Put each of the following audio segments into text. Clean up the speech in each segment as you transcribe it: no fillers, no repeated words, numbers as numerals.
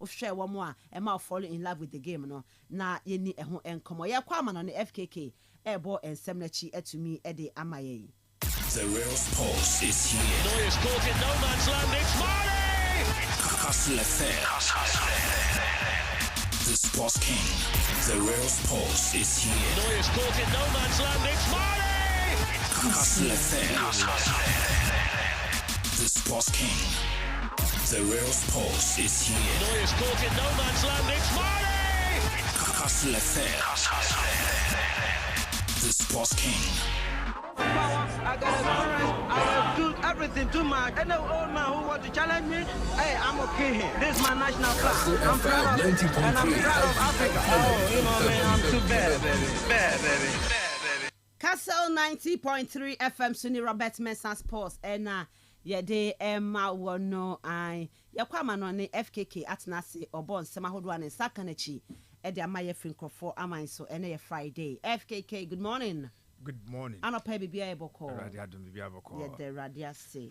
share one more and ma fall in love with the game no na yeni eho enkomo ye kwa ma no ne FKK ebo ensemnachi etumi ede amaye. The real sports is here. Neuer's caught in no man's land. It's Marley! Kastle FM. The sports king. The real sports is here. Neuer's caught in no man's land. It's Marley! Kastle FM. The sports king. The real sports is here. Neuer's caught in no man's land. It's Marley! Kastle FM. The sports king. I got experience. I do everything too much. Any old man who want to challenge me, hey, I'm okay here. This is my national flag. I'm proud of it. And I'm proud of Africa. Oh, you know, man, I'm too bad, baby. Bad, baby. Kastle 90.3 FM Suni Robert Mensah Sports and yede Emma wono I yakwa no ne FKK atnase obon sema hodo ne sakanachi e de amaye frinkofo aman so ene ye Friday. FKK, good morning. Good morning. Anopa bibia eboko. Radio bibia eboko. Yeah, the radio say.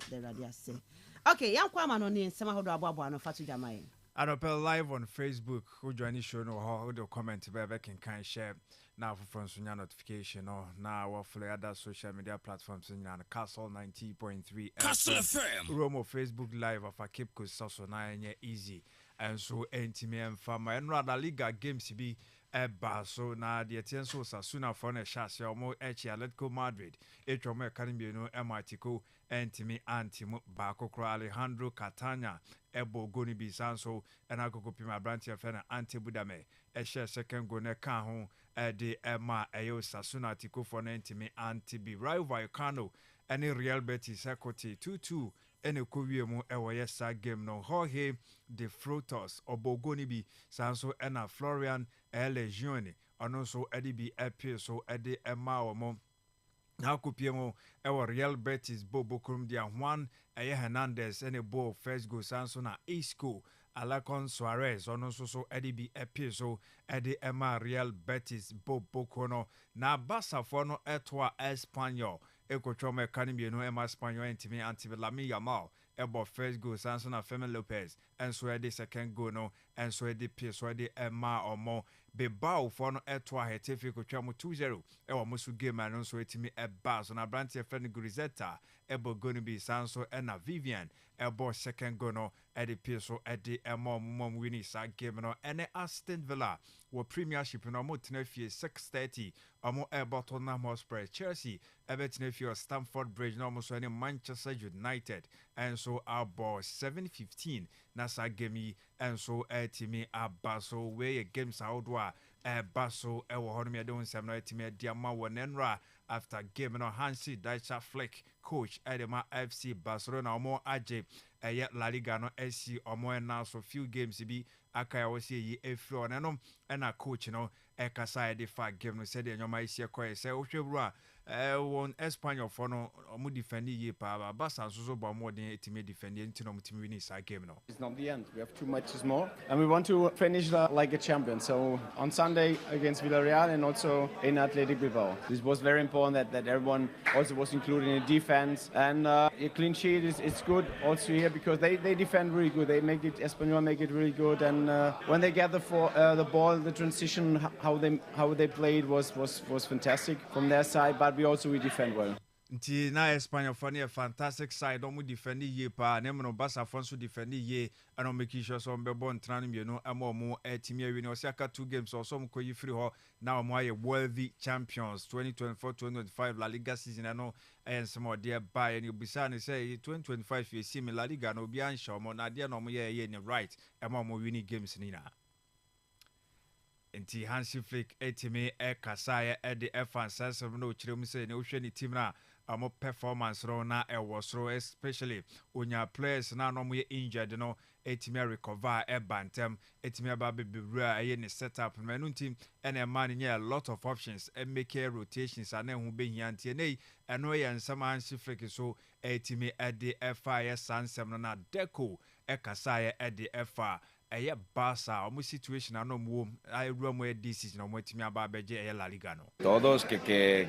Okay, yankwa no ne sema hodo aboabo no fatu jamaye. Anopa live on Facebook. Who join the show no how the comment be can share now for Sunya notification or now or for other social media platforms in Kastle 90.3 Kastle FM. Romo Facebook live of a Cape Coast so na easy and so entime and farmer and rather liga games be so na the attention so sooner for a chassis or more Atletico Madrid. Etrome Academy no MITco entime antimo Bako Alejandro Catania ebo goni bi sanso and I go copy my branch of an anti Budame. Share second go ne kan ho de Emma Ayo Sasuna Tico for entime anti be rival Kano any Real Betis equity 2-2 ene kowiemu ewoye sa game no Jorge de Frutos obogoni bi sanso ena Florian Legioni ono so edi bi epie so edi ema omo na kopiemo ewo Real Betis bobokrum dia Juan Hernandez ene bo first goal sanso na Isco Alacon Suarez ono so edi bi epie so edi ema Real Betis bobokono na Basafo no etwa Espanyol Ecotrome Academy no Emma Spaniel entime anti-Lami Yamal ebo first goal sanso na Fermin Lopez and so edi second goal no and so edi pie so edi Emma Omo Bebao for no etwa hetefi kotwamo 2-0 ewa musu game and so etime eba so na branch friend Grisetta ebo gonna be sanso ena Vivian ebo second goal no edi pie so edi Emma mom winning sa game no ene Aston Villa wo premiership no mo tenafie 6:30 omo ebo Tottenham Hotspur Chelsea ebe tenafie Stamford Bridge no mo so ene Manchester United and so our ball 7:15 na sa game and so etime abaso we games outdoor baso ewo hono me de onsam na etime diama wonenra after game no Hansi Dieter Flick coach Edema FC Barcelona omo age La Liga no SC omo na so few games bi aka ya wose yi efri onenom na coach no ekasa de fa game no said nyoma isi ekoye se ohwebru a won Espanyol for no omo defend ye pa Barca so bo mo den etime defend ntino mo timi win sa game no. It's not the end. We have 2 matches more and we want to finish like a champion. So on Sunday against Villarreal and also in Athletic Bilbao. This was very important that everyone also was included in the defense and a clean sheet is good also here because they defend really good. They make it Espanyol make it really good and when they get the ball, the transition how they played was fantastic from their side, but we defend well. Nti na Espanyol for a fantastic side omo defend ye pa na no Barca so defend ye and make sure so be bon tran me no amomo etimi awi no aka 2 games so some koyi free ho na omo aye worthy champions 2024-2025 La Liga season no and some of their buy and you be say 2025 you see me La Liga no bi an show mo na dia no mo ye ni right amomo winning games ni na. Nti Hansi Flick etime kasaya de efansasem no kirem say na ohwe ni team na amo performance ro na was ro especially onya players na no mo injured no etime recover bantem etime ba bebewura aye ni setup manu team and man nye a lot of options and make rotations and hu behia ntie nei eno ye nsama Hansi Flick so etime de FIS sansem no na deco ɛkasa yɛ de ɛfa ɛyɛ Barca omo situation ano mo ayewura mo this season omo timi aba beje ɛyɛ La Liga no. Todos que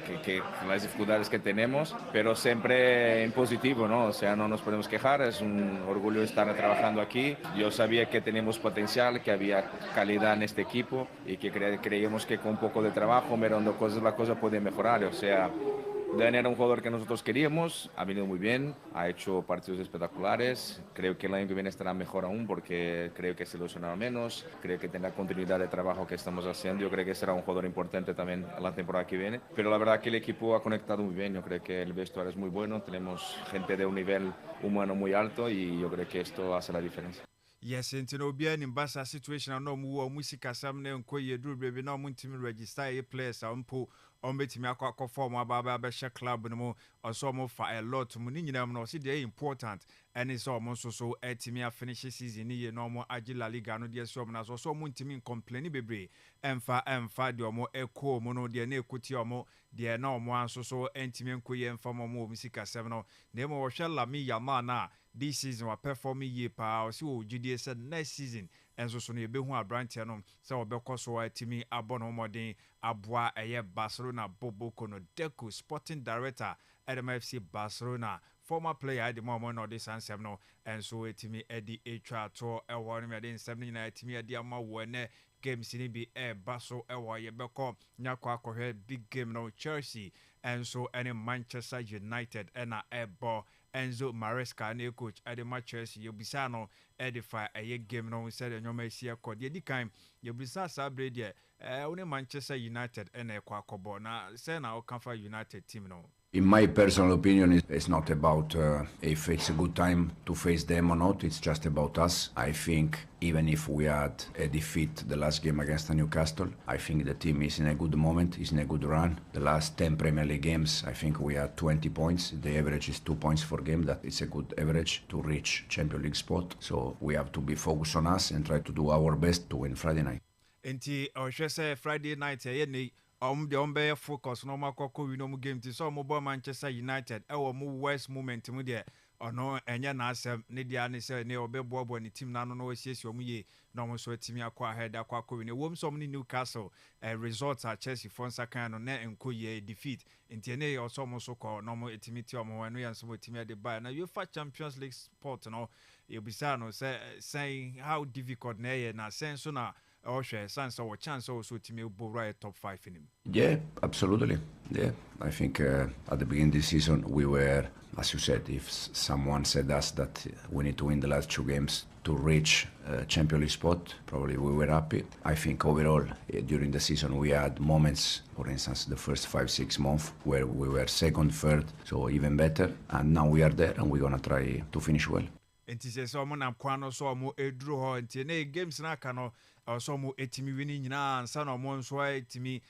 las dificultades que tenemos, pero siempre en positivo, ¿no? O sea, no nos podemos quejar, es un orgullo estar trabajando aquí. Yo sabía que teníamos potencial, que había calidad en este equipo y que creíamos que con un poco de trabajo, mirando cosas, la cosa puede mejorar. O sea, Dani era un jugador que nosotros queríamos, ha venido muy bien, ha hecho partidos espectaculares. Creo que el año que viene estará mejor aún porque creo que se ilusionará menos, creo que tendrá continuidad de trabajo que estamos haciendo. Yo creo que será un jugador importante también la temporada que viene. Pero la verdad que el equipo ha conectado muy bien, yo creo que el vestuario es muy bueno, tenemos gente de un nivel humano muy alto y yo creo que esto hace la diferencia. Yes, into no be in Barca situation no mu music asam na nkoye duru baby na mo ntimi register a players ampo on betimi akọ form aba be share club no mo also mo fa a lot mu ni nyina no see dey important and is so etimi a finish season ni no mo agi La Liga no dey so mo na so mo ntimi complain bebre emfa de mo eko mo no dey na ekuti mo dey na mo anso so entimi nkoye emfa mo music asam no na mo wo hwe Lami Yamal na this season wa performing year pa o si o GDS said next season enso so no ye be hu abrantia no se obekọ so atimi abono modern aboa eye Barcelona Bobo Kono Deco sporting director at MFC Barcelona former player at the moment no this answer no enso etimi edi etwa to ewo no me dey 7 na etimi edi ama wo ne games ni bi baso ewo ye beko nyakọ akọhwe big game no Chelsea enso any Manchester United na ebo Enzo Maresca na coach Adema Chelsea yobisa no edify a game no said nyoma esi akọ de dikan yobisa sabre de one Manchester United na ekọ akọbọ na say na o Kamfa United team no. In my personal opinion, it's not about if it's a good time to face them or not. It's just about us. I think even if we had a defeat the last game against Newcastle, I think the team is in a good moment, is in a good run. The last 10 Premier League games, I think we had 20 points. The average is 2 points per game. That is a good average to reach Champions League spot. So we have to be focused on us and try to do our best to win Friday night. Enti o say Friday night ye de be focus no makoko wi no mu game ti so mo bo Manchester United e wo mu worst moment mu de ono enye na asem ne dia ne se ne obebobo ne team na no no asiesi omu ye no mo so timi akwa ahead akwa wi ne wom so ni Newcastle results at Chelsea fonsa kan no na enkoye defeat enti ne ye so mo so ko no mo etimi ti omo no yanso mo timi de buy na UEFA Champions League sport no e bisa no saying how difficult na ye na sense so na chance or chance also to me right top 5 in him. Yeah, absolutely. Yeah, I think at the beginning of the season we were, as you said, if someone said us that we need to win the last 2 games to reach Champions League spot, probably we were happy. I think overall during the season we had moments, for instance, the first 5-6 months where we were second, third, so even better. And now we are there and we're gonna try to finish well. Enti se so mo nam kwano so mo edru ho enti na games na aka no so mo etimi wini nyina ansa na mo nso etimi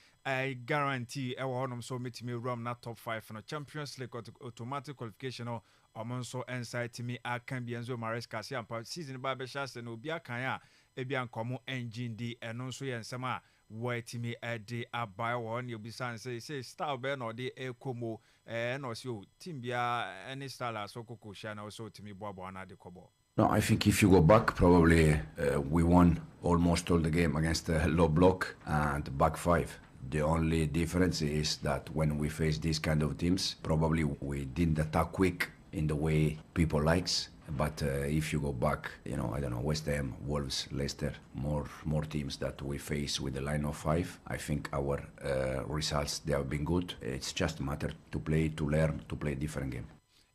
guarantee e wo honom so metimi rom na top 5 no Champions League automatic qualification no omo nso ensa etimi akan bi Enzo Maresca si ampa season ba be shase na obi akan a ebia nkomo engine di eno nso ye nsem a wo etimi ede abai wo ne obisa say style be no de ekomo no so team bia any style aso kokosha na so etimi boabo na de kobo. No, I think if you go back, probably we won almost all the game against the low block and back 5. The only difference is that when we face these kind of teams, probably we didn't attack quick in the way people likes. But if you go back, I don't know, West Ham, Wolves, Leicester, more teams that we face with the line of 5. I think our results, they have been good. It's just a matter to play, to learn, to play a different game.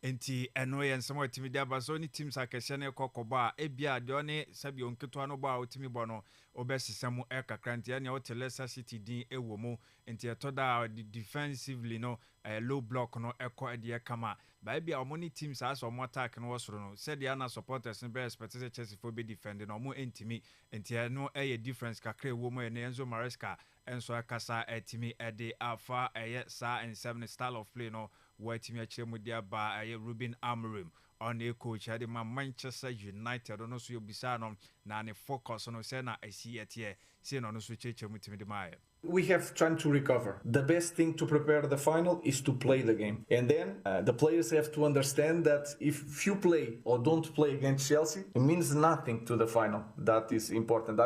Enti eno ye nsemo timi dia baso ni teams akese ne kokoba ebia de one sabi onketo ano ba otimi bo no obesisemu kakranti ene o Leicester City din ewo mu enti etoda defensively no low block no eko ede kama ba ebia omoni teams aso mo attack no wosoro no said ya na supporters ne be expect Chelsea for be defend no mo entimi enti eno eye difference kakra ewo mu ene Enzo Maresca enso akasa etimi ede afa eye sa and 7 style of play no watimi akire mu dia ba aye Ruben Amorim on a coach at Manchester United no so yobisa no na ne focus no say na asi etie say no so cheche mutimi de mai We have time to recover. The best thing to prepare the final is to play the game. And then the players have to understand that if you play or don't play against Chelsea, it means nothing to the final. That is important.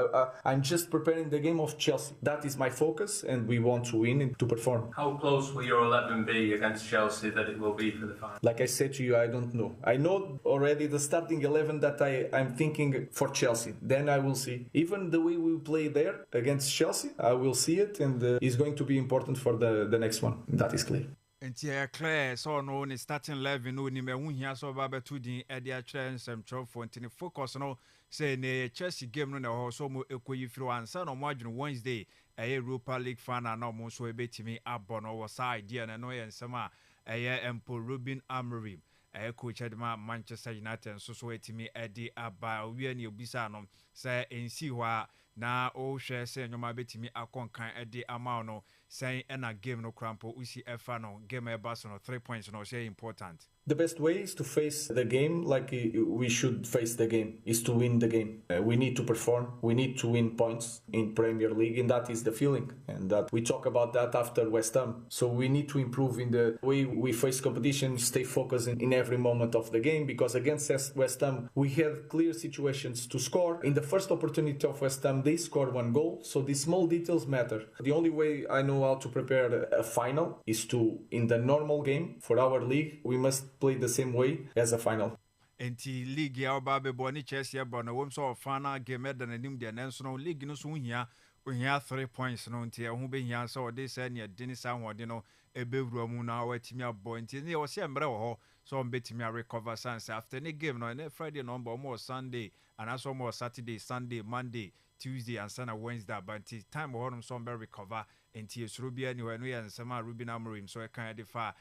I'm just preparing the game of Chelsea. That is my focus, and we want to win and to perform. How close will your 11 be against Chelsea that it will be for the final? Like I said to you, I don't know. I know already the starting 11 that I'm thinking for Chelsea. Then I will see. Even the way we play there against Chelsea, I will see it, and it's going to be important for the next one. That is clear. Nti Claire so no ni starting 11 no ni mehu hia so ba betu din e dia kire nsem twofo ntini focus no say ne Chelsea game no na ho so mo ekoyi firi ansa no mo adwene Wednesday Europa League final na mo so ebetimi abo no wo side idea na no ye nsem a Empo Ruben Amorim coach Edma Manchester United so etimi edi aba owie ne obisa no say ensi ho a na o hwe say nyoma betimi akonkan edi ama no say na game no crampo usi efa no game e baso no 3 points no say important. The best way is to face the game like we should face the game, is to win the game. We need to perform, we need to win points in Premier League, and that is the feeling. And that we talk about that after West Ham. So we need to improve in the way we face competition, stay focused in every moment of the game, because against West Ham, we had clear situations to score. In the first opportunity of West Ham, they scored 1 goal. So these small details matter. The only way I know how to prepare a final is to, in the normal game, for our league, we must play the same way as a final. Enti league ya oba be boni Chelsea ebo no wom so final game da nanim de nenso no league no so hia 3 points no nti ho be hia so de say ne de ni sa hode no ebewura mu na watimi abo nti ne wo se emre wo ho so betimi recover sense after the game no na Friday no more Sunday and also more Saturday, Sunday, Monday, Tuesday and Sunday, Wednesday but time wo no so be recover enti esuro bia ni we no ye nsema Ruben Amorim so e kan defa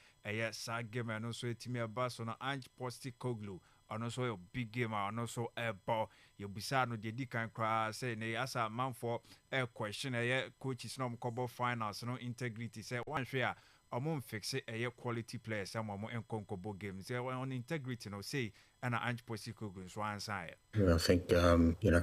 sa game no so etimi aba so no Ange Postecoglou ono so a big game ono so a ball you bisa no de di kan kra say ne asa manfo a question coaches no mkobo finals no integrity say one share omo fix quality players some omo enkonkobo games say on integrity no say and Ange Postecoglou so answer. I think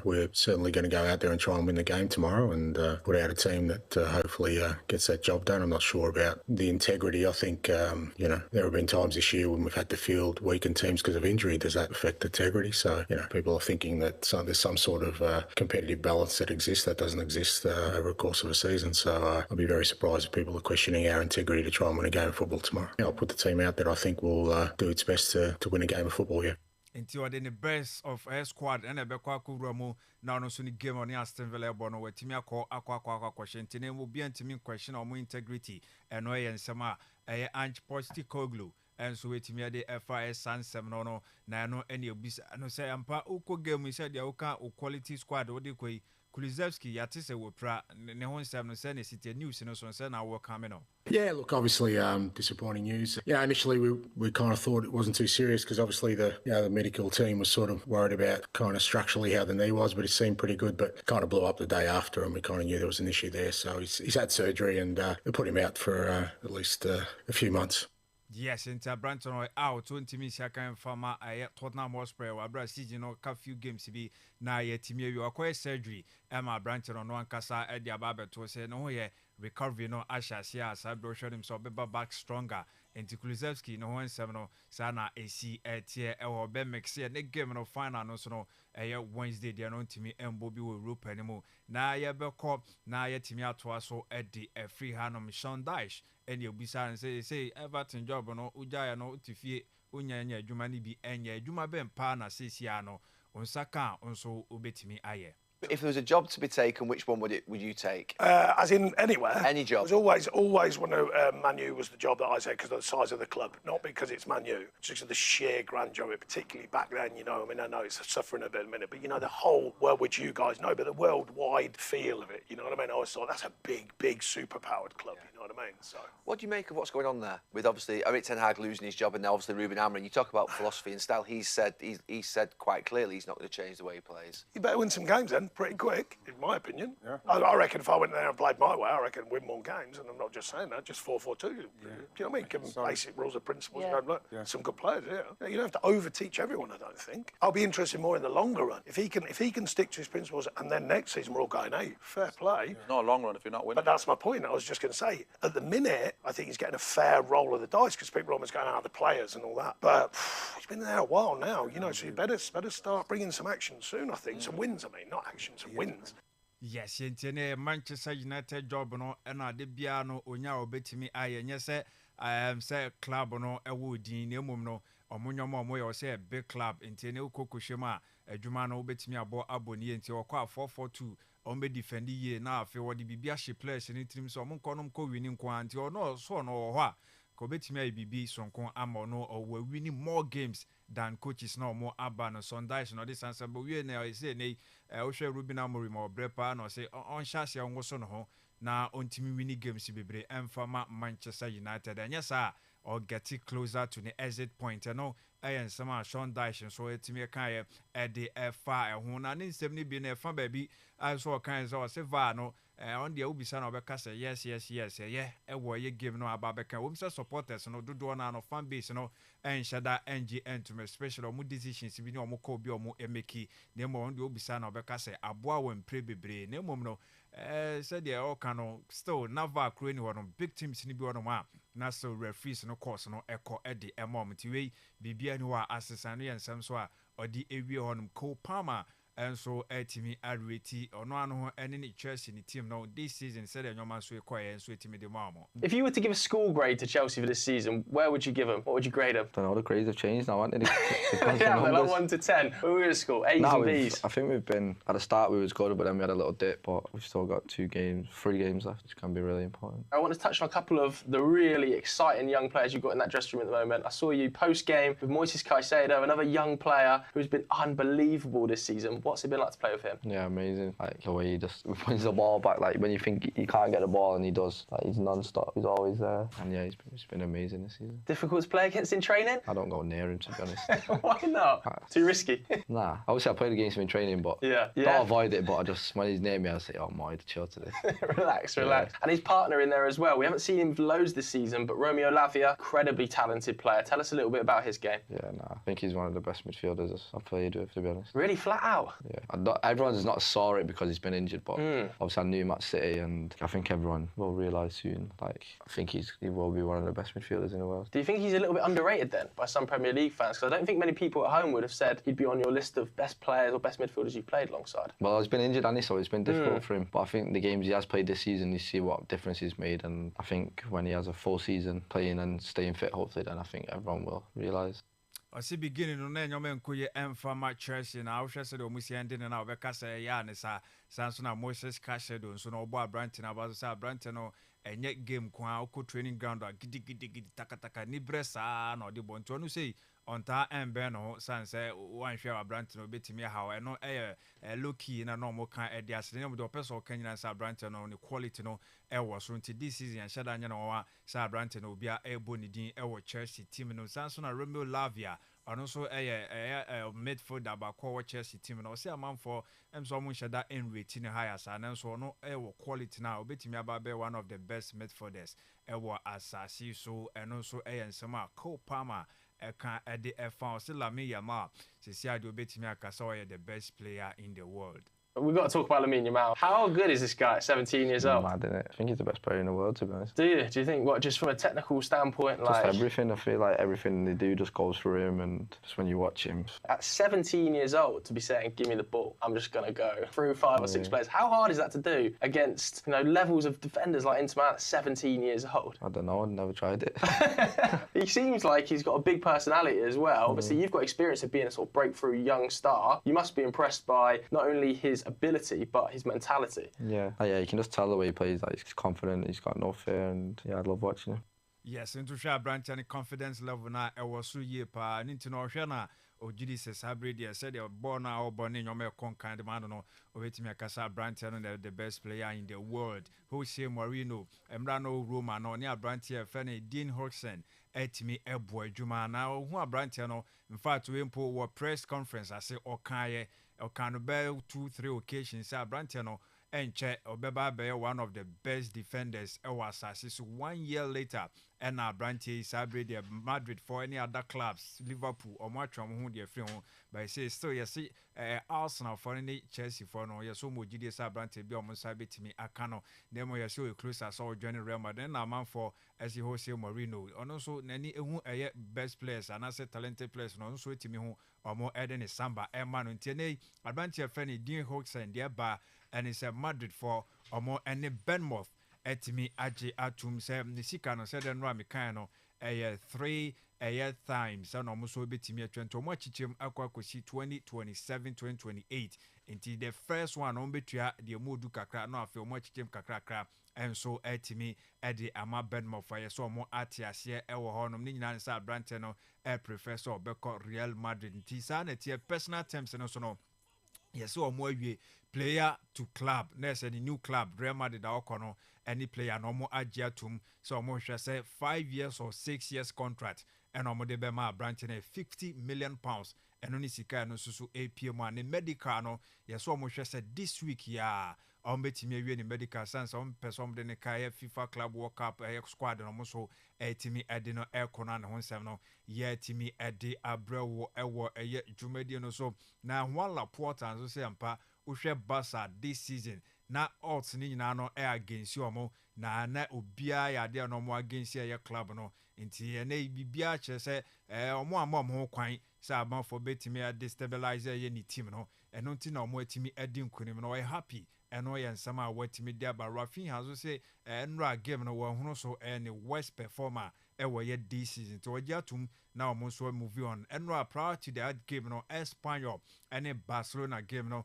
we're certainly going to go out there and try and win the game tomorrow and put out a team that hopefully gets that job done. I'm not sure about the integrity. I think there have been times this year when we've had to field weakened teams because of injury. Does that affect integrity? So people are thinking that there's some sort of competitive balance that exists that doesn't exist over the course of a season. So I'll be very surprised if people are questioning our integrity to try and win a game of football tomorrow. I'll put the team out that I think will do its best to win a game of football here. Into the best of a squad and a Bekwa Kuromo now no suni game on Aston Villa bono where Timia call aqua question tine will be anti question or more integrity and way and sama Ange Postecoglou and so wait me the FIS San 7 no no any obisa no say ampa uko game we said the oka quality squad or the way Kulusevski yatise wo pra ne hon sam no say ne city news no so say na wo coming on. Yeah, look, obviously disappointing news. Yeah, initially we kind of thought it wasn't too serious because obviously the medical team was sort of worried about kind of structurally how the knee was, but it seemed pretty good, but kind of blew up the day after and we kind of knew there was an issue there. So he's had surgery and they put him out for at least a few months. Yes, into Branton out 20 minutes I can farmer Tottenham Hotspur wa bra season no ka few games be na ye timi wi akwa surgery Emma Branton on one kasa e dia ba beto say no ye recovery no asha sia asabro showed him so be back stronger enti Kulusevski no one seven no sana AC tie e wo be mix ye ne game no final no so no Wednesday dia no timi embo bi wo Europe animo na ye be ko na ye timi atoa so e di free hanom Sean Dyche and you be say Everton job no ujaya no utifie unyanya adwuma ni bi enye adwuma be mpa na sesia no onsaka onso obetimi aye. If there was a job to be taken, which one would you take? As in anywhere? Any job. It was always when Man U was the job that I said because of the size of the club, not because it's Man U, just because of the sheer grandeur of it, particularly back then, I know it's suffering a bit at the minute, but the whole world, which you guys know, but the worldwide feel of it, you know what I mean? I always thought that's a big, big super-powered club, you know what what I mean? So, what do you make of what's going on there with obviously Erik ten Hag losing his job and now obviously Ruben Amorim? You talk about philosophy and style. He said quite clearly he's not going to change the way he plays. You better win some games then, pretty quick, in my opinion. Yeah. I reckon if I went there and played my way, I reckon I'd win more games, and I'm not just saying that, just 4-4-2. Do you know what I mean? Give them basic rules and principles. And go, look, some good players, You don't have to over-teach everyone, I don't think. I'll be interested more in the longer run. If he can stick to his principles, and then next season we're all going, hey, fair play. It's not a long run if you're not winning. But that's my point. I was just going to say, at the minute, I think he's getting a fair roll of the dice because people are almost going out the players and all that. But he's been there a while now, so you better start bringing some action soon, I think. Some wins, not action, some wins. Yes, yentene Manchester United job no na de bia no onya obetimi ayenye se club no ewo din na emom no omonyomo omoye se big club ntene ukokohwema adwuma no obetimi aboni enti okwa 442 ombe defend ye na afi wodi bibia hye players ni trim so omonkonom ko winning kwa nti ono so no ho a ko betimi ayibibi sonko ama no o winning more games than coaches no more aba no Sundays no this answer but we na say nei ohwe Ruben Amorim or brepa no say on chance ya ngoso no ho na ontimi winning games bebre emfama Manchester United and yes or get it closer to the exit point no ayen sama Sean Dyche so etimi kan e de fa ho na ne nsem ni bi na fa ba bi so kan so se va no on the ubisa na obeka say yes e wo ye game no aba beka wo say supporters no dodo na no fan base no en shada ngn to me special omu decisions bi ni omu call bi omu emeki na mo on the ubisa na obeka say aboa wo mpre bebre na mom no said they all can still never crane one big teams ni bi one ma na so referees no course no echo e de moment we bibia ni wa assessment no yensem so a odi ewie honum Cole Palmer and so etimi areti ono ano ho ene ni Chelsea ni team now this season said anyoma so ekoye so etimi de mamo. If you were to give a school grade to Chelsea for this season, where would you give them? What would you grade them? I don't know, the grades have changed now, haven't they? Yeah, like 1 to 10. When we were at school, A's and B's. I think we've been, at the start we was good, but then we had a little dip, but we've still got 3 games left, which can be really important. I want to touch on a couple of the really exciting young players you've got in that dressing room at the moment. I saw you post-game with Moises Caicedo, another young player who's been unbelievable this season. What's it been like to play with him? Yeah, amazing. Like the way he just wins the ball back, like when you think he can't get the ball and he does. Like he's non-stop, he's always there. And yeah, he's been amazing this season. Difficult to play against in training? I don't go near him, to be honest. Why not? Too risky? Nah, obviously I played against him in training, but don't avoid it, but I just, when he's near me, I say, oh, my, chill today. Relax. And his partner in there as well. We haven't seen him loads this season, but Romeo Lavia, incredibly talented player. Tell us a little bit about his game. Yeah, I think he's one of the best midfielders I've played with, to be honest. Really flat out? Yeah. Everyone's not saw it because he's been injured, but obviously I knew him at City, and I think everyone will realise soon. Like, I think he will be one of the best midfielders in the world. Do you think he's a little bit underrated then by some Premier League fans? Because I don't think many people at home would have said he'd be on your list of best players or best midfielders you've played alongside. Well, he's been injured, hasn't he? So it's been difficult for him. But I think the games he has played this season, you see what difference he's made, and I think when he has a full season playing and staying fit, hopefully, then I think everyone will realise. I see beginning no na nyoma nkoye emfa ma Chelsea na ahwe se de omusi ende na obeka se ya ne sa sanso na Moises Caicedo nso na obo Abrante na bazo sa Abrante no enye game kwa oko training ground a gidi takataka ni bresa na odi bonto no sei onta embe no sanse wan hwe Abrante no betimi ha no low key na no mo kan edi asene no de opeso kanyina sa Abrante no ne quality no ewo so nti this season shada anya no wa sa Abrante no bia ebo ni din ewo Chelsea team no sanso na Romeo Lavia ono so midfielder ba ko Chelsea team no say am for so mo shada en rating higher sa na so no ewo quality na obetimi aba be one of the best midfielders ewo asasi so eno so nsema Cole Palmer can at the F1 still Lamine Yamal see I do betimi akasa the best player in the world. We've got to talk about Lamine Yamal. How good is this guy at 17 years old? Mad, isn't it? I think he's the best player in the world, to be honest. Do you? Do you think, what, just from a technical standpoint? Just everything. I feel like everything they do just goes through him, and just when you watch him. At 17 years old, to be saying, give me the ball, I'm just going to go through 5 or 6 players. How hard is that to do against, levels of defenders like Inter Milan at 17 years old? I don't know, I've never tried it. He seems like he's got a big personality as well. Obviously, you've got experience of being a sort of breakthrough young star. You must be impressed by not only his ability, but his mentality. Yeah, you can just tell the way he plays. Like, he's confident, he's got no fear, and yeah, I love watching him. Yes, into share branch and confidence level na e was so ye pa ninti no hwe na ogidi se sabre dia said your born now born in your me kon kind man no obetimi akasa branch and the best player in the world Jose Mourinho emra no Roma no ne branch e fe na Dean Hodgson etimi ebo adwuma na hu branch no in fact we mpo wo press conference ase okaye okano be 2-3 occasions say branch no enche obeba be one of the best defenders e was assist 1 year later and our branches sabre the Madrid for any other clubs Liverpool or much who their free home but say still you see Arsenal for any Chelsea for no you so mo gidi sa branch be almost sabe timi akano dem you so close as all joining Real Madrid na man for as Jose Mourinho ono so nani ehu best players and as talented players no so timi hu omo eden samba e man ntene branch friend Dean Hodgson there ba and it's a Madrid for omo any Bournemouth etimi age atum se nisika no se den ro amikan no 3 times and omo so betimi atwento omo achichem akwakosi 2027-2028 until the first one on betua the modu kakra no afi omo achichem kakra and so etimi ede ama Bournemouth for so omo atiase ewo honom ni nyina nsa branch no professor beko Real Madrid ntisa na tie personal terms no so no yes so omo awie player to club next any new club Real Madrid akono any player no mo agiatum so omo hwe say 5 years or 6 years contract and omo de be ma branch na 50 million pounds and oni sika no susu APM and medical no yes so omo hwe say this week ya betimi awie ni medical sense person de ne kai FIFA club World Cup squad no mo so etimi ede no ekona ne honsem no ye etimi ede abrewo ewo dwumadi no so na one report and so say ampa uhwe Barca this season na odds ni nyina no against omo na obia ya de no mo against ye club no nti na bibia che se omo amom ho kwan say abanfo betimi destabilize ye ni team no eno nti na omo etimi edi nkunim no we happy eno ye nsama watimi de ba Rafinha so say enra game no wo hunu so any worst performer ewo ye this season to ogiatum na omo so move on enra prior to that game no Espanyol any Barcelona game no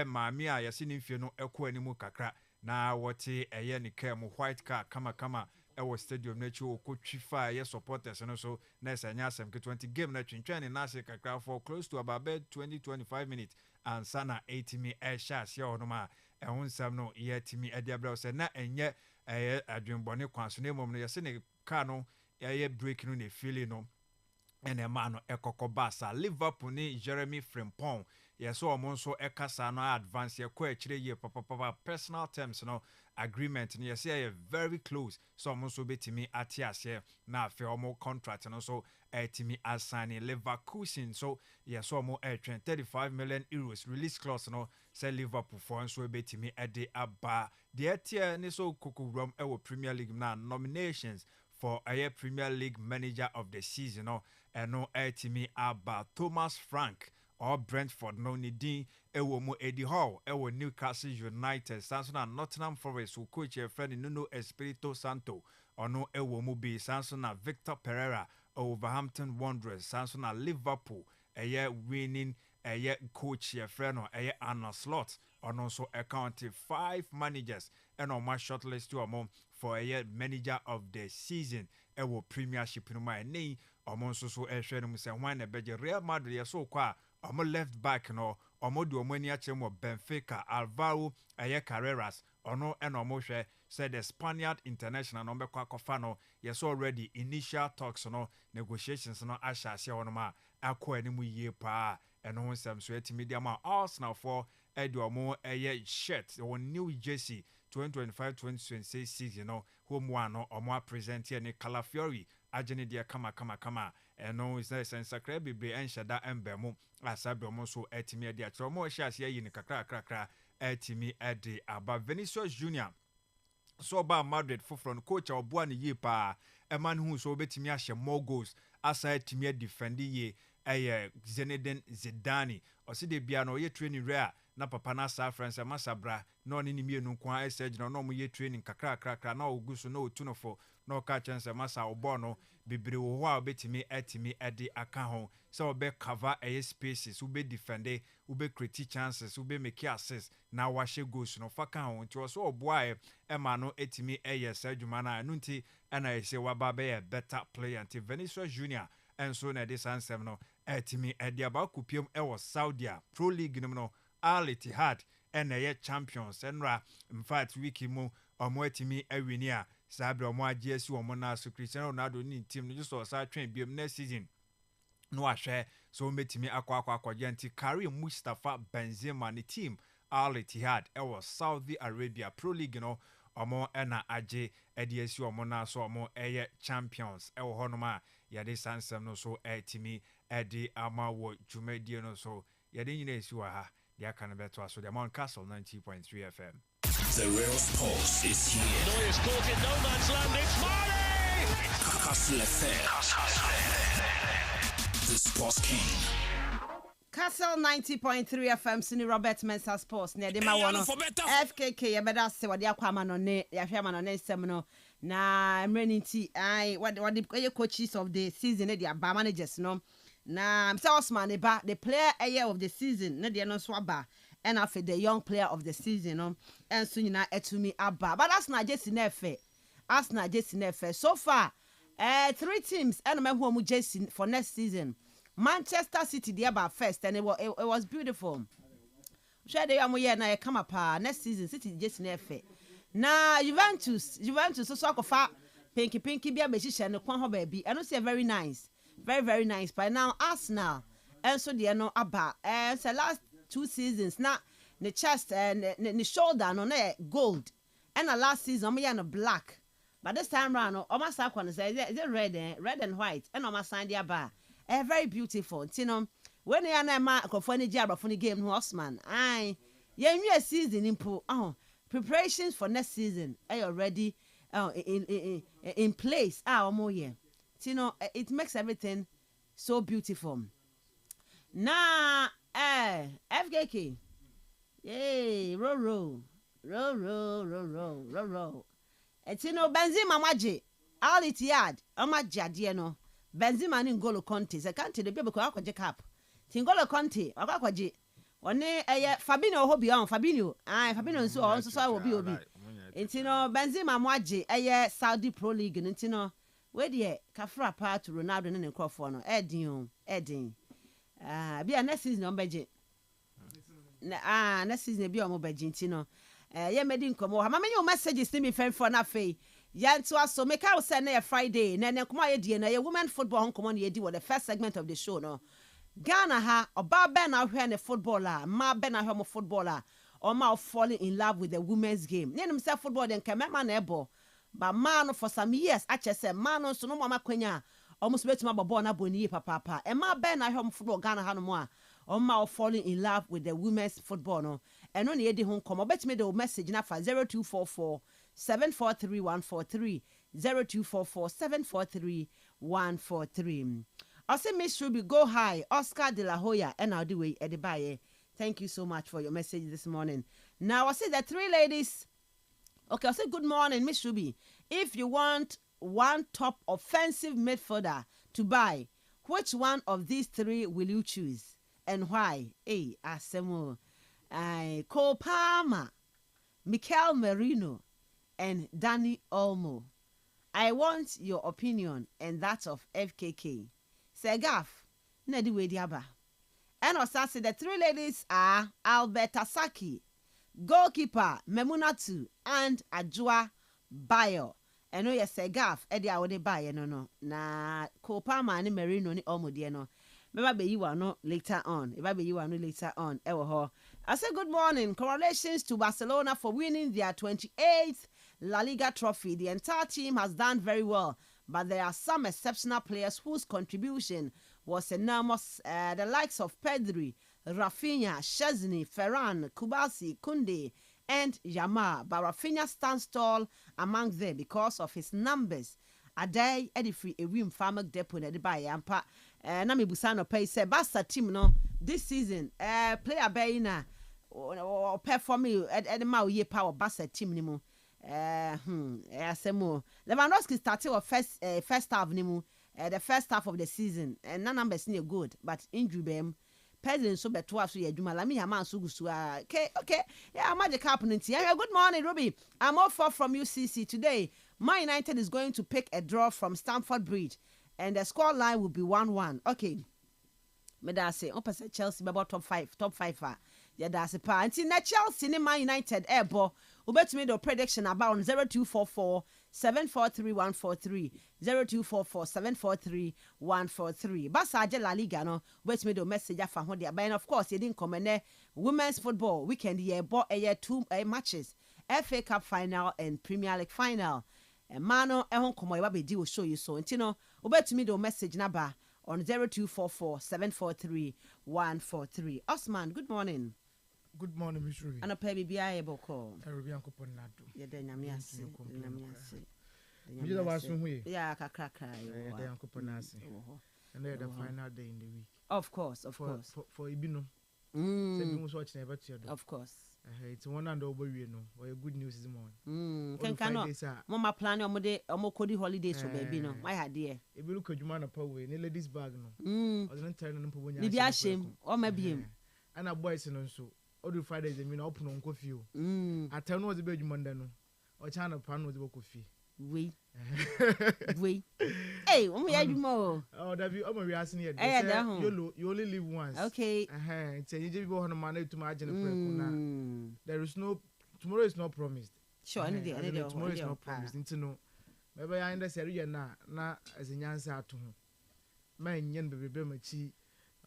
maami a yesi ni mfie no ekọ animu kakra na wote ne kam white car kama ewo stadium na chi okotwifa supporters no so na esanya asem ke 20 game na twintwan na ase kakra for close to about 20-25 minutes and sana 80 me sha ase onoma ehun sam no yetimi ediabra se na enye adwenbone kwanso na emom no yesi ne car no break no ne feeling no ene ma no ekokobasa Liverpool ni Jeremy Frimpong yes omo so ekasa no advance ye kwa chire ye papa personal terms no agreement ni yes ye very close so omo so betimi atiase na afi omo contract no so etimi assign Leverkusen so yes omo 35 million euros release clause no say Liverpool for so betimi ede aba de tie ni so kokurom ewo Premier League na nominations for a Premier League Manager of the Season no eno etimi aba Thomas Frank or Brentford no nidin ewo mo Eddie Hall ewo Newcastle United Samson and Nottingham Forest who coach your friend Nuno Espirito Santo ono ewo mo be Samson na Victor Pereira Wolverhampton Wanderers Samson na Liverpool winning coach your friend or Anna Slot ono so accounted 5 managers and on my shortlist to among for a manager of the season ewo Premiership no my name omo so ehwe no say wan na beje Real Madrid so kwa omo left back no omo do omo ani achemo Benfica Alvaro Carreras ono and omo hwe said the Spaniard international no bekwa kofa no yes already initial talks no negotiations no ashase ono ma akọ animu yie pa eno nsem so etimi dia ma Arsenal for edu omo shirt on new jersey 2025-2026 season no home one no omo present here ni Calafiori agene dia kama eno is na sensakra bibre enhyada embemu asabe omo so etimi dia tro omo hyase yi ni kakra etimi ede aba Vinicius Junior so ba Madrid foforo no coach oboa ne yi pa eman hu so betimi ahye more goals asa etimi defend yi Zinedine Zidane oside bia no ye training rare na papa na sa friends masa bra na oni ni mienu kwa essage na no mo ye training kakra na oguso na otunofo na oka chance masa obo no bebre wo ho a obetimi atimi ede aka ho so obe cover a spaces ube defend ube create chances ube make assist na wahye goals no faka ho nti so oboa e ma no etimi yes adwuma na anu nti na ese waba be a better player nti Vinicius Junior enso na this ansem no etimi ede aba kupiem was Saudi Pro League no Al Ittihad and ye champions enra in fact wiki mu omo etimi awini a sabre omo agesi omo na so Cristiano Ronaldo ni team no just osa twen biem next season no ahwe so metimi akwa nti Karim Mustafa Benzema ni team Al Ittihad was Saudi Arabia Pro League no omo na age ediesi omo na so omo eye champions ewo honoma yade sansem no so etimi edi ama wo dwumadie no so yade nyina esi wa ha dia kan beto aso dia on Kastle 90.3 FM. The real sports is here. Neuer's caught in no man's land. It's Mane! Kastle FM. The Sports King. Kastle 90.3 FM Sini Robert Mensah Sports ne de ma wono FKK ye beda se wode akwama no ne ya hwe ama no ne nsem no na mrenity ai what the coaches of the season ne dia ba managers no na Mr. Osman ba the player year of the season ne de no so aba and after the young player of the season no and so nyina etumi aba but Arsenal Jesse Nefe so far 3 teams and me hu mu Jesse for next season. Manchester City they about first and it was beautiful. Share the year na come up next season City just nefe. Na Juventus so akofa pinky bia be hihye no kwan ho ba bi. And say very nice. Very nice. By now Arsenal and so they no aba. So last 2 seasons na the chest and the shoulder no na gold. And the last season me no black. But this time round no almost akwa no say is it red and white and almost sign the aba. Very beautiful. You know, when you are not a game, Osman, you season impo. Preparations for next season are already in place. More year. You know, it makes everything so beautiful. Now, FKK, yay, roll. It's you know, Benzema maji, Al Ittihad, amaji no. Benzema ni N'Golo Conte ze Kante de bia bekwa akwaje cap N'Golo Conte akwaje one Fabinho ho bia on Fabinho nso so obi enti no Benzema mo age Saudi Pro League enti no we de kafra part Ronaldo ne nkrofo no edin bia next season on beje next season bia on beje enti no ye medi nkomo ha ma menye messages ni me fan for na fei yanto aso make I say na Friday na nkoma ye die na ye women football nkoma na ye di with the first segment of the show no Ghana ha oba be na hwe na footballer ma be na hwe mo footballer or ma falling in love with the women's game nenim say football den kemema na ebo but man for some years ache say man so no mama kwanya almost betima ball na boni papa e ma be na hwe mo football Ghana ha no mo a or ma falling in love with the women's football no and no ye di ho nkoma betime the message na fa 0244 743-143 0244-743-143. I say Miss Ruby go high Oscar de la Hoya and I'll do it at the baye. Thank you so much for your message this morning. Now I say the 3 ladies. Okay, I say good morning Miss Ruby. If you want one top offensive midfielder to buy, which one of these 3 will you choose and why? Asemo, Cole Palmer, Mikel Merino and Danny Olmo. I want your opinion and that of FKK. Segaf, Nedi Wediaba. And also the 3 ladies are Alberta Saki, goalkeeper Memunatu, and Ajua Bayo. And no yes Segaf, Eddie Awode Bayo no. Na Kopama and Merino ni Olmo dieno. Maybe you are no later on. Maybe you are no later on. I say good morning. Congratulations to Barcelona for winning their 28th La Liga trophy. The entire team has done very well, but there are some exceptional players whose contribution was enormous. The likes of Pedri, Rafinha, Szczesny, Ferran, Kubasi, Kunde, and Yamal. But Rafinha stands tall among them because of his numbers. Adai Edifree Ewim Farmer Depot Ediba Yampa. Nami Busano Pay say Basta team no this season. Player Bayina perform at the Mao ye power basset team nimu. Asemo. Lewandowski started first half nimu. The first half of the season, and none numbers near good, but injury bem. President so better so ye Juma Lami Haman Sugusua. Okay. Yeah, I'm magic happening. Good morning, Ruby. I'm all for from UCC today. Man United is going to pick a draw from Stamford Bridge, and the score line will be 1-1. Okay. Me da say, opposite Chelsea about top five. Yeah, that's a pa. Until na Chelsea ni Man United airbo. Ubetumi the prediction about 0244 743 143 0244 743 143. Basa La Liga no. Ubetumi the message afa ho dia. But of course, you didn't come in women's football weekend year bought two matches. FA Cup final and Premier League final. And mano ehon komo yeba be di will show you so. Ntino ubetumi the message number on 0244 743 143. Osman, good morning. Good morning, Miss Ruby. And a baby be able call. Ruby Uncle Ponado. Yeah, then Yamiasi. Yeah, Kakra. Yeah, Uncle Ponasi. And they're the final day in the week. Of course. For Ibino. Say was watching about you. Of course. It's one and over, you know, or good news is morning. Mama plan on Kodi holidays for baby. No, my idea. If you look at your man up away, nearly this bag, no. I don't turn them when you are shame or maybe him. And a boys and so. All the Fridays, I mean, open on coffee. I tell no the bed Monday, or China pan with the coffee. We. Hey, when we had more. Oh, that you almost asking you. You only live once. Okay. It's a you go on money to margin. There is no tomorrow is not promised. Sure, any day. Tomorrow is not promised. Into no. Maybe I understand you na as a answer to him. Man, yen baby machi.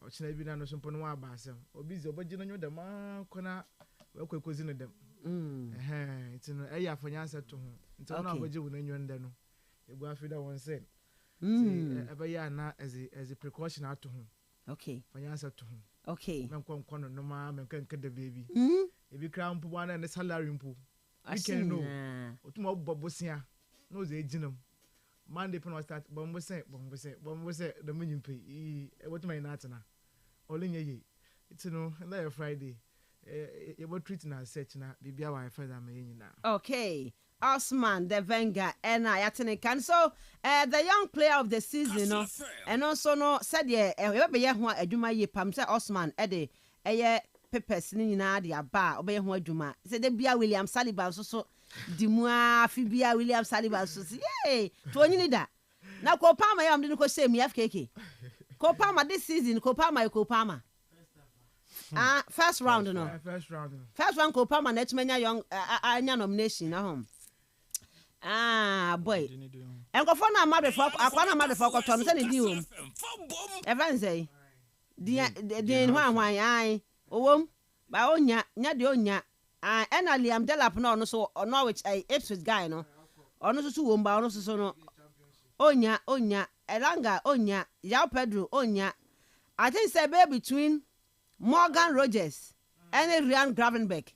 Or should I be done some ponwa basem? Or busy, but you know the man corner. Well, quick was in them. It's an area for answer to him. It's all about you when you're in there. You go after that one said. Every year now as a precaution out to him. Okay. For answer to him. Okay. Man come corner no man can cut the baby. If you crown one and the salary pool. I can know. What more Bobosia knows the genome. Monday when I start bomb was the minimum pay. What my natana? All in ye. It's no another Friday. You were treating us such now. Be our friend now. Okay. Osman, the Venga, and I can so the young player of the season, no, and also no said yeah, a Juma ye pam say Osman Eddie, a peppers in the bar, obey who Juma. Said the Bia William Saliba so. Dimua Fibia William Saliba so yay to only that. Now Kopama am didn't go say me FKK. Kopama this season, Kopama. First round no. First round Kopama next many young anya nomination na home. Boy. And go for na mother for akwana mother for to say ni di o. Evan say. Di hwan ai. Owom. Ba onya nya de onya. And Liam Delap no so Norwich Ipswich guy no. Ono so womba ono so no. Onya Elanga onya Yao Pedro onya. I think say between Morgan Rogers and Ryan Gravenberch.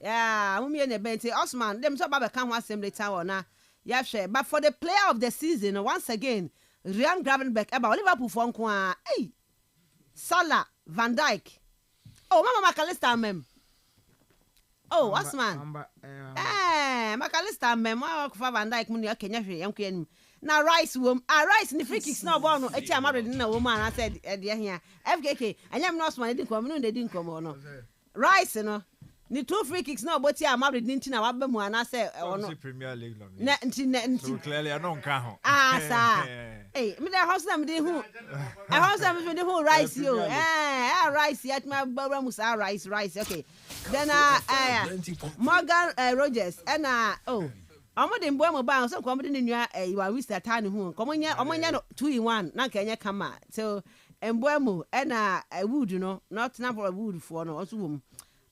Yeah, mummy and Bente Osman them so baba can one same later on na. Yeah, sure. But for the player of the season once again, Ryan Gravenberch about Liverpool for nko hey. Salah, Van Dijk. Oh, Mama McAllister mem. Oh, what's man? McAllister memo for Van Dijk muni Kenya hwe yanko na Rice wom. Rice ni free kicks na ball no. Echi amare na woman I said dey here. FKK. Anyam no Osman dey come no dey come no. Rice no. Ni 2 free kicks na oboti amare ni ntina wa ba mu ana say ono. Premier League long. Na ntina. So clearly I don't count ho. Sir. Hey, me dey house na me dey hu. I house na me dey hu Rice yo. Rice yet my baba musa Rice. Okay. Then Morgan Rogers and omo de mbo mo ba so ko mo de nua you are Wister Town hu ko mo nya no 2-in-1 na ka nya kama so mbo mo and Wood no not number Wood for no also wom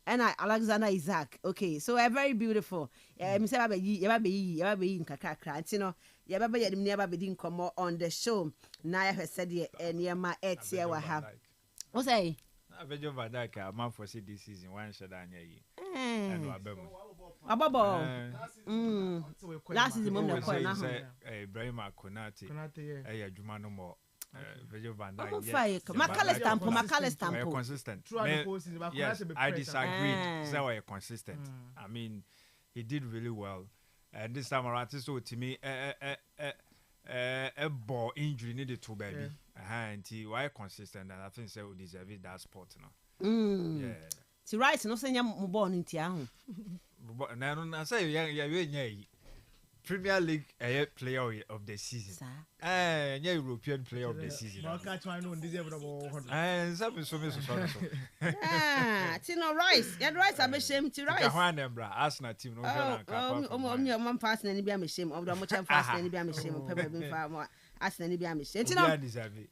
and Alexander Isaac. Okay, so very beautiful. Me say ba yi nkakakra anti no ye ba ye dem ne ba be din komo on the show na ya said ye niema etie wa ha. What say I bet you Van Dijk a man for this season one shot anya yi. And Ababo. Last season mo na ko na ho. Ibrahim Konate. Adwuma no mo. Virgil van Dijk. McAllister consistent. Yes, I disagree. So we're consistent. I mean, he did really well. And this time around, so to me, a ball injury needed to baby. And he were consistent, and I think so deserve that spot now. Yeah. To right, no say you're born into your I say, Premier League player of the season. European player of the season. Tino Rice. Yeah, Rice I'm ashamed to Rice. Arsenal team no one pass and be ashamed of the much fast and be ashamed of Pebble Farm. Arsenal be ashamed.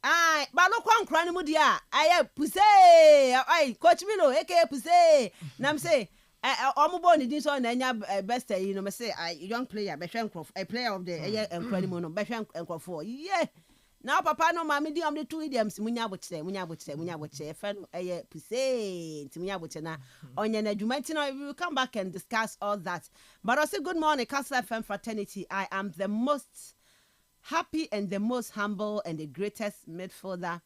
Aye, but no one crying mudia. I pussy. I coach Milo, aka pussy. Nam say Omo didn't so na best me say young player a player of the incredible no best for yeah now papa no mama di the two idioms munya boche fan puse munya boche na onye na adwuma no we will come back and discuss all that. But also good morning Kastle FM fraternity. I am the most happy and the most humble and the greatest midfielder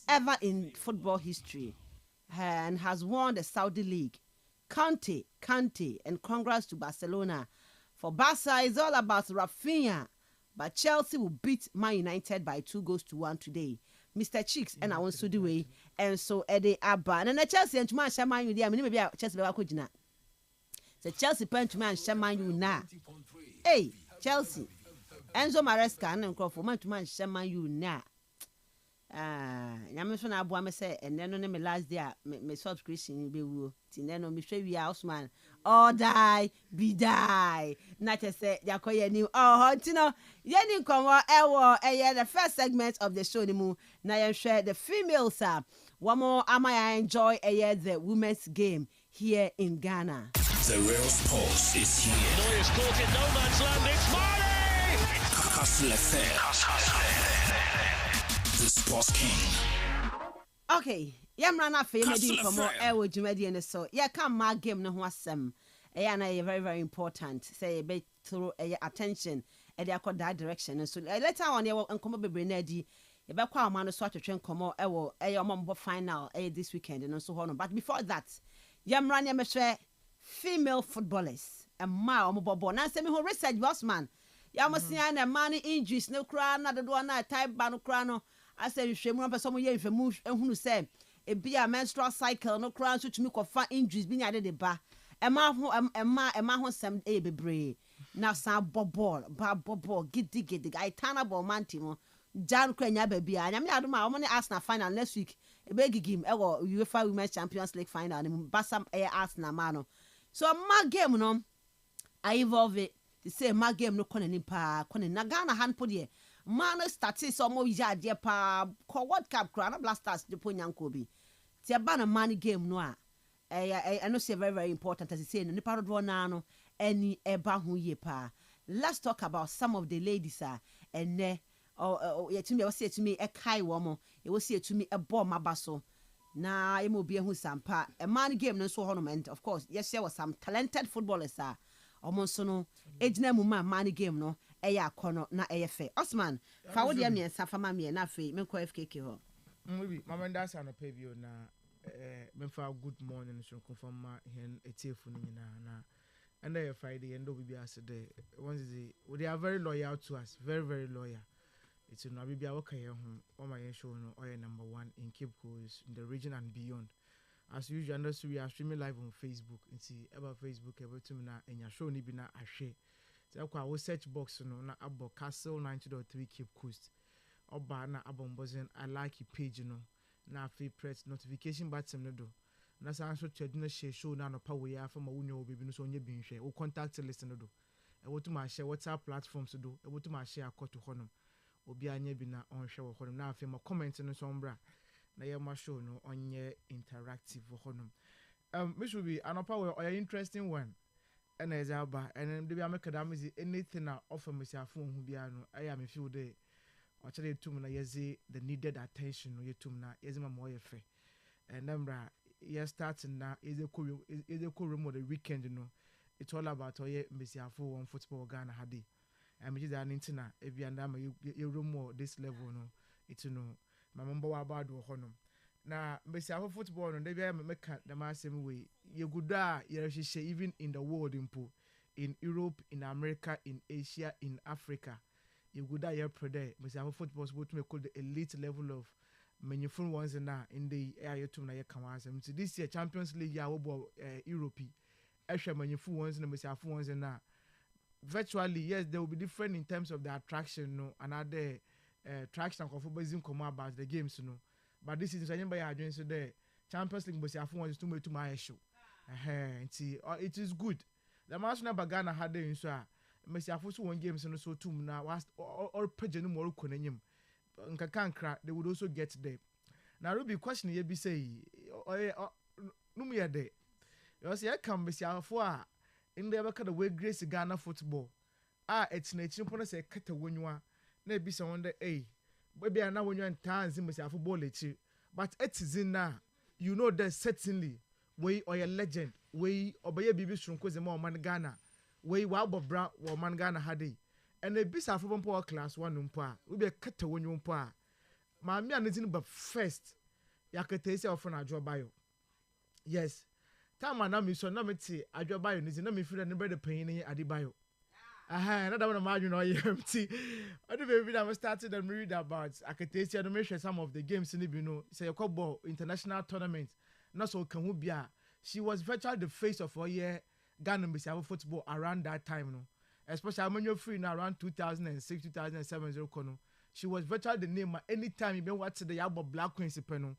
ever in football history, and has won the Saudi League. Kante, and congrats to Barcelona. For Barca, it's all about Rafinha, but Chelsea will beat Man United by 2-1 today. Mr. Cheeks, and I want to do it, and so Eddie Abba. And then Chelsea and Tuman Shaman, you there, maybe Chelsea Bakujina. The Chelsea punch man Shaman, you na. Hey, Chelsea. Enzo Maresca, and Crawford, man to man Shaman, you na. Nyame na aboa me say enne no ne me last day me subscription be wo ti ne no me hwe wi Osman all die be die na che say yakoye ni ti no ye ni komo ewo the first segment of the show ni mu na ye hwe the females one more am I enjoy the women's game here in Ghana. The real sports is here. Neuer's caught in no man's land. It's Marley. Kastle FM. The Sports King. Okay, Yamrana fe me komo ewo dwumadi ene so. Ye kan ma game no ho asem. Na very very important. Say be through attention e dey akọ that direction. So later on ye nkomo bebre na di ye be kwa ama no so atwetwe nkomo ewo omombo final this weekend no so ho no. But before that, Yamrana me hwe female footballers and ma omobobo na say me ho research boss man. Yamosia na man injuries no kra na dodo na type ba no kra no. I said, you no person ye if move and who say a be a menstrual cycle no crown so to me for injuries being added the bar. Emma ho some a bebre. Now some ball giddy I turn about mantimo. Jan Krenya baby. I am not my only Arsenal final next week. A big game ever UEFA Women's Champions League final and Bassam air Arsenal mano. So my game no I evolve it to say my game no konin pa konin Nagana hand put ye. Man started some more yard pa World Cup crown blasters the ponyanko bi. Ti aba money game no a. I know say very very important as you say no part draw na no any eba hu ye pa. Let's talk about some of the ladies and ne to me say to me e kai wo mo. E was say to me e ball mabaso. Na e mo bi hu sampa. A man game no so hono of course yes there was some talented footballers omonso no ejina mu man game no eya kono na eyefe Osman fa wo de me safa ma me na fe me ko FKK ho maybe mama ndasa no pay bio na me fa good morning so confirm ma hen etiefu ni na and the Friday and we be as the ones they are very loyal to us, very very loyal. It's no be okay ho my show no oil number 1 in Cape Coast in the region and beyond. As usual, we are streaming live on Facebook. And see about Facebook, about to na and your show ni bi na ahwe. So our search box no na abo Kastle 90.3 Cape Coast. Oba na abombozen I like your page no. Na free press notification button no do. Na sa so traditional share show na no power ya from a unyo baby no so onye bi nhwe. O contact list no do. E wo to ma share WhatsApp platforms do. E wo to ma share akọ to honom. Obi anya bi na on hwe wo honom na afi ma comment no so mbra. Na ye ma show no onye interactive honum me should be an power or interesting one and as aba and the amekada is anything na offer me say phone hu bia no I am feel dey or tell to me na yezi the needed attention no yetum na yezi ma mo yefe and number ye starting na is a room of the weekend no it's all about oye mbesiafo on football Ghana hadi and me is an internet if you and you room more this level no It's no my mumbo about do honum. Na mbesiafo football no dey be meka the masem way. You good even in the world in Europe, in America, in Asia, in Africa. You good here prede mbesiafo football supposed to make the elite level of meaningful ones in the area to na yekamazem. So this year Champions League ya wo Europe. Extra meaningful ones and mbesiafo ones in virtually yes there will be different in terms of the attraction no another attraction of footballism come about the games no but this is saying by adwin so the Champions League mbesiafo ones to my show it is good the match na Ghana had there so mbesiafo so one games no so tum na or page no more konanyim nkankra they would also get there now Ruby question ye be say no me there you say come mbesiafo a in the ever the way grace Ghana football it's na chimpo say kata wonwa na be say wonder baby na wonwa ntan mbesiafo football echi but it is in now you know that certainly way or a legend way obeye bibi shrunko ze ma man Ghana way wa bobra wo man Ghana hade and a bisa from power class 1 mpo we be kata wonwo mpo a ma me anazin but first yakata ese ofo na Adwobayo yes time na me so na me ti Adwobayo ni na me feel na be the pain ni Adebayo na that one imagine no empty I do baby that started and read about akata no me share some of the games ni bi no say ball international tournament not so can who be she was virtually the face of our year Ghana mbesiafo football around that time no especially when you're free now around 2006 2007 no she was virtually the name anytime you been watch the Yabo Black Queens no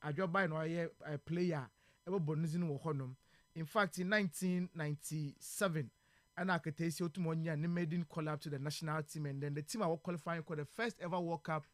Adwobayo no year player ever bonusing wo honom in fact in 1997 and akatesi otumonya ne made in collab to the national team and then the team are qualifying for the first ever World Cup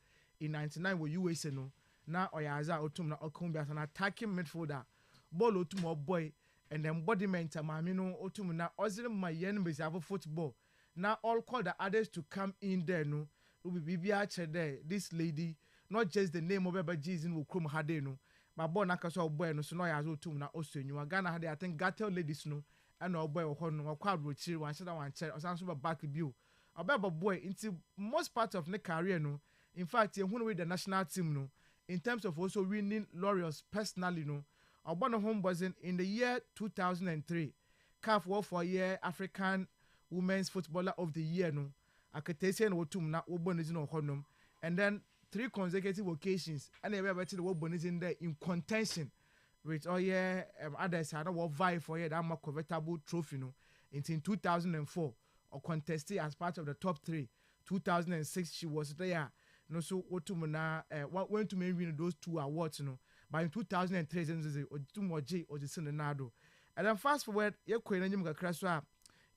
in 99 with USA no na oyaza otum na okumbi as an attacking midfielder ball otum boy and embodiment maami no otum na ozire mayen mbesiafo football na all call the others to come in there no will be bibia there this lady not just the name of Baba Jesus in Ukrum hade no but ball na kaso boy no so no oyaza otum na osenyu Ghana hade I think Gatel ladies no and our boy ho no kwa brochiri one shada one chair osanso ba back bio obeba boy into most part of the career no in fact you know with the national team no in terms of also winning laurels personally no Obano home was in the year 2003 CAF World for Year African Women's Footballer of the Year no akatesi no otum na obonizin no honum and then 3 consecutive occasions and they were the obonizin there in contention with others had a vie for that more convertible trophy no in 2004 or contested as part of the top 3 2006 she was there no so otumuna went to win those 2 awards no but in 2003 otumoje or the Senado and then fast forward ye kwenanyim kakra so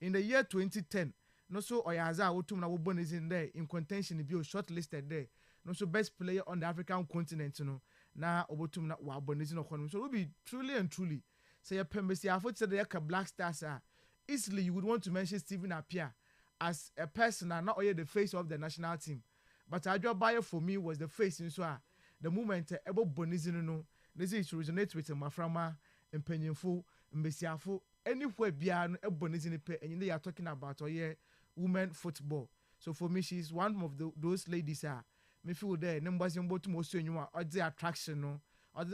in the year 2010 no so oyaza otumuna wo bonus in there in contention be shortlisted there no so best player on the African continent no na obotumuna wa bonus no kono so will be truly and truly say pembesi afot say the Black Stars easily you would want to mention Stephen Appiah as a person and not only the face of the national team. But Adwobayo for me was the face in so the moment ebo bonizino no this is to resonate with maframa empenyimfo mbesiafo anywhere bia no ebonizini pe and they are talking about women football. So for me she's one of those ladies me feel there numbers mbo to most enwa or the attraction no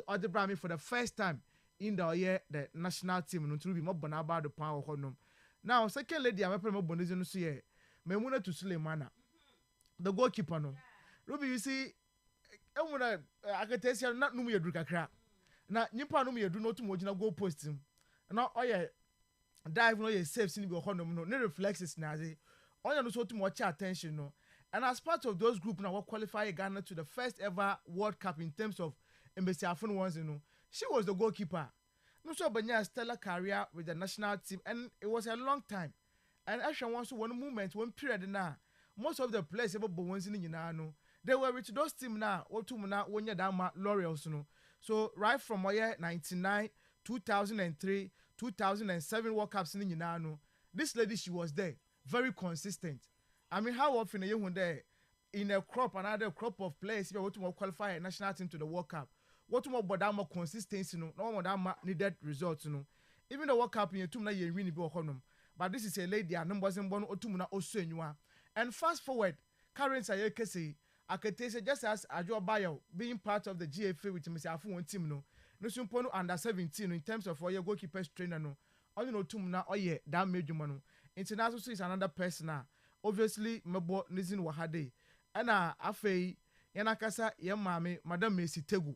or the bring me for the first time in the national team no to be more bonaba the power honum. Now second lady I'm pray mo bonizino so ye Memuna to Suleimana the goalkeeper no Ruby you see emuna akatesi na numu yedu kakra na nyimpa numu yedu no to mo gina goal post him na oye dive no ye save sin be honum no ne reflexes na ze oye no so to much attention no and as part of those group now what qualify Ghana to the first ever World Cup in terms of mbesiafo ones you know she was the goalkeeper no so banya stellar career with the national team and it was a long time and actually once one moment one period now most of the players ever born ones in no they were with those team now otumuna wonya dama laurels no so right from 99 2003 2007 World Cups in no this lady she was there very consistent. I mean how often you there in a crop another crop of players you want to qualify a national team to the World Cup what more but that more consistency no more that needed results no even the World Cup in two na you win be honum but this is a lady and numbers born otumuna osuenwa and fast forward current say Akete just as Ajo Bayo being part of the GFA with Mr. Afu team no Nusumpono under 17 in terms of your goalkeeper's trainer no only no tum na oye that major mano international is another person obviously mebo nizin wahade ana afei yana kasa ye mame Madam Messi Tegu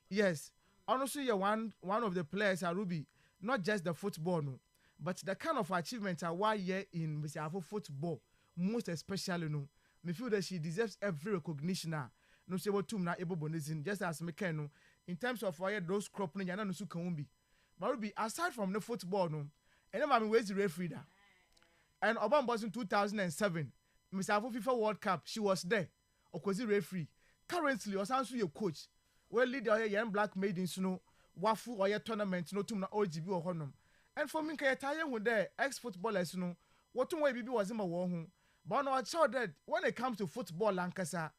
yes honestly you're one of the players Ruby not just the football no but the kind of achievements are why here in Mr. Afu football most especially no me feel that she deserves every recognition no say what tum na ebo bonizin just as me can no in terms of why those crop no yana no su kan bi but Ruby aside from the football no and then where's the referee da and Obama was in 2007 Mr. Afu FIFA World Cup she was there okozi referee currently osanso your coach well lead your young black maidens no wafu or your tournament no tum na OGB or honom and for me kaya tire with there ex footballers no what way bibi was in my war home but no I saw that when it comes to football lankasa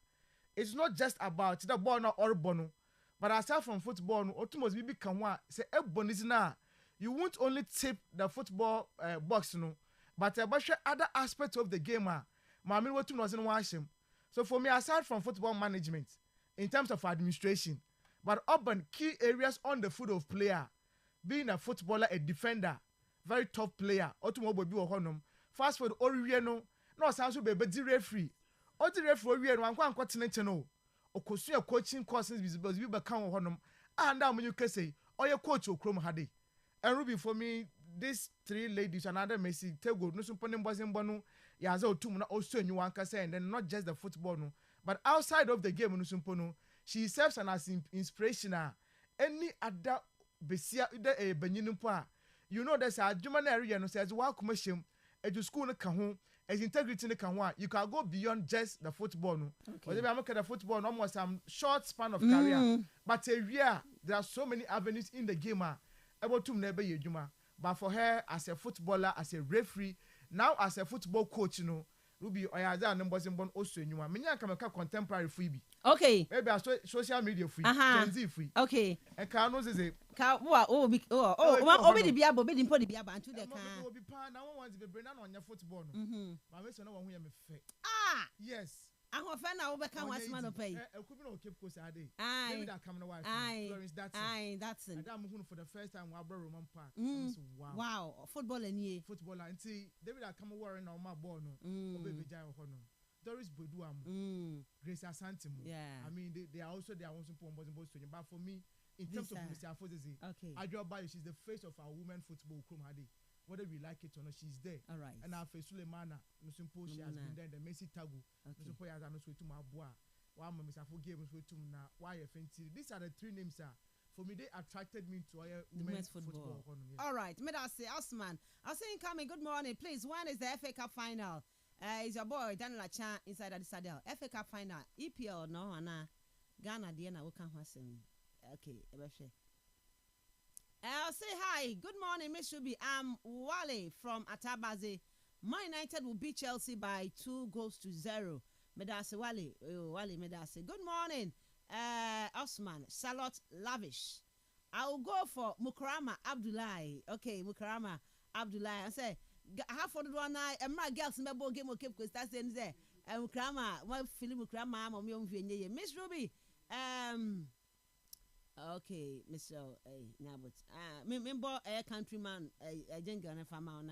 it's not just about the ball no or bono but aside from football no otumos bibi kanwa say ebonizina you won't only tip the football box no but about other aspects of the game mami what tum was in washim so for me aside from football management in terms of administration but urban key areas on the foot of player being a footballer a defender very tough player otumo bobi wo honom fast forward oriwie no sound so be di referee o di referee oriwie no ankwa tenete no okosu coaching courses bi be kan wo honom and am you can say oye coach okrom hade and Ruby for me these three ladies another Messi Tego no so ponim bozimbo no ya za otum na also nyu anka say and then not just the football no but outside of the game no so no she serves as an inspiration any other besia the benyinu po you know there's a German area no says wa commercial edu school no ka ho as integrity no ka ho you can go beyond just the football no okay we am look at the football no almost some short span of career but a year there are so many avenues in the game about to never yeduma but for her as a footballer as a referee now as a football coach no Ruby oyaza numbers in bon also nyuma menya kameka contemporary free bi okay maybe a social media free Gen Z free okay e ka no say ka obi di bia bo di mpo di bia ba ntu de ka obi pa na one want be bring na on football no but we say no one hu ya me fe yes ahofa na wo be ka wasma no pay ekubi no Cape Coast ade David that come no wife Florence that's and I'm who for the first time we abro Roman Park wow footballer nie footballer nti David that come worry na my ball no obe jai ho no Doris Bodu am Grace Asante mo I mean they are also there want to put but for me in terms of Mr. Afozezi Adjo Bayo she's the face of our women football Krom Hade whether we like it or not, she's there. All right. And our face Sulemana, Nusumpo, she has been there. The Messi Tagu, Nusumpo has no sweet to my boy. Why Miss Afoge was to na why FNT. These are the three names, sir. For me, they attracted me to women's football. All right, Medase Osman. I'll say incoming. Good morning, please. When is the FA Cup final? Is your boy Daniel Achan inside the Sadel? FA Cup final. EPL no, Anna Ghana Diana Wokan Hassan. Okay, I'll say hi. Good morning, Miss Shubi. I'm Wale from Atabaze. Man United will beat Chelsea by 2-0. Medase Wale. Wale Medase. Good morning, Osman. Charlotte Lavish. I'll go for Mukarama Abdullahi. Okay, Mukarama Abdullahi. I say, half of the one night, and my girls in the ball game of Cape Coast. That's in there. Mukarama, what feeling Mukarama, I'm on Miss Ruby. Okay, Mr. Nabut. Member a countryman, a Jenga farmer.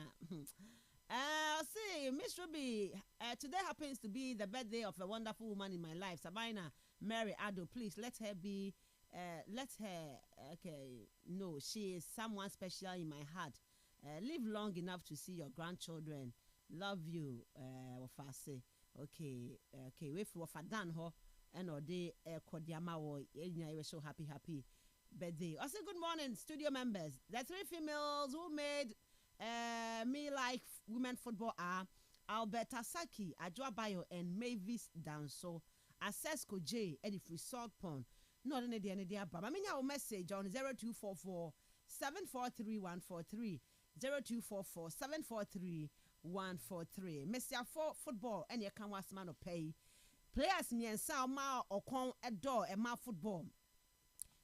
See, Miss Ruby, today happens to be the birthday of a wonderful woman in my life, Sabina Mary Ado. Please let her be, okay, no, she is someone special in my heart. Live long enough to see your grandchildren. Love you, Wafase. Okay, wait for Wafadan ho. And or they Kodiama or you were so happy birthday. I say good morning, studio members. The three females who made me like women football are Alberta Saki, Adjoa Bayo, and Mavis Danso. Assesco J, Eddie Free Salt Pond. Not any idea, but I mean our message on 0244 743 143 0244 743 143. Mr. For football and you can was man of pay. Players near Salma or Con a door and my football.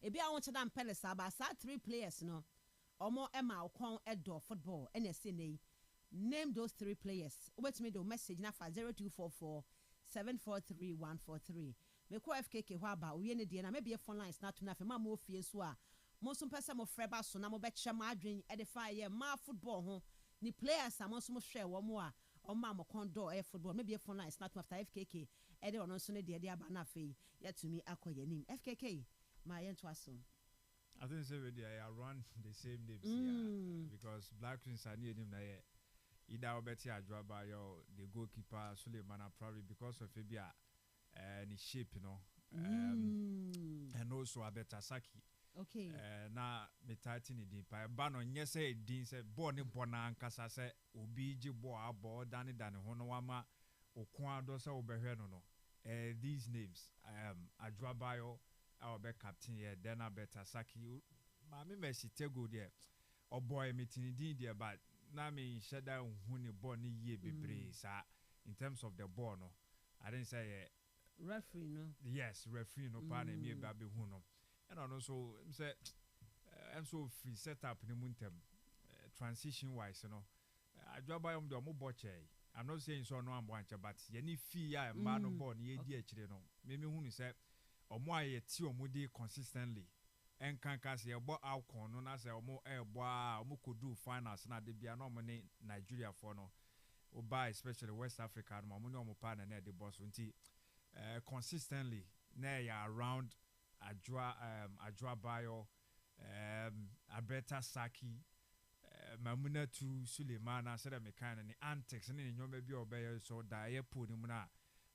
If I want to damn Pelisa, but I 3 players no or more Emma or Con a door football and a name those 3 players. Wait me the message now for 0244 743-143. Me ko FKK ho aba wo ye ne de na me be phone lines na to na fe ma mo fie so a mo so pese mo freba so na mo be che ma adwen e de fa ye ma football ho ni players am so mo hwe wo mo a o ma mo kondo e football me be phone lines na to after FKK e de ono so ne de aba na fe ya to me akoye nim FKK ma ye to aso. I think say we are around the same names because Black Queens are near him na either Obeti Ajwaba or the goalkeeper Suleiman probably because of Fabia and his shape, you know. And also Abeta Saki. Okay. Na me tighten it deep. Bano nyese din se born bona ankasa se obi ji bo abo dani hono wama okwa do se obehwe no. These names Ajwabayo our be captain here then Abeta Saki mami Messi tego there. Or boy meeting din there but na me sheda huni ball ni ye bebre sa in terms of the ball no I didn't say referee no yes referee no pa na me ba be hu no and also say and so free setup ni muntem transition wise no Ajwaba yom do mo boche I'm not saying so no am wancha but ye ni fee ya ma no ball ni ye di akire no me hu ni say omo aye ti omo dey consistently en kankas ye bo alcon no na say omo ebo a omo kodu finals na de bia no omo ne Nigeria for no oba especially West Africa no omo ne omo pa na de boss nti consistently na ya around Ajwabayo Abeta Saki Mamunatu Suleimana said me kind ni antics ni nyoma bi obey so da ye pu ni mu na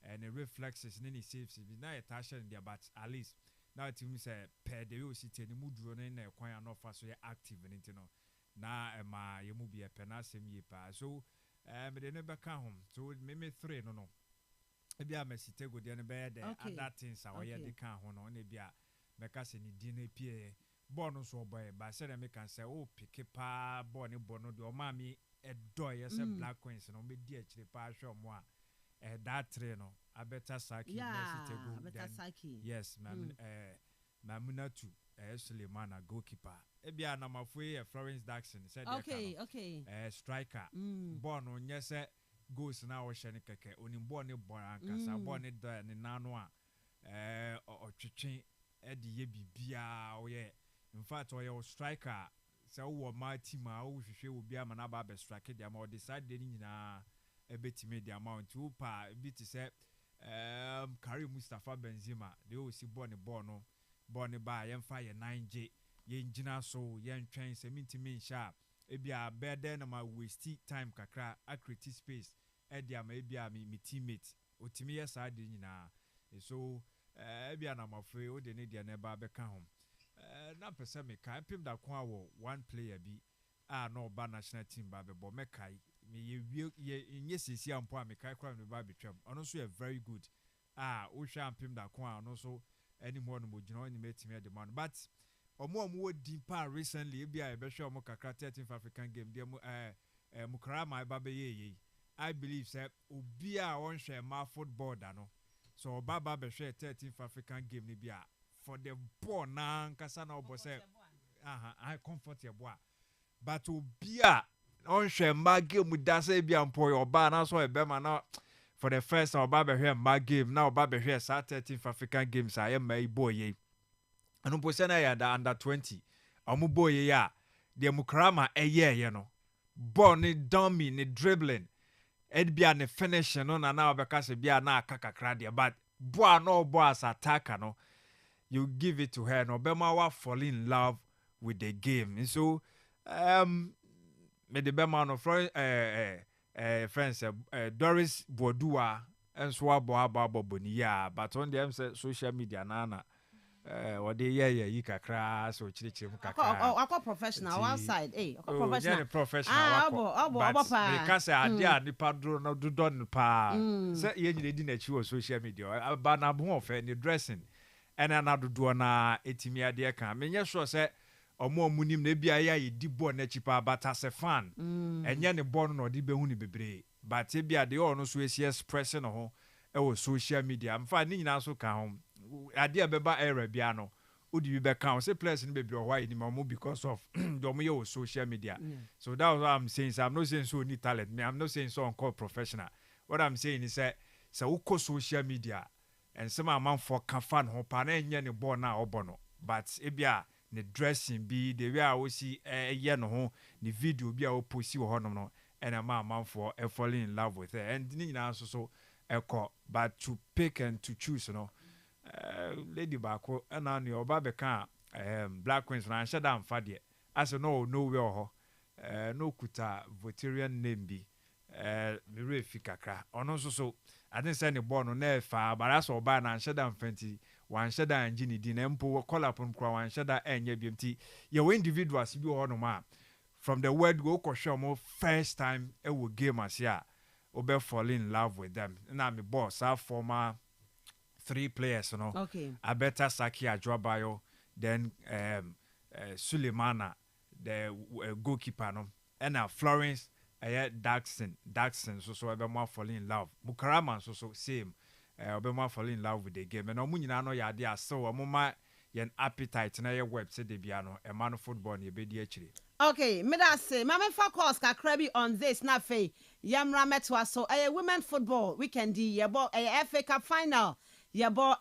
and the reflexes ni saves bi na etasha in there but at least now it means per the way we sit any mood running na kwan no fa so active ni no na ma ye mu bi e pe na asem ye pa so me de ne be ka home so me 3 no e bia me sit go de ne be de other things a we de ka ho no na bia me ka se ni di na pie born so boy ba se na me kan say o pick pa born ni born no de o ma mi e do ye se Black Queens no me di akire pa hwe mo a that 3 no Abeta Saki Abeta Saki yes Mamunatu Suleimana goalkeeper ebia na mafue Florence Jackson said okay striker born on nyese goals na wo hye ne keke oni born ne born ankasa born ne da ne nano a otwetwe e de ye bibia wo ye in fact wo ye striker se wo ma team a wo hwehwe obi ama na ba be strike dia ma o decide de nyina ebetime the amount who pa bit say Karim Mustafa Benzema they will see born no born by yemfa ye 9J ye ngina so ye ntwen se mintimi nsha ebia bede na ma waste time kakra accurate space e dia ma ebia mi teammate otimi ye sa de nyina so ebia na mafre o de ne dia na ba be ka ho na pese me kan pim da kwa wo one player bi no ba national team ba be bo me kai me ye nyesisi ampo a me kai kwa me ba betwam ono so ye very good o hwa ampim da kwa ono so anymore no mogina oni metimi de man but omo wo di pa recently e bia e be hwa omo kakra 13th African game dem mukra ma ba be ye I believe say obi a won hwe ma football da no so ba be hwe 13th African game ni bia for the ball na nkasa na obo say I comfort your boy but obi a on share my game with that say be ampo your ba na so e be ma na for the first time ba be hwe my game now ba be hwe sa 13th African games I am my boy ye anu po se na ya da under 20 amu boy ye ya de mukrama ye no ball ni dummy ni dribbling ed bia ne finish no na obeka se bia na akakakra de but boy no boy as attacker no you give it to her no be ma wa fall in love with the game and so me the be man of friends Doris Bodua enso abo boni ya but on them say social media na what they yi kakra so chirichiri mu kakra akọ professional outside akọ professional abo pa because ade a nipa dro no do no pa say ye nyine di na chi wo social media ba na bo of any dressing and anadodo na etimi ade kan me nye sure say omo munim na bia ya di ball na chipa but as a fan enye ne ball no di behu ni bebre but e bia de ono so esi expression ho e wo social media mfa ni nyina so ka ho ade a beba era bia no odi bi be ka say players ni bebre ho ayi ni mo because of do mo ye wo social media so that was what I'm saying. So I'm not saying so need talent me I'm not saying so on call professional. What I'm saying is that so wokɔ social media and some amount for kafan ho pa na enye ne ball na obono but ebia ne dressing bi the way I see ye no ho ne video bi a wo post wo honom no and amount for falling in love with her and ni nyina so ekɔ but to pick and to choose lady bako and on your babeka Black Queens na shada amfa de as no we ho no kuta Voterian name bi me refi kakra ono so I didn't send the ball no na fa but as oba na shada amfanti wan shada anjini di na mpo call up on kwa wan shada enye bmt your individuals bi ho no ma from the word go kwhwe mo first time e wo game asia obe fall in love with them na me boss our former 3 players okay Abeta Saki Ajwabayo then Sulemana the goalkeeper and Florence Daxon so ebe more fall in love Mukarama so same ebe more fall in love with the game and omunyina no ya dey so omuma yen appetite na your website de bia no e man football ne be di akire. Okay, me da say mama focus kakra bi on this na fe yamra metwa so women football weekend yebo FA Cup final yebo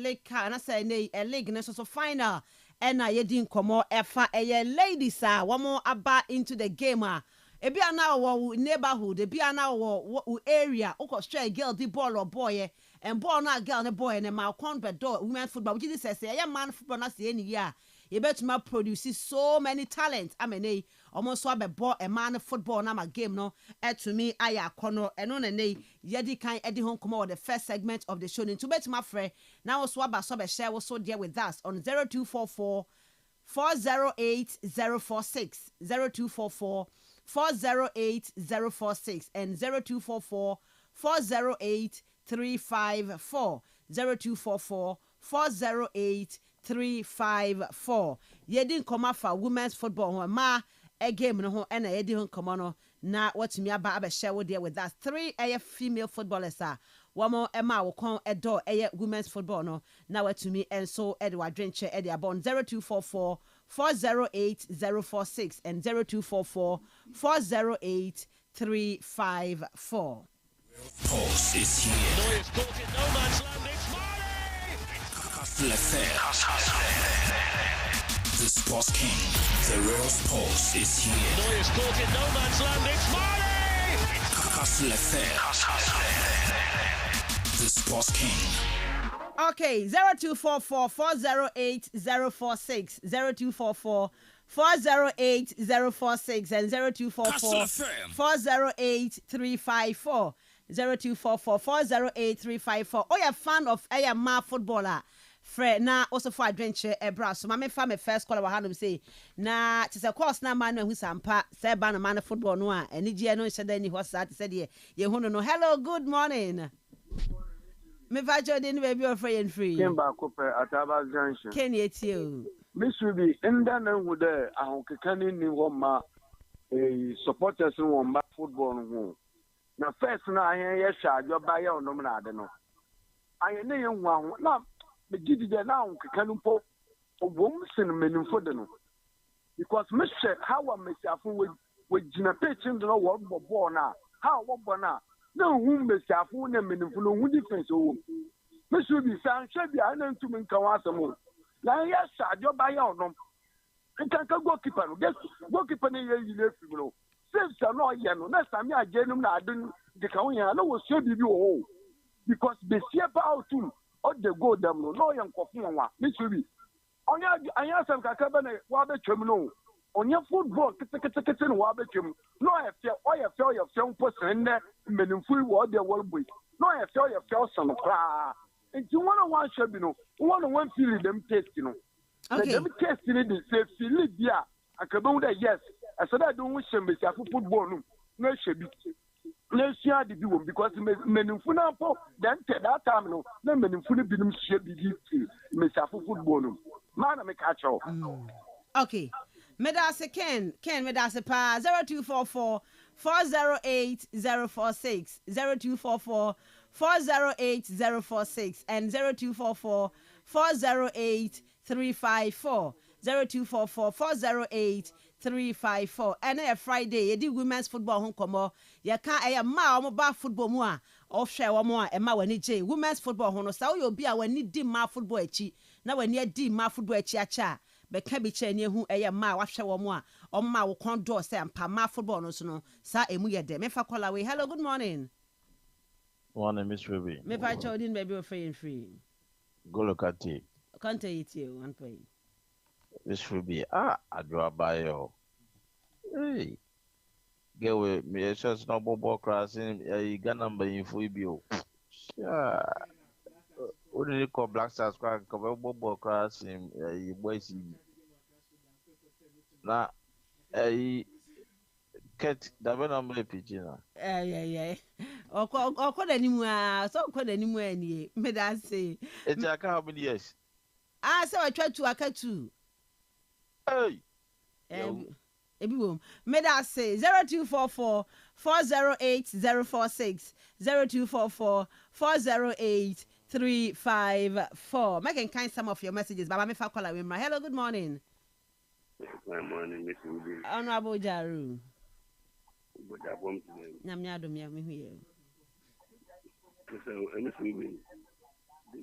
league na say league na so final na yedi nkomo efa ladies womo aba into the game ebi ana wo neighborhood ebi ana wo area ukostra girl di ball or boy and ball na girl na boy na ma kon bedo women football which is say man football na say any year you better produce so many talents amene almost so be ball a man football na ma game no to me aya kono eno na nei yedi kan edi hon come the first segment of the show into bet my friend now so aba so be share we so there with us on 0244 408 046 0244 408 046 and 0244 408 354 0244 408 354 yedin koma fa women's football ho ma a game no ho na yedin koma no na watumi aba share with there with us 3 female footballers womo ema wo kon edo women's football no na watumi enso edward drenche edi abon 0244 408 046 and 0244 408 354. Pulse is here. Neuer's caught it, no man's land, it's Kastle FM. The Sports King, the real Pulse is here. Neuer's caught it, no man's land, it's Kastle FM. The Sports King. Okay, 0244 408 046 0244 408 046 and 0244 408 354 0244 408 354. Oh, you're a fan of a ma footballer. Fred na also for adventure ebra so my family first call our hand say na it's a course na man who sampa say ban man football no a eni gie no sheda ni what said ye hu no hello good morning me va jodi ni baby of free and free Kemba Kope Ataba Junction Ken yetio Misubi inda na hu de ahokekani ni wo ma supporters wo mba football no na first na ahen ye hwa ajoba ye onom na ade no ahen ne ye hu ahu na me gidi de na ahokekani po obom sin menimfo de no because me hwe how am mesiafo we gina pitching no wo ball na how wo ball na hu mesiafo na menimfo no hu difference wo Misubi san hwe bia na ntumi nka wa asemo na ye hwa ajoba ye onom nkanka goalkeeper no goalkeeper ne ye yi lefi no saves no ye no na sami agenum na adun de ka won ya na wo so bibi wo because be see about too all the goal them no ye nkofo wa Misubi onya anya sam kaka ba na wa be twem no onya football kete no wa be twem no ye fe mpo sen ne menimfu wo de world boy no ye fe son kra nti one shabi no one feel them taste no okay them taste ni the say feel dia akabe that yes I said I don't wish them to football no shabi na shia de bi wo because menimfu na po then that time no na menimfu ni bi nim shabi di mesiafo football no man me catch up okay medase Ken medase pa 0244 408 046 0244 408 046 and 0244 408 354 0244 408 354 and a Friday you do women's football home komo you can ma omo ba football mu a offshare wo mo a ema wani je women's football ho no sa wo obi a wani di ma football echi na wani di ma football echi acha be ka bi che ni hu eye ma wa hwe wo mo a omma wo kon do say ampa ma football no so no sa emu ye de me fa call away. Hello, good morning. Morning, Miss Ruby. Me pa chodin baby free. Go look at it. Can't eat you one point. Miss Ruby, Adwa Bayo. Hey. Get with me, it's just no ball crossing. You got number in Fubio. Yeah. What do you call Black Stars crack? Cover ball crossing. You boys. Now, Ket, the number pigeon. Yeah. Or call anymore. So call anymore. Me that say. It's like how many years? So I tried to aka too. Hey. Ebiwom. Me that say 0244 408 046 0244 408 354. Making kind some of your messages. Baba me fa call away. Hello, good morning. Good morning, Miss Ruby. Honorable Jaru. Good afternoon. Nyamnyado me here. So, Miss Ruby.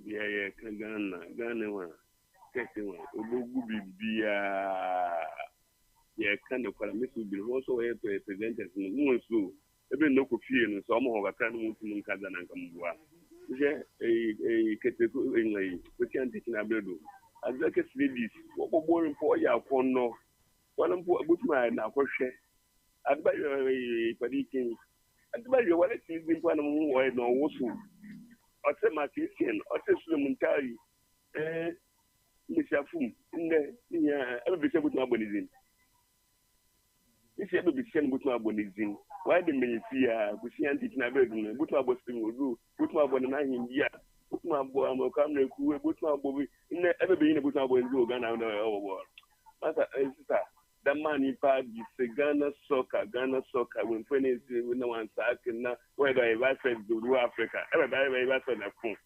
Yeah, Ghana one. Kesting one. Obugu bibia. Yeah, kind of Miss Ruby. Also, a presenters no so. Even no coffee and some of a kind of Kazan and Kamua. Yeah, a category in we can't teach in a bedo. As like a ladies, what more for ya for no. One of good man now for share. I'd buy a padikin. I'd buy your wallet is in one of more no also. Or say my Christian, or say Sumentari. Mr. Fum, every bishop with my bonizin. This ever be sent with my bonizin. Why the Mensah, we see anti Naberg, but my Boston will do, put my bonnet in India, put my boy, I'm a camera, put my bobby, never been able to have a go Ghana our world. Master, the money part is Ghana soccer, when friends with no one sack and now, whether I was to Africa, everybody was on a phone.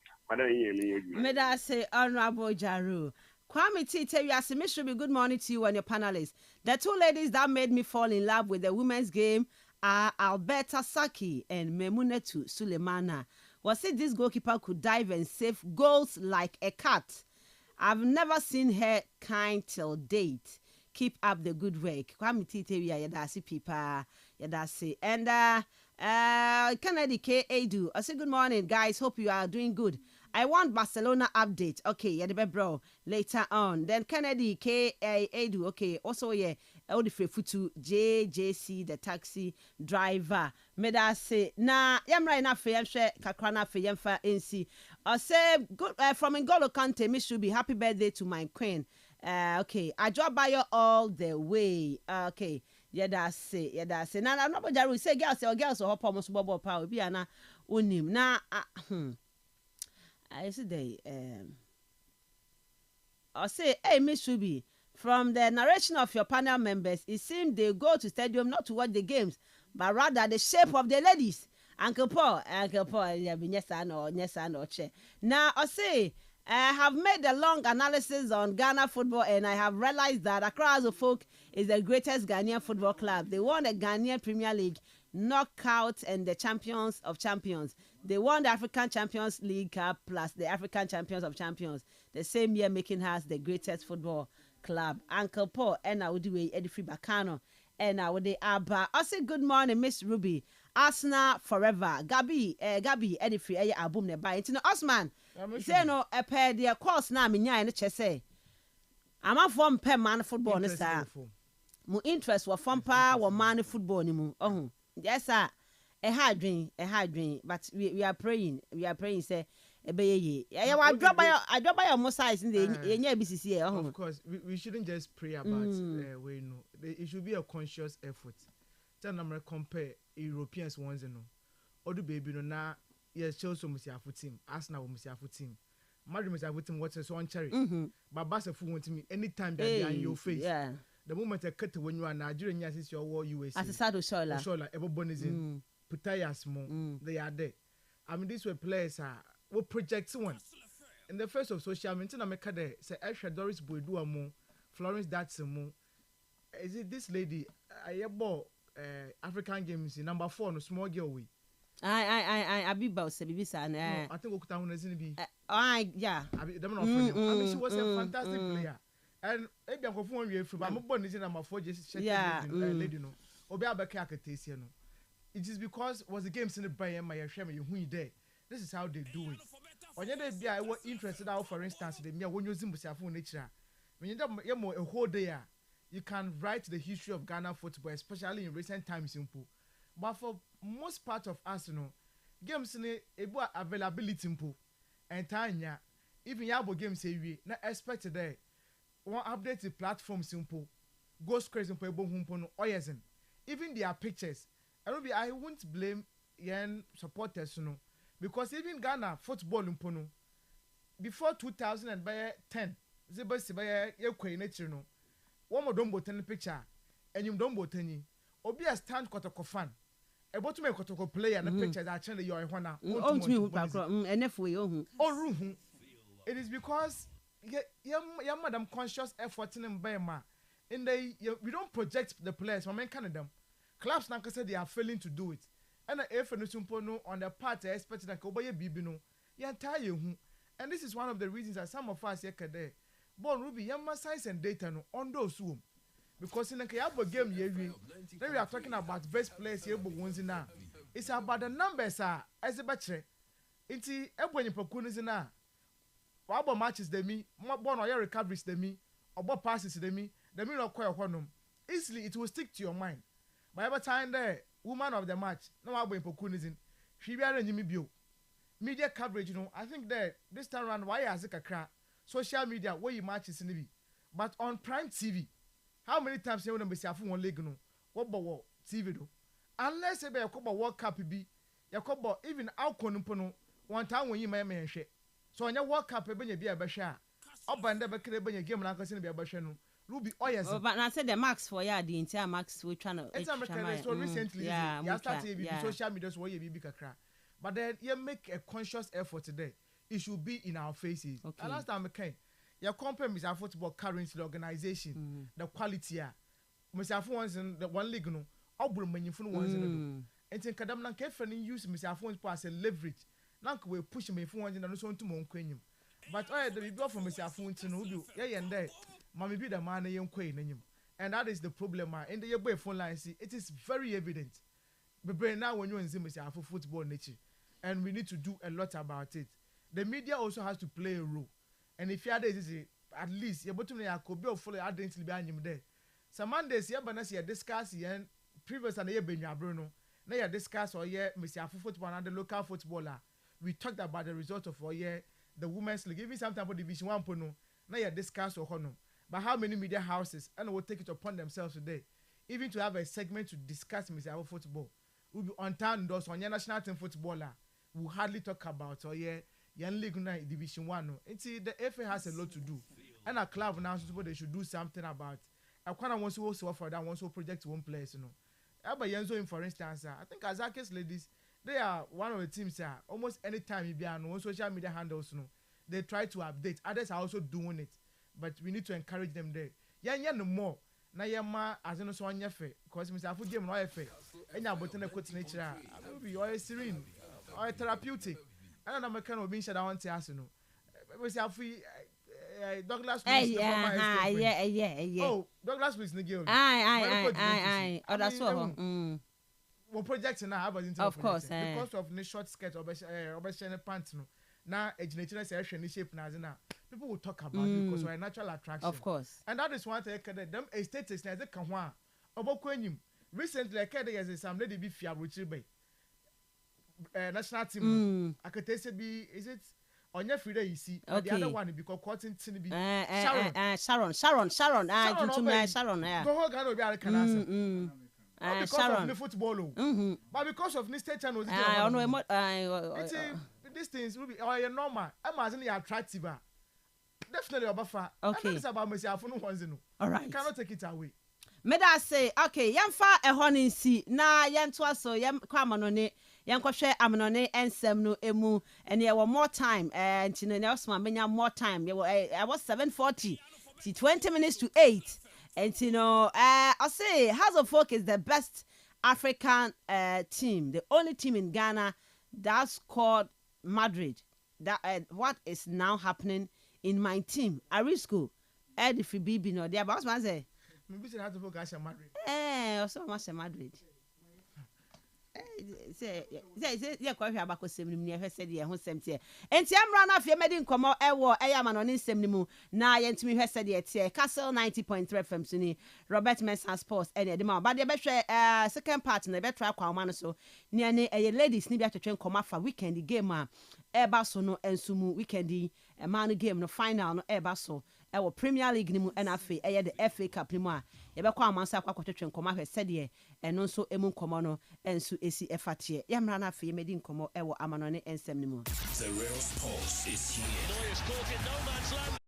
May I say, Honorable Jaru. Kwame T, tell you, as a Miss Ruby, good morning to you and your panelists. The two ladies that made me fall in love with the women's game are Alberta Saki and Memunetu Sulemana. Was it this goalkeeper could dive and save goals like a cat? I've never seen her kind till date. Keep up the good work. Kwame T, tell you, yadasi people, yadasi. And Kennedy K. Adu. I say good morning, guys. Hope you are doing good. I want Barcelona update. Okay, yeah, bro. Later on. Then Kennedy K. Adu. Okay, also yeah. Odifre Futu JJC, the taxi driver. Meda say na yamra ina fe yamhwe kakrana fe yamfa NC. I say good from N'Golo Kante. Miss Ruby, happy birthday to my queen. Okay, I drop by you all the way. Okay. Yeah, that's it. Now, I'm not going to say girls or hop almost bubble power. Be ana unim. Now, I say I say, hey, Miss Ruby, from the narration of your panel members, it seems they go to stadium not to watch the games, but rather the shape of the ladies. Uncle Paul, yeah, yes, I know, che. Now, I say, I have made a long analysis on Ghana football and I have realized that Accra Folk is the greatest Ghanaian football club. They won the Ghanaian Premier League, knockout and the Champions of Champions. They won the African Champions League Cup plus the African Champions of Champions, the same year making us the greatest football club. Uncle Paul and I would do Eddie Free Bacano and I would Abba. I say good morning, Miss Ruby. Arsenal forever. Gabi, Eddie Free, album nearby. It's no Osman. Say no, a pair their course now, Minya and Chese. I'm a form per man football, sir. Mo interest was from pa or man football anymore. Oh, yes, sir. A hard dream, but we are praying, say. I drop by your more size in the BCC. Of course, we shouldn't just pray about we know. It should be a conscious effort. Tell them compare Europeans ones and no. Or the baby no na yes Chelsea Musiafu team, Arsenal Musiafu team. Madrid Musiafu team what's so on cherry. But Barca want me anytime that they are in your face. Yeah. The moment I cut when you are Nigerian, yes, it's your war USA. As a sad Shola, everybody is in Putayas more. They are there. I mean, these were players what projects one. In the first of social media, I make there say Aisha Doris Boydua mo, Florence Datsun mo. Is it this lady? I bought African Games number 4 no small girl we. I be about Sebi San. I think Okuta Hunazin be. Yeah. I mean, she was a fantastic player. And maybe I'm going to from I'm born in my 4 years. Lady no. Obi Abaka Katesiano. It is because was the games in the Bayern my shame you who there. This is how they do it. On your day, I was interested out, for instance, the mere when you Zimbabwe nature. When you're more a whole day, you can write the history of Ghana football, especially in recent times, simple. But for most part of us, you know, games in a availability simple. And Tanya, even Yabo games say we not expect today. One update the platform simple. Goes crazy for Humpono Oyazen. Even their pictures. I won't blame yen supporters, you know. Because even Ghana football umpono before 2010, Ziba Sibaya Yokwe nature no. One more don't botany picture, and you don't botany. Obi a stand kotoko fan. A bottom kotoko player and the pictures are channel your wana. It is because young madam conscious effort in Bema. In we don't project the players from Canada. Clubs now say they are failing to do it. And if no on the part I expected that Kobaye Bibino, and this is one of the reasons that some of us here today, born Ruby, Yama science and data no on those whom. Because in the Kayabo game, then we are talking about best players here, but ones in now. It's about the numbers, as a bachelor. It's when you procure in now. What matches they me, more born or your recoveries they me, or what passes they me, the mean of quite honum. Easily it will stick to your mind. By every time there, woman of the match, no I'm going for Kunizin. She be a bio. Media coverage, you know, I think that this time around, why has it a crack? Social media, where you match is in the but on Prime TV, how many times you want to be a phone leg, no? What about TV do? Unless you be a couple World Cup, be your couple even out conumpono one time when you may mention. So on your World Cup, you be a basha. Up and never could have been a game like I said, be a basha. Ruby Oyas. Oh, but I said the max for the entire max we're trying to. It's American. So recently, you started social media where you be crack. But then you make a conscious effort today. It should be in our faces. Okay. And last time I came, your company is our football currency organization, the quality. Mr. Phones in the one league no, Obrum when you phone ones in the do. And think Kadam Nanke use Mr. Phones as a leverage. Nank will push me phones in the no to Monquenium. But the people from Mr. Phones in Udu, and there. Mammy be the man young queen in him. And that is the problem. In the way phone line, see, it is very evident. But now when you're in Zimbabwe, for football nature, and we need to do a lot about it. The media also has to play a role. And if you are there, at least you're bottom there, could be a full identity behind him there. Some Mondays, you're going to discuss and previous and year Bruno. Now you discuss or yeah, Mr. Football and the local footballer. We talked about the result of the women's league. Even sometimes for Division 1 pono. Now you discuss or honor. But how many media houses and will take it upon themselves today, even to have a segment to discuss Mr. Football? We'll be on time those on your national team footballer. We'll hardly talk about young league Division 1. The FA has a lot to do. And a club now they should do something about. I kind of want to also offer that one so project one place, you know. But Yenzo, for instance, I think Azakis ladies, they are one of the teams almost any time you be on social media handles, you know, they try to update. Others are also doing it. But we need to encourage them there. No more. Na yama as no so anya fe because Mr. Afu game no fe. Enya botene quote nature. Be oil serene. Oil therapeutic. I don't know can obi share that one te ase no. Mr. Afu Douglas Lewis Oh, Douglas Lewis the girl. Aye. Oh, that's all. We project now about into of course because of the short skirt or pants no. Now age say shape na people will talk about it because we're a natural attraction. Of course. And that is one thing them aesthetics na can one obokwenyim recently I there some lady be fear with national team I could say be is it on your free you see okay. The other one because cotton tin be Sharon Sharon go hold God be can answer because Sharon. Of the football but because of this state channels these things will be normal imagine attractive definitely Obafa. Okay. And it's about Mensah for no one's no. All right. You cannot take it away. Meda say, okay, yamfa ehoni si na yantwa so yam kwa manone yankwohwe amanone ensem no emu and there were more time and you know Osman benya more time. I was 7:40 to 20 minutes to 8 and you know I say House of Folk is the best African team, the only team in Ghana that scored Madrid. That what is now happening in my team? Arisco, Eddie Fibibi, no, there. But what's say? Maybe say that to focus on Madrid. Also much Madrid. Say kwa hwe abako sem nim ne hwe se de ho sem tie enti amra na afie medi nkomo ewo eyama no ne sem nimu na yentimi hwe se de tie Kastle 90.3 FM suni Robert Mensah Sports ene de ma ba de be hwe second part na be try kwa ma no so ne ne ladies ni bi atwetwe nkomo afa weekend game a eba so no ensumu weekend man game no final no eba so ewo Premier League ni mu enafe eye the FA Cup ni mu a ye be kwa amansa akwa kwetwe nkomo ahwe se de eno nso emu nkomo no ensu esi efatie ya mra na afi medi nkomo ewo amanone ensem ni mu. The real sports is here. Neuer's caught in no man's land.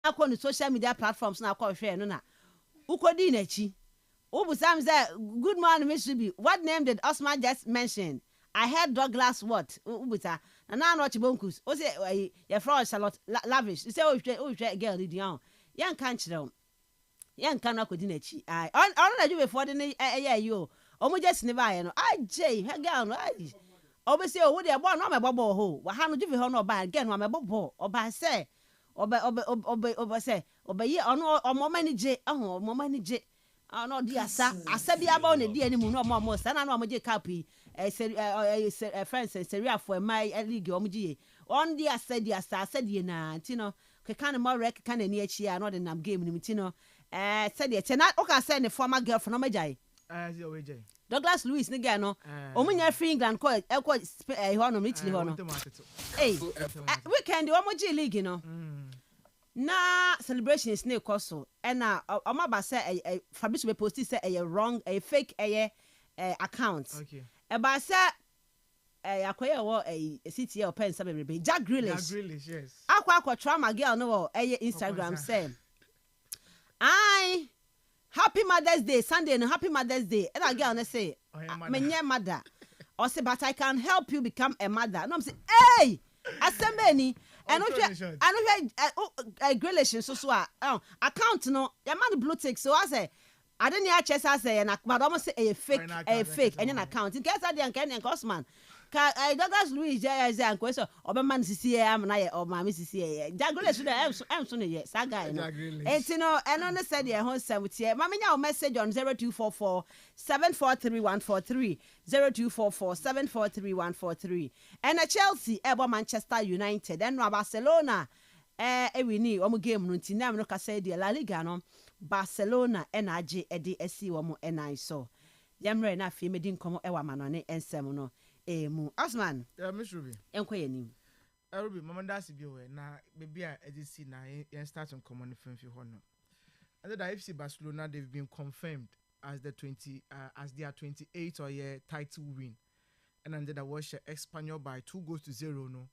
Akọ ni social media platforms na akọ hwe no na ukodi na chi ubusam say good morning Mr. B, what name did Osman just mention? I heard Douglas what ubuta na no chibonkus o say your friend Charlotte Lavish say o hwe girl di an yan kan kire yan kan akodi na chi ai on na ju before the you o just ne ba ye no ajay he girl no ai obese o wo de bo no me bobo ho wa ha no ju ho no ba girl no me bobo oba say oba say ye ono omo manage ahụ omo manage no di asa bia ba on di animu no omo sa na no omo je cap friends seria for my league omo je on di asa di na ti no ke kan mo rek kan ani achi a no de nam game ni ti no said ye na o ka say ne former girlfriend no majai see o we Douglas Lewis ni guy no omunya free England ko ho no Italy ho no weekend omo je league no na celebration is ne koso na omo ba say Fabrice be post say wrong fake account okay e ba say akoye wo city e pen sabe be Jack Grealish yes akwa trauma girl no wo Instagram say Happy Mother's Day, Sunday, no Happy Mother's Day. And I get on and say, "Menye mother." Or say, "But I can help you become a mother." No, I'm say, "Hey, asembeni." And I know relation so account no. Your man blue tick. So I say, I don't hear chess. I say, and but almost say a fake, and an account. In case I didn't get any costman. I Douglas Louis Jay and question Oberman CCA am na or Mammy CCA. Jaguar should am soon yes, I got it. No, and on the said your home 70. Mammy now message on 0244 743 143 0244 743 143. And a Chelsea, ever Manchester United, and Barcelona. We need one game Nuntinam no Cassadia La Liga no Barcelona NRG Eddie SC one and I saw. Yamre na fi medin komo ewa manone ensem no. Mu Osman Miss Ruby enkoye nim Ruby mama dasi bi we na baby a edisi na yen start on common fi ho no and the FC Barcelona they've been confirmed as the 20 as their 28th or year title win and then that was Espanyol by 2-0 no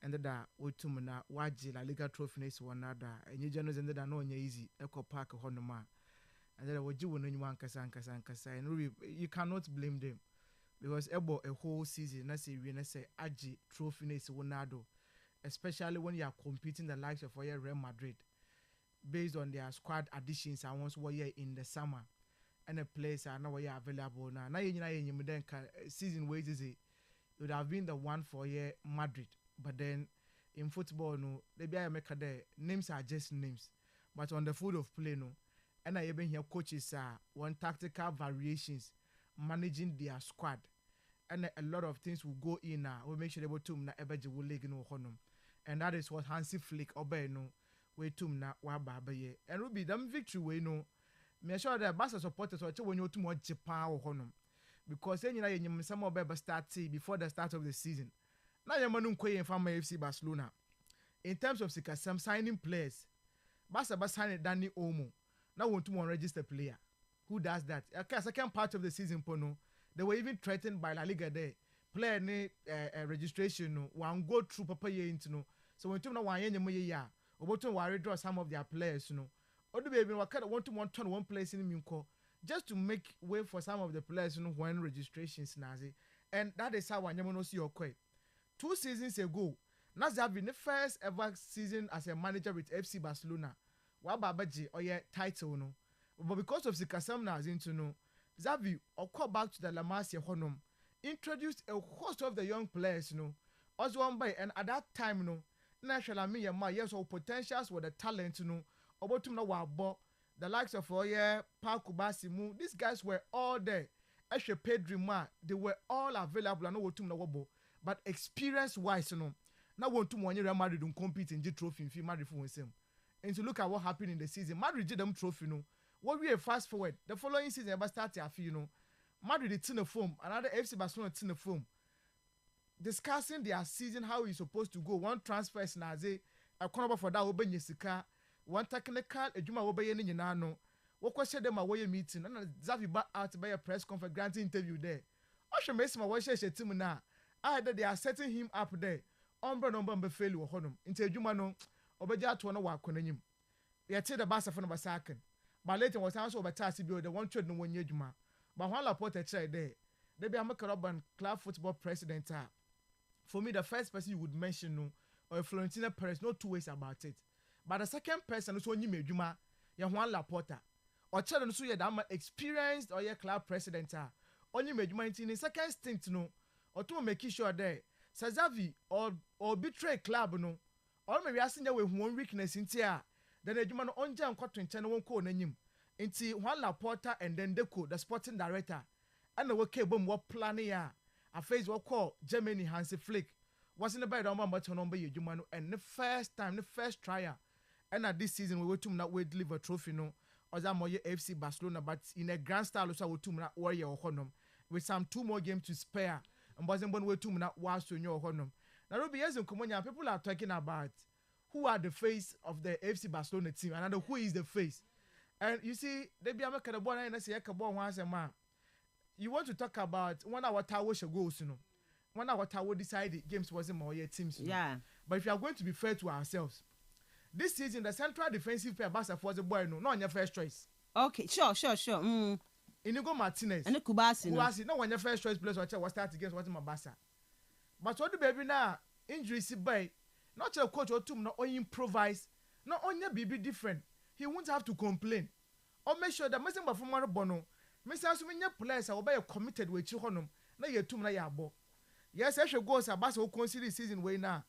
and that wotum na waji La Liga trophy next one another and you generals and that no easy eco park ho no ma and then woji won anyone kasa and Ruby you cannot blame them because ebo a whole season na say we na say agi trophy na say Ronaldo, especially when you are competing the likes of Real Madrid based on their squad additions and once we are in the summer and the players are now available now. Now you then season wages it would have been the one for Madrid, but then in football no they be make there names are just names, but on the field of play no, and I even hear coaches one tactical variations managing their squad, and a lot of things will go in will make sure they will tum na ebeje will leg no honum, and that is what Hansi Flick obey no we tum na wa baba ye, and will be them victory we no me sure that Barca supporters or when you too much Japan or honum, because then you know some of start before the start of the season. Now you manum kwe from FC Barcelona in terms of some signing players. Barca signed Danny Olmo. Now want to register player. Who does that? Okay, second part of the season, pono. They were even threatened by La Liga there. Player registration no one go through papa ye into no. So when you know why any ya, or what to withdraw some of their players, no. Or the baby want to turn one place in Minko just to make way for some of the players you know when registrations nazi. And that is how I never see your quay. 2 seasons ago, Nazavi the first ever season as a manager with FC Barcelona. Wababaji or title no. But because of the Kasam into no, Xavi or call back to the La Masia Honum, introduced a host of the young players, you know, also one by and at that time, no, National Media yes or potentials were the talent, you know, about to know what the likes of Pakubasimu, these guys were all there. Actually, Pedro Ma, they were all available. I know what to know, but experience wise, you know, now want to one year Madrid don't compete in the trophy in Madrid for himself. And to look at what happened in the season, Madrid did them trophy, you know. What we fast forward, the following season ever started, you know, Madrid did tin of foam, another FC Barcelona tin of foam, discussing their season, how it's supposed to go. One transfer is Nazi, a corner for that open Yesika, one technical, a Juma Obey in Yanano. What question them away meeting, and Xavi back out by a press conference granting interview there. I should make my watch a team now. Either they are setting him up there, number failure or honum, into Jumano, Obeja to one him. They tell the Bassa from the Basakan. But later was also over Tassibio, the 1 trade no 1 year Juma. But while I put a chair there, they be a Macaraban club football president. For me, the first person you would mention, no, or Florentina Perez, no 2 ways about it. But the second person who's only made Juma, Juan Laporta. Or tell them so you're experienced or your club president. Only made Juma in the second stint, no, or to make sure there. Sazavi or betray club, no, or maybe asking you with one weakness in here. Then the Juma on Jam Cotton Channel won't call him. Into Juan Laporta and then Deco, the sporting director. And the work boom what planning ya. A phase what call Germany Hansi Flick. Wasn't about on much number you Jumano and the first trial. And at this season we were to not wait deliver trophy no. Or that more FC Barcelona, but in a grand style also we to not warrior or honum. With some 2 more games to spare. And wasn't one way to not was to your honum. Now Ruby yes people are talking about who are the face of the FC Barcelona team and who is the face. And you see, they be a make a born and I say a born once a man. You want to talk about 1 hour tower should go, you know. 1 hour tower decided games wasn't more yet teams. Yeah. But if you are going to be fair to ourselves, this season the central defensive pair Barca was a boy, no, not on your first choice. Okay, sure. Inigo Martinez. And Kubasi. Kubasi, no one your first choice players was start against what my Barca. But what the baby now injury see by not your coach or team not only improvise, not only be different. He won't have to complain. Or make sure that Mensah from Marabono, Mensah assuming your players are committed with you honum, na your tomb na yabo. Yes, I should go as a Barca who consider season way now.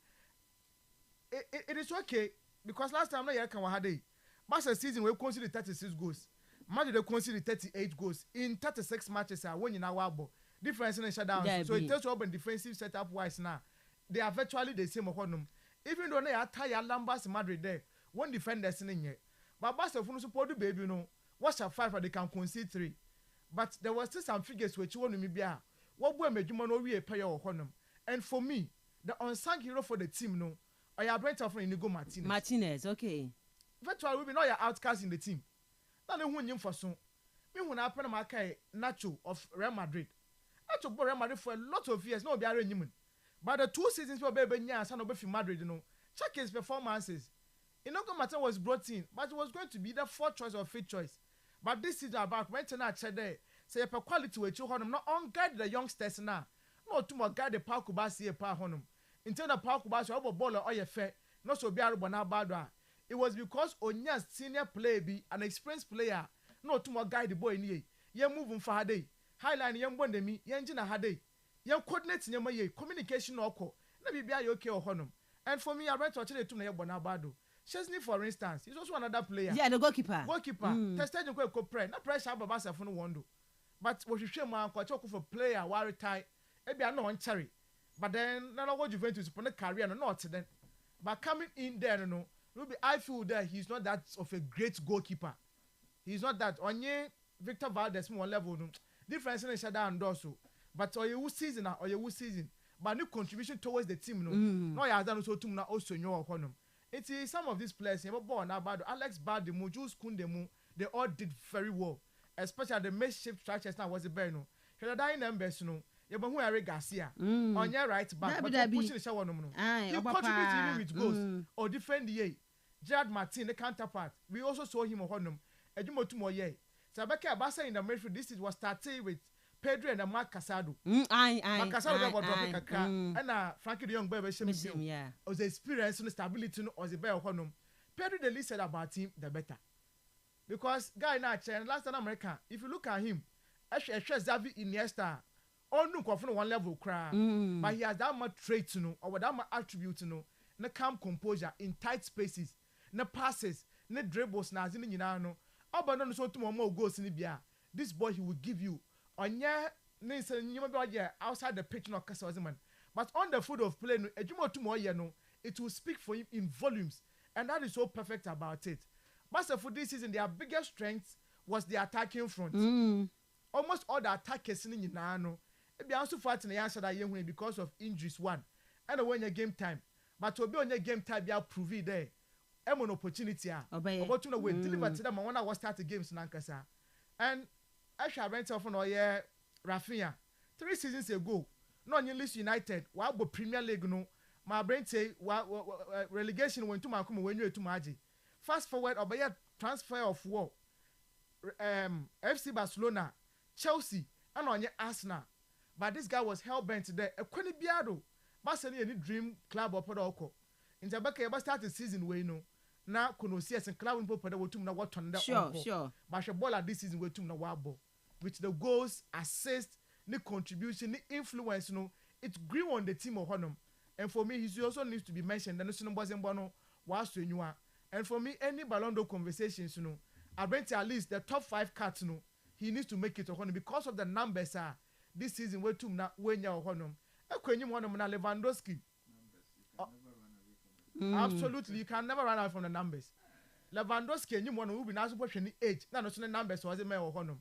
It is okay because last time no year can wahade. Barca season we consider 36 goals. Madrid they consider 38 goals in 36 matches are winning our wabo. Difference in shutdown. So it tells you open defensive setup wise now. They are virtually the same honum. Even though they are tired Lambas Madrid there, one defenders in here. But Barca for support the baby, you know, watch a 5 or they can concede 3. But there was still some figures which you want to be what boy made you man over pay or honum. And for me, the unsung hero for the team, no, I have brent off Inigo Martinez. Okay. Virtually we be not your outcast in the team. Not the one for so. Me when I happen my Nacho of Real Madrid. Nacho bought Real Madrid for a lot of years, no be a human. But the 2 seasons for baby Nya son of Madrid, you know, check his performances. Inigo Martinez was brought in, but it was going to be the 4th choice or 5th choice. But this season about went to that there. say per quality we chu honum no on guide the youngsters na no to more guide the Paul Kubasi e pa honum intel na Paul Kubasi obo ball o ye fe no so bi arbo na bad a it was because Onya's senior player be an experienced player no to more guide the boy ni ye move him for hade highline ye mbonde mi ye ngina hade ye coordinate nyama ye communication oko na bibia ye okay o honum and for me I went to actually to na ye bona bado Chesney for instance he's also another player yeah the goalkeeper tested you go pre na pressure baba se funu wondo but what you share man ko for player wa retire e bia no on cherry but then na no Juventus for the career no not then but coming in there no Ruby I feel that he's not that of a great goalkeeper he's not that onye Victor Valdez more level no difference in Shada and also but or you season but no contribution towards the team no ya done so team na also nyo honum it is some of these players born now bad Alex Bademu Jules Kundemu they all did very well especially the makeshift structures now was the bear no Shada numbers no you who Eric Garcia on your right back but pushing the shower no he contributed even with goals or defend the Gerard Martin the counterpart we also saw him on honum Ejumo Tumoye Sabeka Abasa in the midfield this was started with Pedro and Mark Casado. Mark Casado got dropping a car. And Frankie the young baby yeah. Was the experience and stability was the better honum. Pedro the least said about him the better. Because guy now last time America, if you look at him, actually Xavi Iniesta, all no from one level cry. But he has that much trait to know or that much attribute to know. No calm composure in tight spaces, no passes, no dribbles na zini no. Abandon so to more goals in Libya. This boy he will give you. On outside the pitch no man. But on the foot of play no Ejumo to more no it will speak for him in volumes and that is so perfect about it. But for this season their biggest strength was the attacking front. Almost all the attackers in no e be also fighting the answer that year because of injuries one. And when your game time but to be on your game time be prove it there. An opportunity about to know we deliver to them when I was starting games nankasa. And I shall rent off on Rafinha 3 seasons ago. No Leeds United, what about Premier League no? My brain say relegation went to Makumu when you to Maji. Fast forward or by transfer of war. FC Barcelona, Chelsea, and on your Arsenal. But this guy was hell bent today. A Quini Biado. Barcelona any dream club or Podoko. In the back ever started season way no. Now kuno see as a club people put what na what on that sure but the ball at this season we na wabo with the goals assist the contribution the influence no it grew on the team of honum and for me he also needs to be mentioned the no boys no was to you and for me any Ballon d'Or conversations no I bet at least the top 5 cards no he needs to make it honum because of the numbers this season we na when ya honum ekwenyi honum na Lewandowski. Absolutely, you can never run out from the numbers. Lewandowski and you want to be now pushing age. Now, no numbers was a man or honum.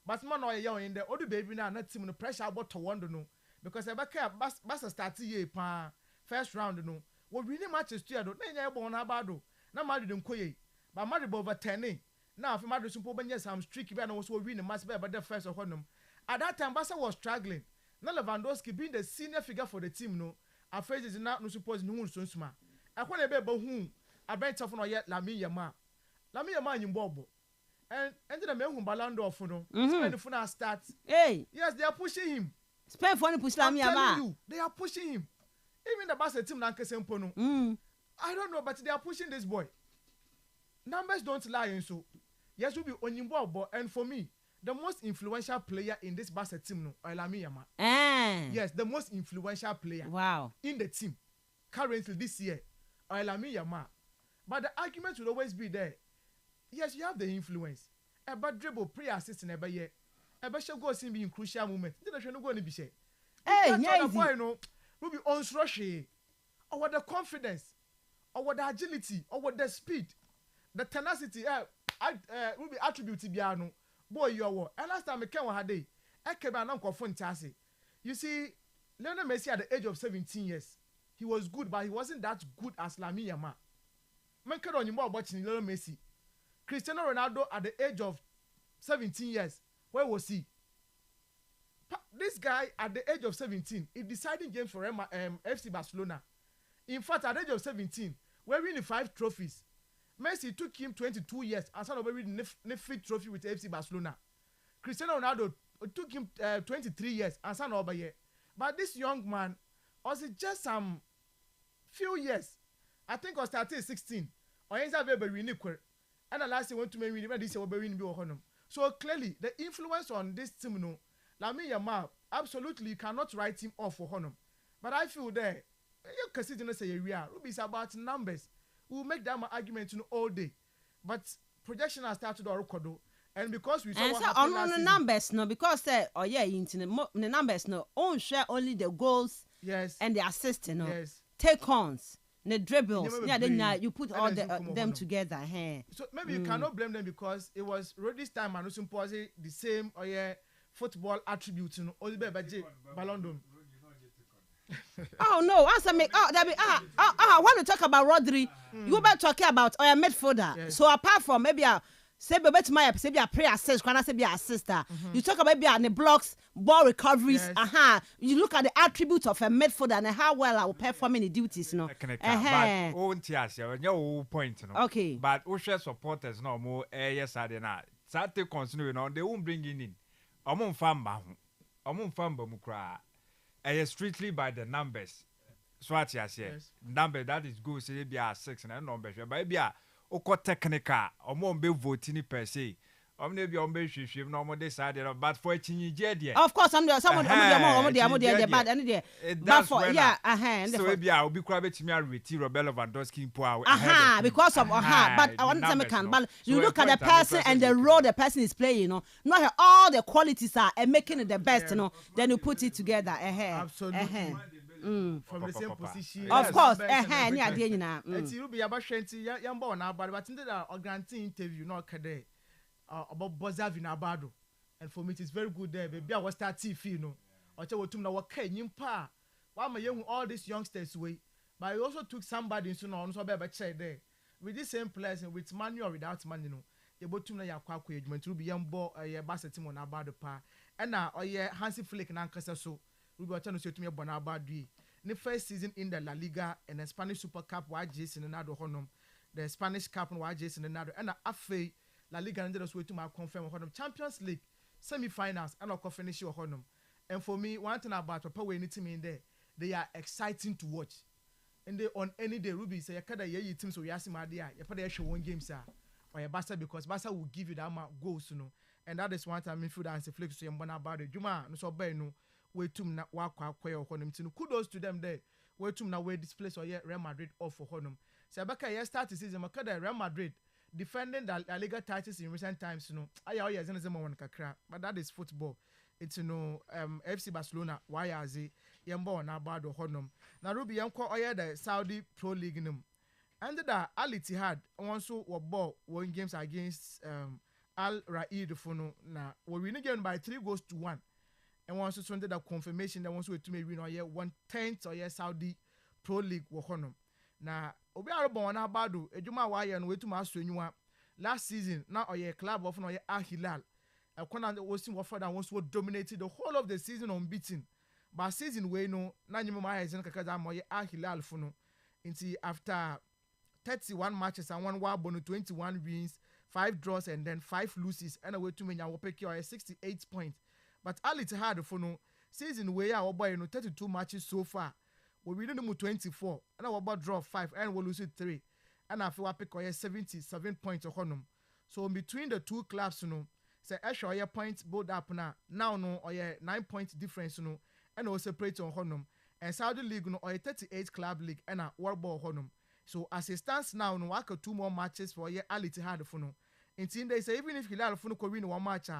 But man, or young in the other baby now, not seeing the pressure about to wonder no. Because I back up, Bassa started ye pa first round no. What really matches to you, don't they? Born Abado. Now, Madrid and Koye, but Madrid over 10. Now, if Madrid Super Banyas, I'm streaky, but I was winning much better, but the first of honum. At that time, Bassa was struggling. Now, Lewandowski being the senior figure for the team, no. Our face is not no suppose no so smart. I want to be able to bet off on yet Lamine Yamal in Bobo. And the men who Ballon d'Or for no. Spend for start. Hey, yes, they are pushing him. Spend for push Lamine Yamal. They are pushing him. Even the Barca team Nanke Sempono. I don't know, but they are pushing this boy. Numbers don't lie, and so yes, will be on Bobo. And for me, the most influential player in this Barca team no, Lamine Yamal. Yes, the most influential player. Wow. In the team currently this year. Lamine Yamal. But the argument will always be there. Yes, you have the influence. But dribble, pre-assist in every year. But shall go see me in crucial moments. Then I shall not go to be said. Hey, yeah, boy, no, will be on rushy. Or what the confidence, or what the agility, or what the speed, the tenacity, will be attributed to Biano. Boy, you are what? And last time I came one day, I came an uncle for Tasi. You see, Lionel Messi at the age of 17 years. He was good, but he wasn't that good as Lamine Yamal. Man can't on more watching Lionel Messi. Cristiano Ronaldo at the age of 17 years, where was he? This guy at the age of 17, he deciding game for FC Barcelona. In fact, at the age of 17, we're winning 5 trophies. Messi took him 22 years and started winning the 5th trophy with FC Barcelona. Cristiano Ronaldo it took him 23 years and son over here. But this young man was just some few years. I think I started 16. Or ends up very unique. And the last year went to me when this year be honum. So clearly the influence on this team no Lamine Yamal absolutely you cannot write him off for honum. But I feel there you can see say we are Ruby is about numbers. We will make that argument all day. But projection has started to record. And because we saw what happened last season. Numbers no because the numbers no own share only the goals and the assists no take ons the dribbles then you put all them together so maybe you cannot blame them because it was Rodri's time and also the same football attributes no Oliver Ballon d'Or. Oh no, answer me. When we talk about Rodri, you better talking about midfielder. So apart from maybe say bet my say be a pre-assist, can I say be a assister? You talk about maybe the blocks, ball recoveries. You look at the attributes of a midfielder and how well I will perform in the duties. No. But point. Okay. But Usher supporters no more. Yes, I did not. Sate continue. No, they won't bring in. Among famba mukra. Strictly by the numbers. So what you say? Number that is good. Say be a 6 and number. But be a oko technical. Omo be voting per se. Maybe on be shift no more decided. But for chinyi of course, I'm there. Someone there bad any there. But for so be a be crab to me a retire Robert Lewandowski power. Because of but I want to can but you look at the person and the role the person is playing, you know. Not all the qualities are and making it the best, you know. Then you put it together. Absolutely. From the same position. Of course, It's you be about 20 young boy now, but in the granting interview, not Kade. About Bozavi Nabado. And for me, it is very good there. Baby, I was that TV, you know. Or tell you what can pa. Why am I young all these youngsters way? But I also took somebody soon on so better check there. With this same players and with money or without money, you know. You bought to ya quack wage to be young boy a basset team on about the pa. And now Hansi Flick and Uncle so we were trying to say to me about Abadri. In the first season in the La Liga and the Spanish Super Cup, why Jason and Nado Honum, the Spanish Cup and why Jason and Nado, and Afe. La Liga ended us way to my confirm on Champions League semi-finals and I'll finish your honum. And for me, one thing about Papa when it's in there, they are exciting to watch. And they on any day Ruby say kada ye team so yasi madia, you put show one game sir. Or your Barca because Barca will give you that amount goals, you know. And that is one time midfielder and flex so yambana about it. Juma no so no way to na wa kwa honum. Kudos to them there. Way to na way displace or Real Madrid off for honum. So Abaka ye start the season makada Real Madrid defending the La Liga titles in recent times, you know, but that is football. It's, you know, FC Barcelona, YRZ, Yambo, and Abado Honum. Now, Ruby, the Saudi Pro League. And the Al Ittihad also were ball won games against Al Ra'id Funo. Now, we win again by 3-1. And once it's under the confirmation that once we to me win or 1/10 or Saudi Pro League were Honum. Na obi arabo na abado ejuma wa ye no wetu ma so enwa last season na oye club of no ye Al Hilal ekona was team offer that once dominated the whole of the season unbeaten but season we no na nyimo ma ye kaka da mo ye Al Hilal fu no nti after 31 matches and one wa bono 21 wins 5 draws and then 5 losses and we to menya wo pick your 68 points but Al Ittihad fu no season we ya boy no 32 matches so far. We win 24, and I about draw 5, and we lose 3. And I feel I pick 77 points of honum. So between the two clubs, you know, say extra your points both up now. Now no or 9 points difference, you know, and we separate on honum. And Saudi League, you know, or 38 club league and a world ball honum. So as it stands now, no work 2 more matches for Al Ittihad for no. Until they say even if Hilal for no win 1 match,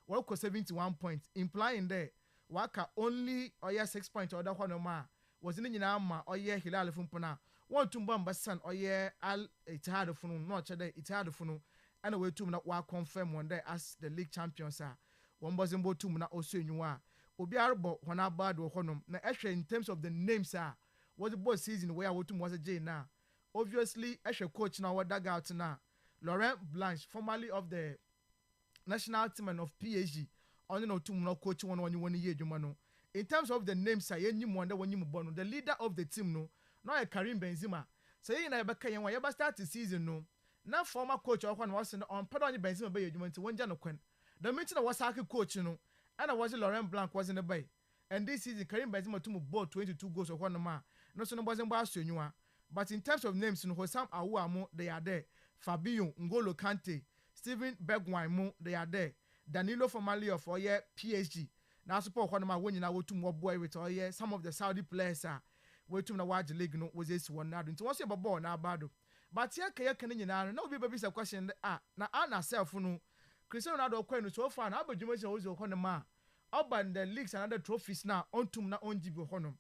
work 71 points, implying there work only or 6 points or the honum. Was in the Nama or ye Hilal Fumpana, one to Bambasan or ye Al Ittihad Funu, not Chade Ittihad Funu, and away to Mna confirm one day as the league champions are. One was in Botumna also in you are. Obiarbo, when I bad or Honum. Now, actually, in terms of the names, was the both season where I was a J now. Obviously, Asher coach now, what dugout now. Laurent Blanche, formerly of the national team and of PSG, only no two no coach 1 year, Jumano. In terms of the names, the leader of the team, no, not a Karim Benzema. Say in Abaka, when you start the season, no, now former coach of one was on Padoni Benzema by you to one Janokwen. The mention of Wasaki coach, you know, and I was Laurent Blanc was in the bay. And this season, Karim Benzema to bought 22 goals of one man. No, so no wasn't about. But in terms of names, you know, some Awamo, they are there. Fabio, N'Golo Kante, Steven Bergwijn, they are there. Danilo Famali of Oye PSG. Now support one of my winning out to more boy with Oye. Some of the Saudi players are way to the watch league. No, was this one now. So what's your ball now, Bado? But here, can you now? No, be a question. Now, Anna self, no. Cristiano Ronaldo kwenu so far na abadwuma se ozo hono ma oban the leagues and other trophies now ontum na onjibi hono.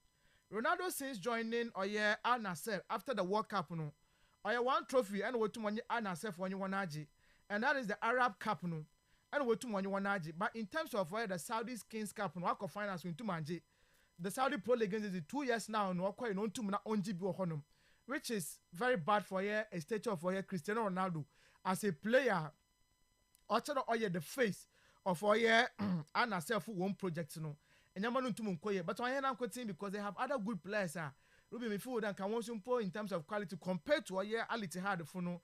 Ronaldo since joining Oye Al Nassr after the World Cup no Oye one trophy and wotum onye Al Nassr for onye wanaji, and that is the Arab Cup no and wotum onye wanaji. But in terms of the Saudi Kings Cup no akọ finals with tumanje, the Saudi Pro League is 2 years now no akọ no ontum na onjibi hono, which is very bad for a stature of Cristiano Ronaldo as a player. Ochado Oye the face of Oye and herself one project no. And Yamanu Tumunkoye, but I am quoting because they have other good players. Ruby Mifu and Kawansumpo in terms of quality compared to Oye Ali Tihad Funo,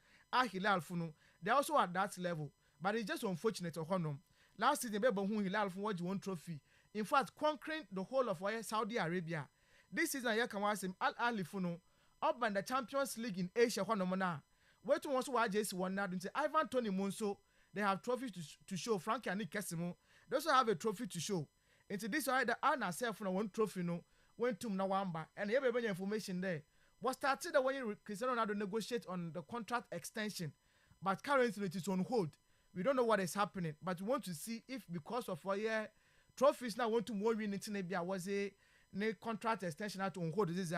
Hilal Funo. They also at that level, but it's just unfortunate of Honum. Last season, Bebo who Hilal for one trophy. In fact, conquering the whole of Oye Saudi Arabia. This season, I can watch him Al Ali Funo up in the Champions League in Asia. Honomana. Where to also watch this one now? Ivan Tony Monso. They have trophies to show. Frankie and Nick Kessimo, they also have a trophy to show. Into this, I the Anna self from one trophy no went to Nawamba, and every information there was started when Cristiano Ronaldo negotiate on the contract extension, but currently it is on hold. We don't know what is happening, but we want to see if because of trophies now want to more win into Nebia was a contract extension out on hold. This is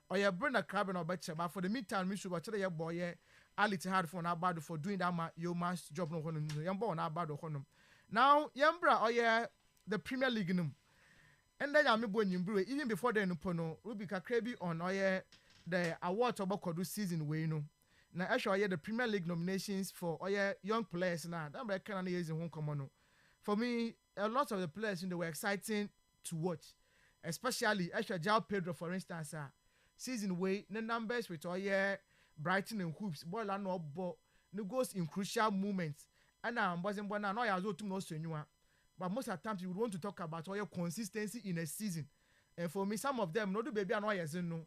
or you bring a crab and a betcha, but for the meantime, we should watch your boy. Ali Tihad for now bad for doing that your man's job no honum. Yamba na bad honum. Now Yambra the Premier League num. And then I'm going even before then pono Rubika Krebi on the award about this season way no. Now actually the Premier League nominations for young players now. That can years in home common. For me, a lot of the players they were exciting to watch, especially actually João Pedro for instance. Season way the numbers with Brighton and hoops, ball and no ball, no goes in crucial moments. And now, wasn't one I know to know so but most of the times you would want to talk about all your consistency in a season. And for me, some of them, no do baby and why no.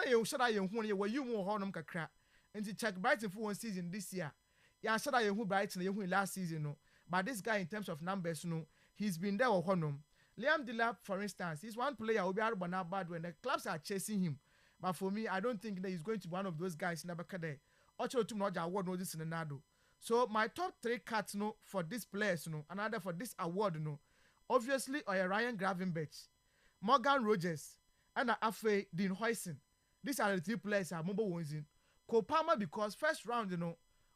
You should I where you more honum crack. And to check Brighton for one season this year. Yeah, should I who Brighton you last season no. But this guy in terms of numbers no, he's been there or honum. Liam Delap, for instance, he's one player who be out bad when the clubs are chasing him. But for me, I don't think that he's going to be one of those guys in Abakade. Ocho to Noja award no this in Nado. So my top 3 cards no for this players no, another for this award no. Obviously, Ryan Gravenberch, Morgan Rogers, and Afe Dean Hoyson. These are the 3 players I remember ones in. Kopama because first round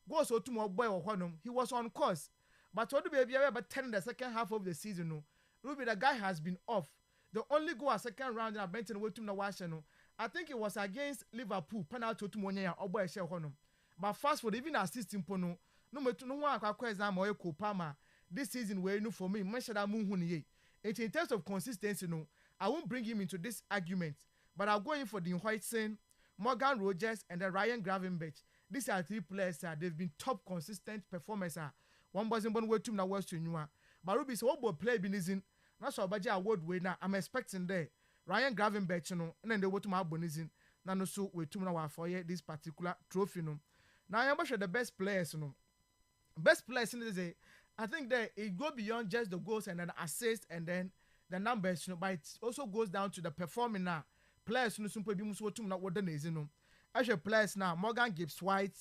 goes to more boy or honum. He was on course, but what do baby ever 10 in the second half of the season no. Ruby the guy has been off. The only goal at second round in a bench and way to Nawash no. I think it was against Liverpool, penalty to Monia or boy shell honum. But fast for even assisting Pono, no matter no one exam or Kopama. This season where no for me, Mensah Moon. In terms of consistency, no, I won't bring him into this argument, but I'll go in for the Whiteson, Morgan Rogers, and then Ryan Gravenberch. These are 3 players, they've been top consistent performers. One wasn't one way to now was to you. But Ruby, so what play binizin? That's what budget award winner I'm expecting there. Ryan Gravenberch no, and then they go to my bonizin. Now no so we 2 now for this particular trophy no. Now I'm sure the best players no. Best players in the I think that it go beyond just the goals and then assists and then the numbers no, but it also goes down to the performing now. Players no simple be muso 2 now what the is no. Actually players now Morgan Gibbs White,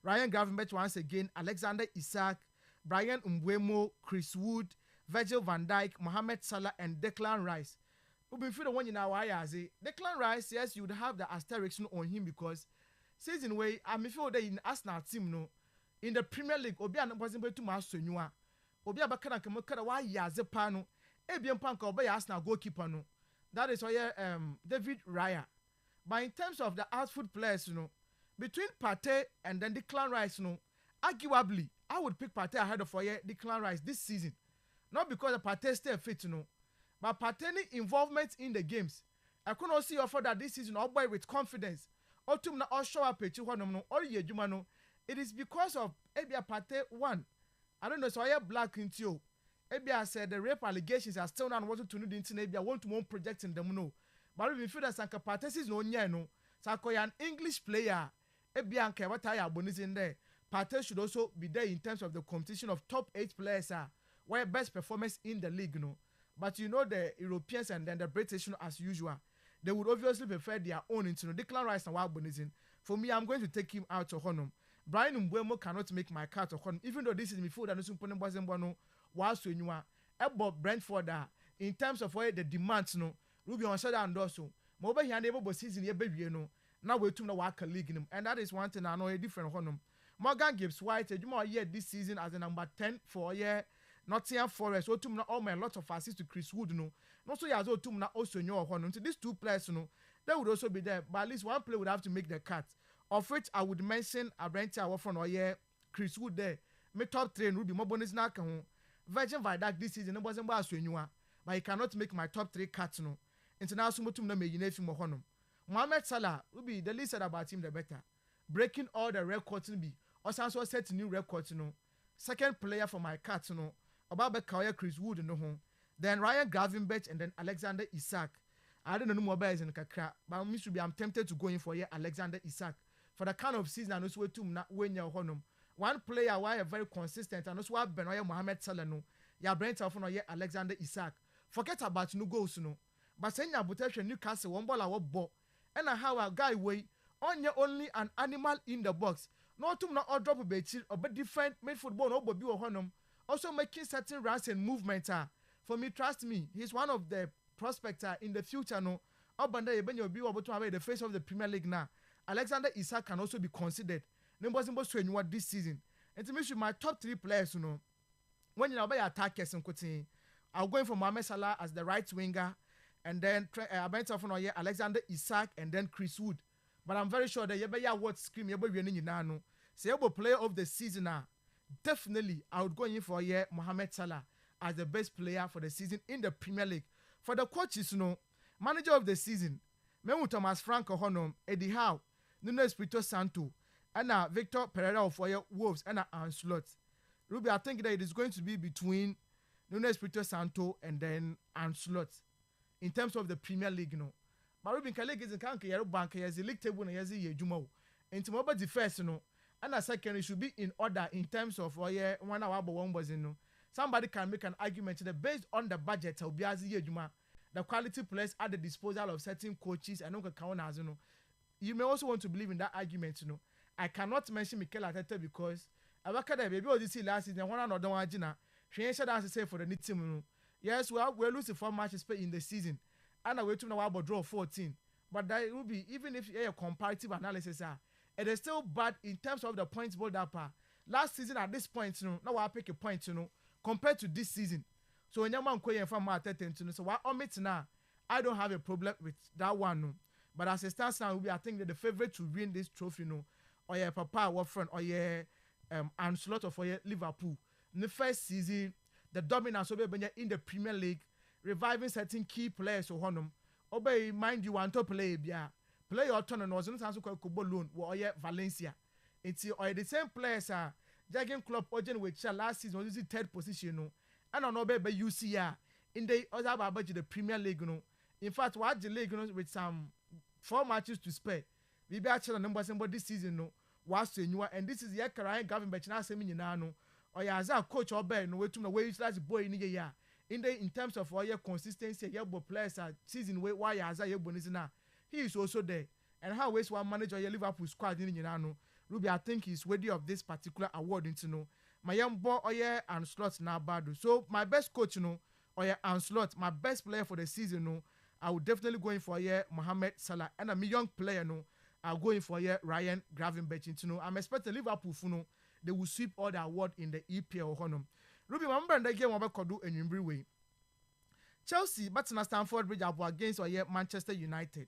Ryan Gravenberch once again, Alexander Isak, Brian Mbeumo, Chris Wood, Virgil van Dijk, Mohamed Salah, and Declan Rice. We'll be the one in our eyes. Declan Rice, yes, you would have the asterisk on him because season way, I'm feel that in Arsenal team no, in the Premier League, Obi wasn't able to master you. Obi Abakana Kamakara, why Yazepano, Ebian Panka, Obi Arsenal goalkeeper no. That is why David Raya. But in terms of the outfield players, you know, between Partey and then Declan Rice, you know, arguably, I would pick Partey ahead of Declan Rice this season. Not because the Partey stay fit, you know, but Partey involvement in the games. I could not see offer that this season all boy with confidence. Or to not show up at you or Yejumano. It is because of Ebia Partey one. I don't know, so I have black into you. Ebia said the rape allegations are still not wanted to know the internet. Ebia want to one projecting them no. But if you feel that Sanka Partes is no no. Sakoya an English player. Ebia nke what I bonus in there. Partes should also be there in terms of the competition of top 8 players where best performance in the league no. But you know the Europeans and then the British as usual. They would obviously prefer their own into Declan Rice and Wild Bonizin. For me, I'm going to take him out of Honum. Brian Mbuemo cannot make my cut of Honum, even though this is midfield and Sumpon Bono, whilst when you are about Brentford in terms of where the demands no, Ruby on Sada and also. Mobile he unable season here, baby, you know. Now we're to the Waka League, and that is one thing I know a different Honum. Morgan Gibbs White, you more year this season as a number 10 for a year. Nottingham Forest, or to all my lot of assists to Chris Wood, no. Also, he has also your honor. So these two players, no, they would also be there. But at least one player would have to make the cut. Of which I would mention Abrente from or Chris Wood there. My top 3 and Ruby Mobonis Naka. Virgin Vidak this season, wasn't about but he cannot make my top 3 cuts, no. International to me, you know, honor. Mohamed Salah will be the least said about him, the better. Breaking all the records, be also set new records, no. Second player for my cuts, no. About Bekaya Chris Wood no home. Then Ryan Gravenberch and then Alexander Isak. I don't know more about in Kakra, but I'm tempted to go in for Alexander Isak. For the kind of season and also to not win your honum. One player why very consistent and also have Benoya Mohamed Salah no. Ya Brent of no Alexander Isak. Forget about no goals no. But saying your protection Newcastle one ball our ball. And how a guy way on your only an animal in the box. No to not all drop a bit or but different made football no but be honum. Also making certain runs and movement. For me, trust me, he's one of the prospects in the future. No, Obanda Eben you'll be able to have the face of the Premier League now. Alexander Isak can also be considered. Numbers in what this season. And to me, my top 3 players, you know, when you know about attackers and coaching, I'm going for Mohamed Salah as the right winger, and then Alexander Isak, and then Chris Wood. But I'm very sure that you better what scream you better winning now. No, say about player of the season now. Definitely, I would go in for Mohamed Salah as the best player for the season in the Premier League. For the coaches, you know, manager of the season, Memu Thomas Franco Honum, Eddie Howe, Nuno Espirito Santo, and Victor Pereira for Wolves and Anslot. Ruby, I think that it is going to be between Nuno Espirito Santo and then Anslot in terms of the Premier League, you know. But Ruby League is a country, bank, has a league table, and has a Jumo. And to mobile defense, you know. And a second, it should be in order in terms of 1 hour, but one was in. Somebody can make an argument that based on the budget of the quality players at the disposal of certain coaches and counters, you know. You may also want to believe in that argument, you know. I cannot mention Mikel Arteta because I worked at baby all this last season. One another one, she said as I say for the new team. Yes, we're losing 4 matches in the season, and I wait to know about draw 14. But that will be even if a comparative analysis it is still bad in terms of the points build up. Last season at this point, you know, now I pick a point, you know, compared to this season. So when you're man from my attention, so what omit now, I don't have a problem with that one. No. But as it stands now, I think that the favorite to win this trophy, you know, or your Papa, what friend, or your Anslot of Liverpool. In the first season, the dominance of in the Premier League, reviving certain key players or honum. Obey, mind you, want to play, yeah. Play your turn and was not answer called loan or Valencia. It's the same players are Jurgen Klopp Ogen which last season was the 3rd position. No, and on Obey UCR in the other about the Premier League. No, in fact, what the league with some 4 matches to spare. We be actually numbers about this season. No, was to new and this is the Ryan Gravenberch now saying no or as a coach or Ben no way to the way last boy in the year. In terms of all your consistency, your players are season way why as a bonus now. He is also there. And how waste one manager your Liverpool squad in Yanano. Ruby, I think he's worthy of this particular award into know. My young boy Oye and Slot now bad. So my best coach, you know, Oye and Slot, my best player for the season, no, I would definitely go in for Mohamed Salah. And a young player, no, I'll go in for Ryan Gravenberch into know. I'm expecting Liverpool no, they will sweep all the award in the EPL or Honum. Ruby, remember that game about Kodu and Yumbre way. Chelsea, but na Stamford Bridge up against Manchester United.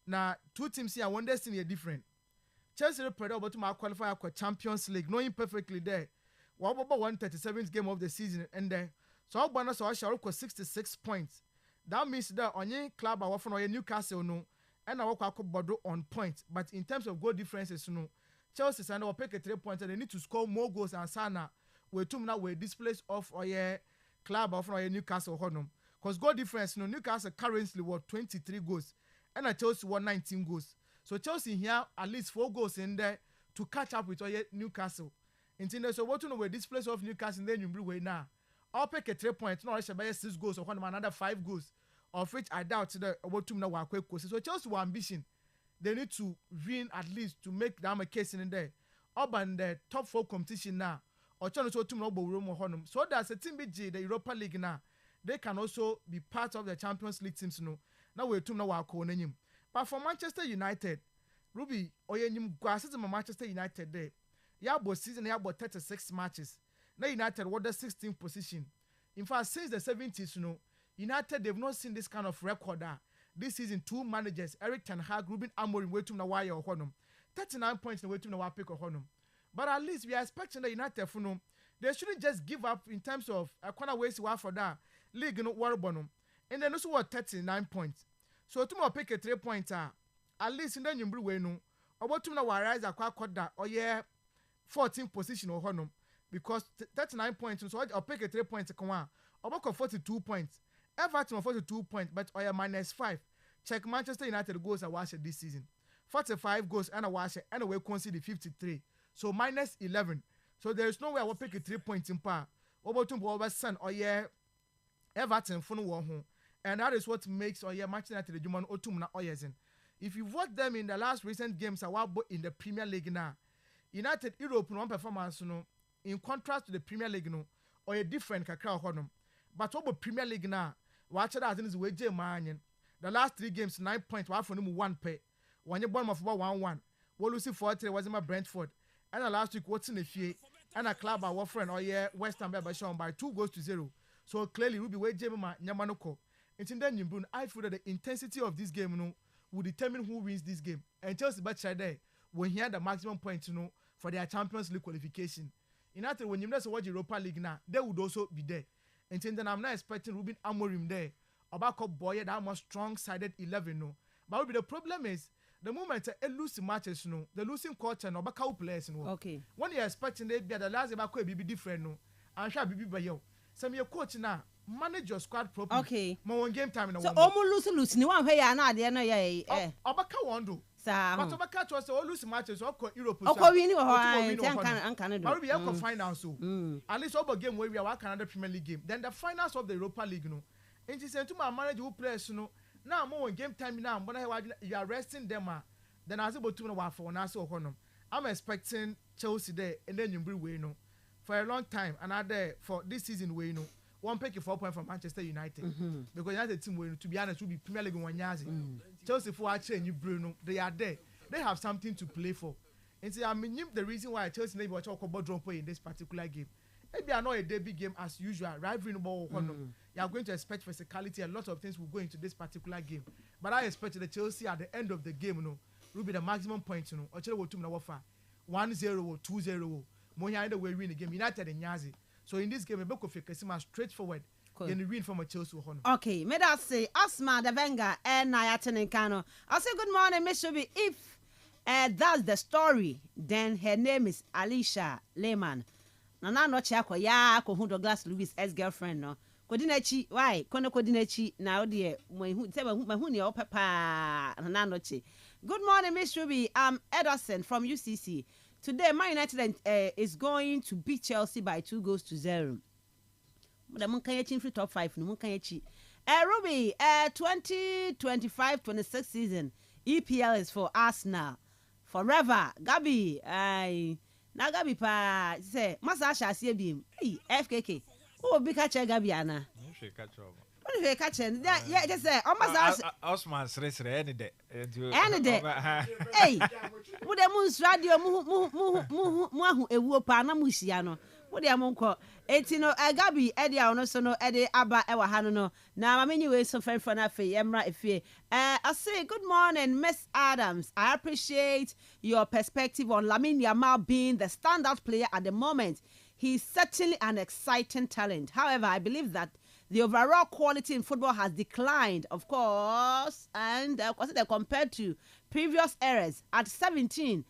Now, 2 teams here, one destiny different. Chelsea prepared about to qualify for Champions League, knowing perfectly there. What about 137th game of the season and there? So our bonus are shall 66 points. That means that on your club are from Newcastle no, and our Bordeaux on points. But in terms of goal differences, no, Chelsea and our pick 3 points and they need to score more goals and Sana. We two now we displace off club of Newcastle honum. Because goal difference, Newcastle currently were 23 goals, and Chelsea won 19 goals. So Chelsea here at least 4 goals in there to catch up with Newcastle. So what to know where this place of Newcastle then you bring now. I'll pick a 3 points, no, I shall buy 6 goals or another 5 goals, of which I doubt the what to know quick courses. So Chelsea ambition, they need to win at least to make them a case in there. Up on the top 4 competition now, or chance to know room or honum. So that's a team BG, the Europa League now. They can also be part of the Champions League teams. Now we're to know our name. But for Manchester United, Ruby, or you glasses in Manchester United there. You have both season, you have about 36 matches. Now United were the 16th position. In fact, since the 70s, United, they've not seen this kind of record. This season, 2 managers, Eric Ten Hag, Ruben Amorim, wait to know why you're honum. 39 points in the way to know why pick or honum. But at least we are expecting the United for they shouldn't just give up in terms of a corner ways for that league no worry bonum. And then also what 39 points. So tomorrow pick a 3 pointer. At least in the new way no. About to know why rise a quarter or 14th position or honum. Because 39 points, so I'll pick a 3 points. About 42 points. Everton 42 points, but -5. Check Manchester United goals I watched this season. 45 goals and I watched it, and we conceded 53. So -11. So there is no way I will pick a 3 points in par. About to Sun or Everton for no home. And that is what makes Manchester United the German Otumna Oyezin. If you watch them in the last recent games, I was in the Premier League now. United Europe one performance in contrast to the Premier League or a different kakra honum. But what Premier League now? Watch that as way man. The last 3 games 9 points. One for them 1 pay. When you born of 1-1. What Lucy 4-3 was in my Brentford. And the last week what's in the fee and a club our friend West Ham by 2 goals to 0. So clearly we'll be way Jemma Nyamanoko. And then you I feel that the intensity of this game will determine who wins this game. And Chelsea Batcher there when he had the maximum points for their Champions League qualification. In other when you know what Europa League now, they would also be there. And then I'm not expecting Ruben Amorim there. About boy that more strong-sided 11 But the problem is the moment they lose matches the losing culture no back players Okay. When you expecting they be the last about be different I'm sure be by you. Some your coach now manage your squad properly. Okay. More game time in so almost lose ni one way na de no Obaka wando. But Obaka to us all lose matches or Europe. Win anka do. We have finals so. At least over game where we are Canada Premier League game. Then the finals of the Europa League And she said to my manager who plays now more game time now but you are resting them then I was able to know for now so I'm expecting Chelsea there and then you bring way for a long time and I there for this season way one pick 4 points from Manchester United because United team way to be honest will be Premier League 1 years Chelsea for a change Bruno they are there they have something to play for and see I mean the reason why Chelsea never watch about drum play in this particular game. Maybe I know a derby game as usual, rivalry ball. You are going to expect physicality. A lot of things will go into this particular game. But I expect the Chelsea at the end of the game, will be the maximum points. Or Chelsea will 1-0 or 2-0. Moya either way win the game. United and Yazi. So in this game, a book of Kasima straightforward. Then win from a Chelsea. Okay, may I say Asma the Venga and Nayatan and Kano. I say good morning, Miss Shubi. If that's the story, then her name is Alicia Lehman. Na no chia ya ko hu Douglas Lewis ex-girlfriend no kodinachi why kono kodinachi na ode mahu se mahu ne opapa na no chi. Good morning Miss Ruby, I'm Ederson from UCC. Today Man United is going to beat Chelsea by 2 goals to 0. The mun kan yachi free top 5 no mun kan yachi. Ruby 2025-26 season EPL is for Arsenal forever. Gabi na Gabi pa say masa asase biem FKK o bi ka che Gabi ana she catch up o be ka che yeah just say o masa Osman sresre any day hey wo de mu radio mu ahu ewuo pa na mu hia no wo de am nko enti no Gabi e de no so no e de aba e wa ha no na mamenyi we so friend na fe emra efie I say good morning Miss Adams. I appreciate your perspective on Lamine Yamal being the standout player at the moment. He's certainly an exciting talent. However, I believe that the overall quality in football has declined, of course, and compared to previous eras. At 17,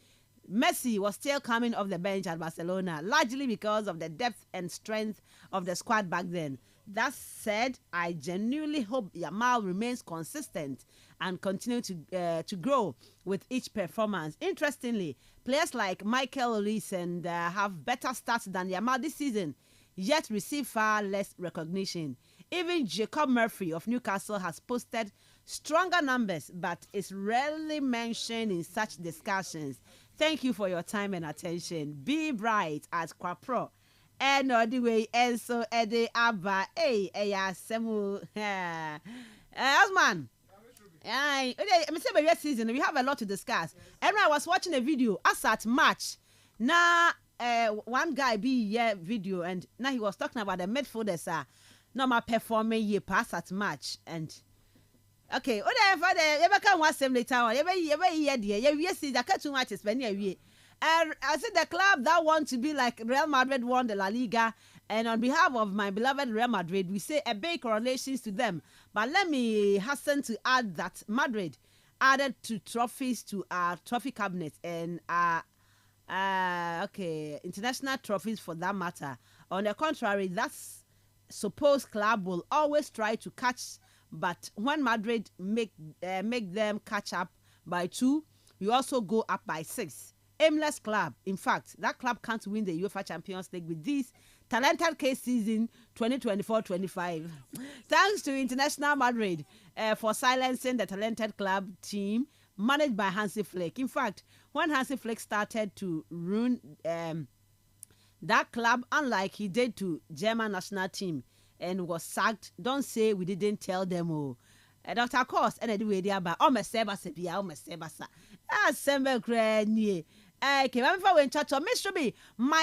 Messi was still coming off the bench at Barcelona, largely because of the depth and strength of the squad back then. That said, I genuinely hope Yamal remains consistent and continue to grow with each performance. Interestingly, players like Michael Olise have better stats than Yamal this season, yet receive far less recognition. Even Jacob Murphy of Newcastle has posted stronger numbers, but is rarely mentioned in such discussions. Thank you for your time and attention. Be bright at Quapro. And the way, and so Eddie Abba, Semu, Osman. Season, we have a lot to discuss. And I was watching a video, as at match. Now, one guy be video, and now he was talking about the midfielders normal performing ye pass at match. And okay, ever can watch them later on. You see, the cut too much is when you. And I said the club that want to be like Real Madrid won the La Liga, and on behalf of my beloved Real Madrid, we say a big congratulations to them. But let me hasten to add that Madrid added 2 trophies to our trophy cabinet and international trophies for that matter. On the contrary, that's supposed club will always try to catch, but when Madrid make them catch up by 2, we also go up by 6. Aimless club. In fact, that club can't win the UEFA Champions League with this talented case season 2024-25. Thanks to International Madrid for silencing the talented club team managed by Hansi Flick. In fact, when Hansi Flick started to ruin that club, unlike he did to German national team and was sacked, don't say we didn't tell them. Dr. Cost, and anyway, they are by my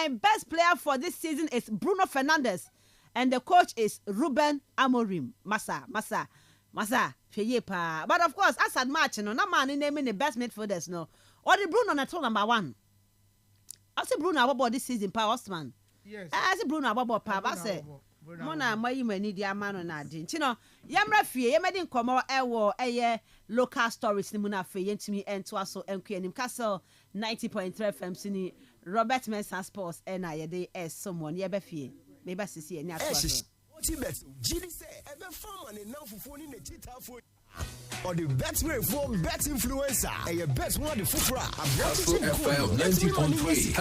best player for this season is Bruno Fernandes, and the coach is Ruben Amorim. Masa. But of course, as at match, no man naming the best midfielders, no. Or the Bruno na number 1. I say Bruno about this season, Pa Osman. Yes. I say Bruno about Pa. I say. Mona my mani dia mano na din. Tino, yamra fie, yemedin komo ewo local stories ni muna fe yentimi ento aso enkuanim Kastle 90.3 FM sini Robert Mensah Sports na yede someone ye be fie. Me ba sisi ni ato. Or the best way for bet influencer and your best one the fufra. Kastle FM 90.3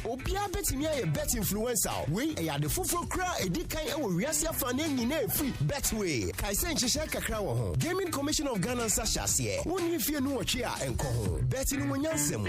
Obia betimi a bet influencer. We are the fufra cra edikan e wo wiase afane nyina free betway. Kaise nhihye kakra wo ho. Gaming Commission of Ghana Sashase. Woni fie no otwe a enko ho. Bet ni wonyansem.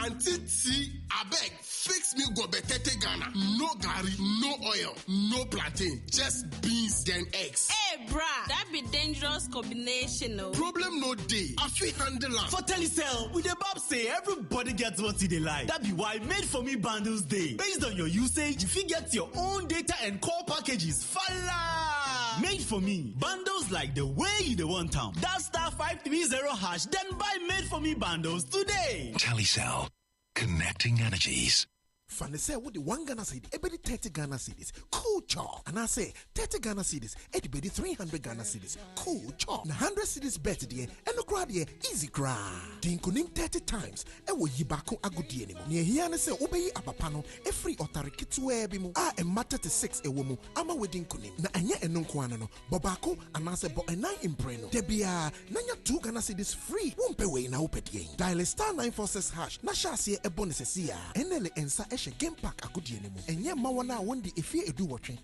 Auntie T, abeg, fix me gobetete Ghana. No gari, no oil, no plantain, just beans then eggs. Hey, brah, that be dangerous combination, no? Problem no day. I feel handle am. For Telecel, with the Bob say everybody gets what they like. That be why Made For Me bundles day. Based on your usage, you fit get your own data and call packages. Fala! Made For Me bundles like the way you want them. That *530#, then buy Made For Me bundles today. Telecel, connecting energies. Fane say what the 1 Ghana cedi, ebedi 30 Ghana cedis. Cool chop. And I say 30 Ghana cedis, ebedi 300 Ghana cedis. Cool chop. Na 100 cedis bet there, and no crowd here easy cry. Din kunim 30 times, e wo yibako agudi animo. Ni here na say obeyi apapano, e free otariki tuwe bimu. E matter to 6 e womu, ama wedding kunim. Na enye enunkuana no, bobako anase bo enai impreno. Debia, nanya 2 Ghana cedis free. Wumpe we na upeti. Dial *946#. Na shasi e bonus ya. Enele ensa game pack agudi animo. Enye mawana wondi efie edu watwe.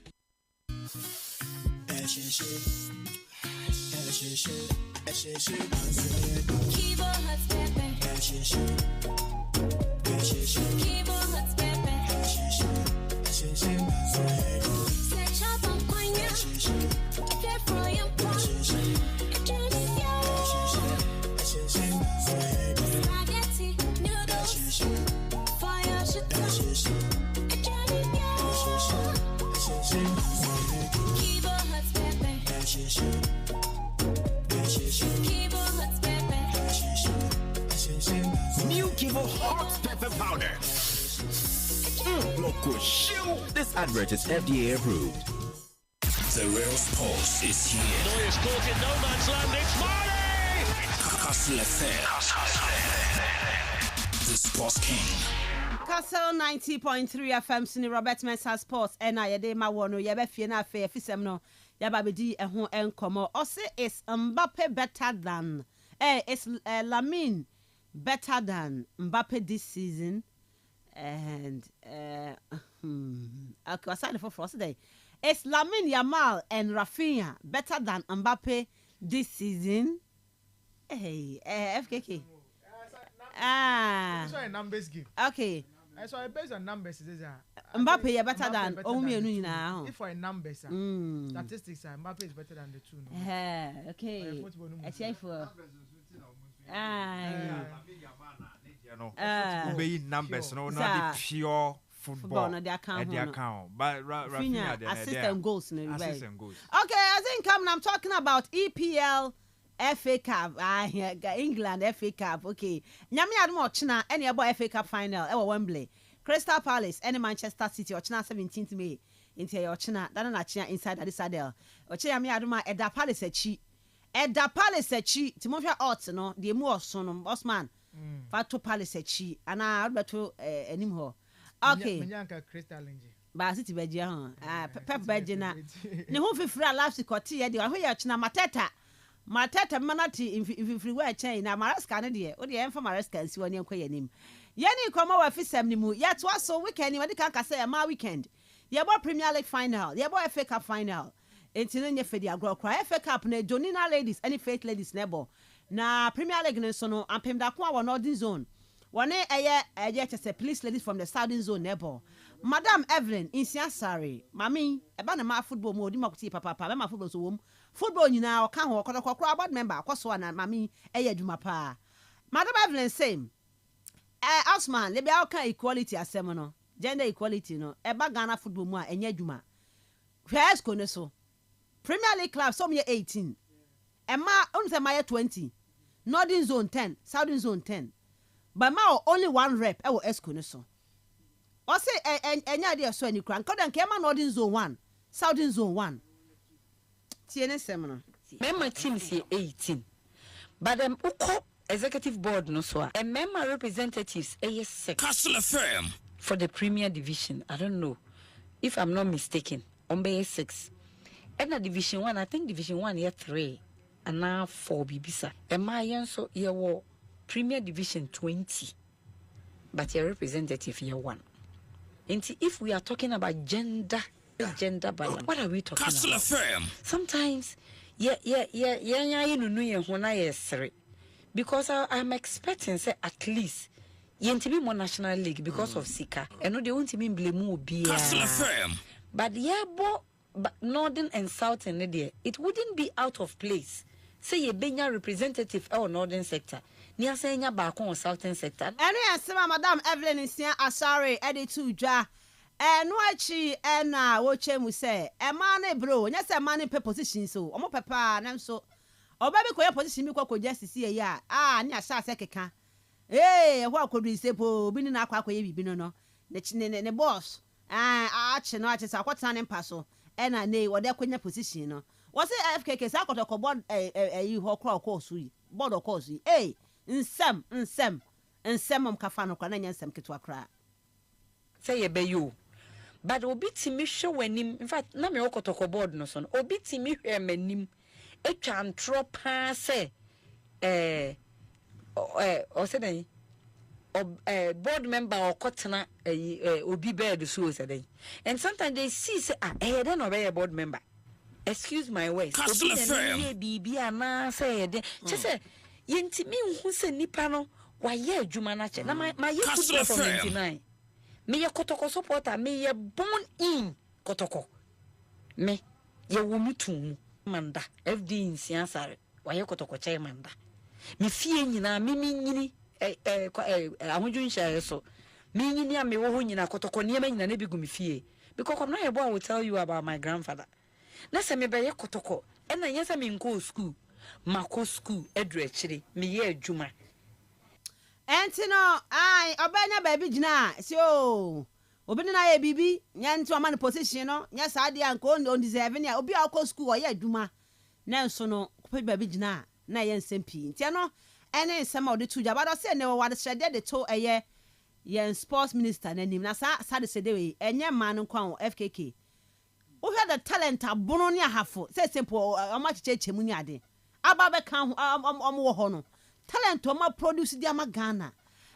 New Kivo Hot Pepper Powder. Loco show. This advert is FDA approved. The real sports is here. Neuer's caught in no man's land. It's Marley! Kastle FM. The Sports King. Kastle 90.3 FM Sini Robert Mensah Sports ena yede ma wono yebe fie na afa fisem no yaba bedi eho enkomo ose is Mbappe better than is Lamine better than Mbappe this season and okay aside for today is Lamine Yamal and Rafinha better than Mbappe this season FKK so a numbers game okay so I based on numbers is Mbappe is better than Omienu now. If for a numbers statistics Mbappe is better than the two. Okay. Actually for numbers no not the pure football no they account but Rafinha assist and goals no assist and goals. Okay, I think I'm talking about EPL FA Cup, England FA Cup. Okay, nyame adom ochina any about FA Cup final e Wembley. Crystal Palace and Manchester City ochina 17th May. Into your ochina that na chia inside Adisadel. Oche nyame adom Eda Palace echi. Eda Palace echi. Timofia odds no, the mu oso no bossman. Fato Palace echi. Ana beto enim ho. Okay. Menyanka Crystal Nje. Ba City beji ho. Pep beji na. Ne ho fifira last quarter ye de ho ye ochina Mateta manati if we were chain na Maraska ne de o de emfa Maraska nsi woni enko yanim yeni komo wa fisem ni mu yet was so weekend we kan kase ya ma weekend ye bo Premier League final ye bo FA Cup final entino nye fedi agro kra FA Cup na Jonina ladies any faith ladies nebo na Premier League ne so no ampem da ko wa northern zone woni eye chese police ladies from the southern zone nebo Madam Evelyn Insiasari mami eba na ma football mo di makuti papa me ma football so wom football nyina o ka ho kokokokro board member akoso na mami eye adwuma pa Madam Evelyn same Osman le bia o kan equality asem no gender equality no eba Ghana football mu a enye adwuma first ko ne so Premier League club some year 18 ema on say my 20 Northern zone 10 Southern zone 10 but ma only one rep e wo esco ne so o say enya dey so ani kran kodan ke ma Northern zone 1 Southern zone 1 tiene semino member team say 18 but them uko executive board no so and member representatives is 6 Kastle FM for the Premier Division. I don't know if I'm not mistaken on be 6 and the Division 1 I think Division 1 here 3 and now 4 bibisa and my so here Premier Division 20 but your representative here 1 and if we are talking about gender balance, what are we talking Kastle about? FM. Sometimes because I'm expecting say at least yentibi more National League because of Sika and no they won't even blame obi Kastle FM. but Northern and Southern it wouldn't be out of place say ye benya representative or Northern sector ni asenya ba kon Southern sector eno yasema Madam Evelyn Insia Asare editu dwa no achi na wo chemu say e ma na bro nya say ma na pe position so omo pepa na so oba bi koye position bi kwa justice ye ya ni asa ase keka ho akodu sepo bi ni na akwa akoye bibi no ne boss achi no achi sa kwata ne mpa so na wo de konya position no wo say FKK sa akotoko board yi ho kra course yi board course yi nsem mkafa no kwa na nya nsem ketwa kra say ye be you but obi timi hwe wanim in fact na me okotoko board no so no obi timi hwe manim etwa antro pa say o say den board member okotena obi bed so say den and sometimes they see say den no be board member excuse my words obi den bibi ana say den say yentimi hu say nipa no wa ye adwuma na che na my football from 99 me ye kotoko supporter me ye born in kotoko me ye womutu manda FD Insiasare wa ye kotoko chai manda me fie nyina me nyini ahudwun share so me nyini a me wo ho nyina kotoko ne ma nyina na bi gu me fie because come na I will tell you about my grandfather na se me be ye kotoko e na yesa me nko school mako school edu akire me ye adwuma Entino obenya baby gina so obi na ye bibi nya nti o man position no nya saade anko on deserve ne obi akọ school o ye adwuma na nso no ko baby gina na ye nsem pi nti no ene nsem o de tuja ba do se ne wo wade shrede de to eye yen sports minister nanim na sa de sedewe enye man nkwa FKK wo hwe the talent abono ne ahafo say simple amachiche mu ni ade aba be kan wo ho no talent o ma produce di ama Ghana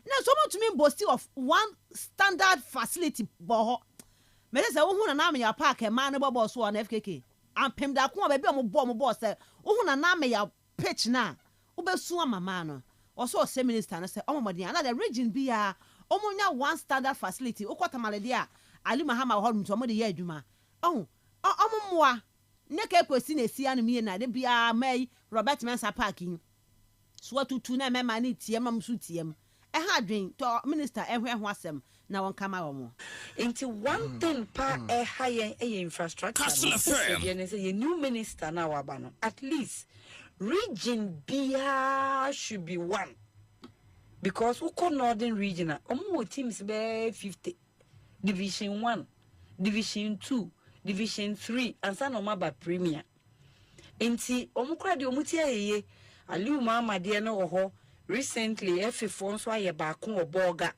na so mo to me boast of one standard facility bo me say wo hu na me ya park e man no bobo so on FKK ampem da ko ba bi o mo bo say wo hu na me ya pitch na wo be su amama no also say minister na say omomodin na the region bia omonya one standard facility ukotamale dia Ali Mahama ho nto mo de ye adwuma omomwa ne ka kwesi na esi anu mi na de bia mai Robert Mensah parking so tutu na mema ni tiem na msu tiem ha dwen to minister ehwe ho asem na won kama wo mo into one thing pa yen infrastructure Kastle FM ye new minister na waba no at least region bia should be one because we call northern region teams be 50 division 1 division 2 division 3 and some of premier enti omukra de omuti ayeye Aliu Mama de no ho recently F4 so aye ba ko oboga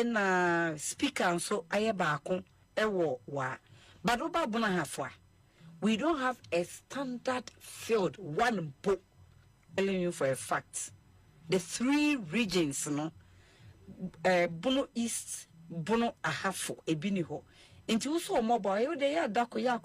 na speaker so aye ba ko ewo wa but oba bona hafo we don't have a standard field one book telling you for a fact the 3 regions no Bono East Bono ahafo ebini ho nti wo so mobile you dey adako ya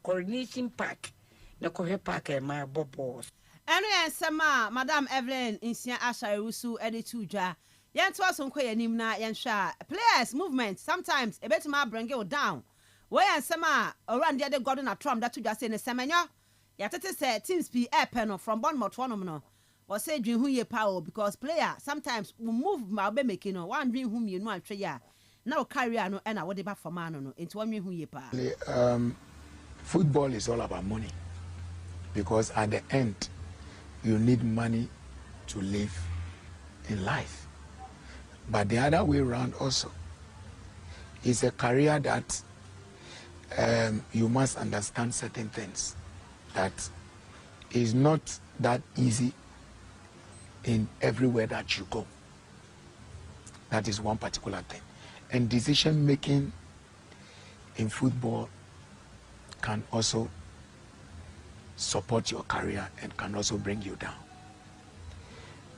coronation park na kohe park my bobos eno yen sema Madam Evelyn Insia Asha Rusu editu dwa yen to aso nkwa yanim na yen hwa players movement sometimes e betima bring you down we yen sema around the Gordon Atrom that to just say ne semenyo ya tete say teams be airpen from Bournemouth one no or say dream hu ye power because player sometimes we move ma be making no one dream hu me no atwe ya now carry no and I would ba for man no into one hu ye pa football is all about money because at the end you need money to live in life. But the other way around also is a career that you must understand certain things that is not that easy in everywhere that you go. That is one particular thing. And decision making in football can also support your career and can also bring you down.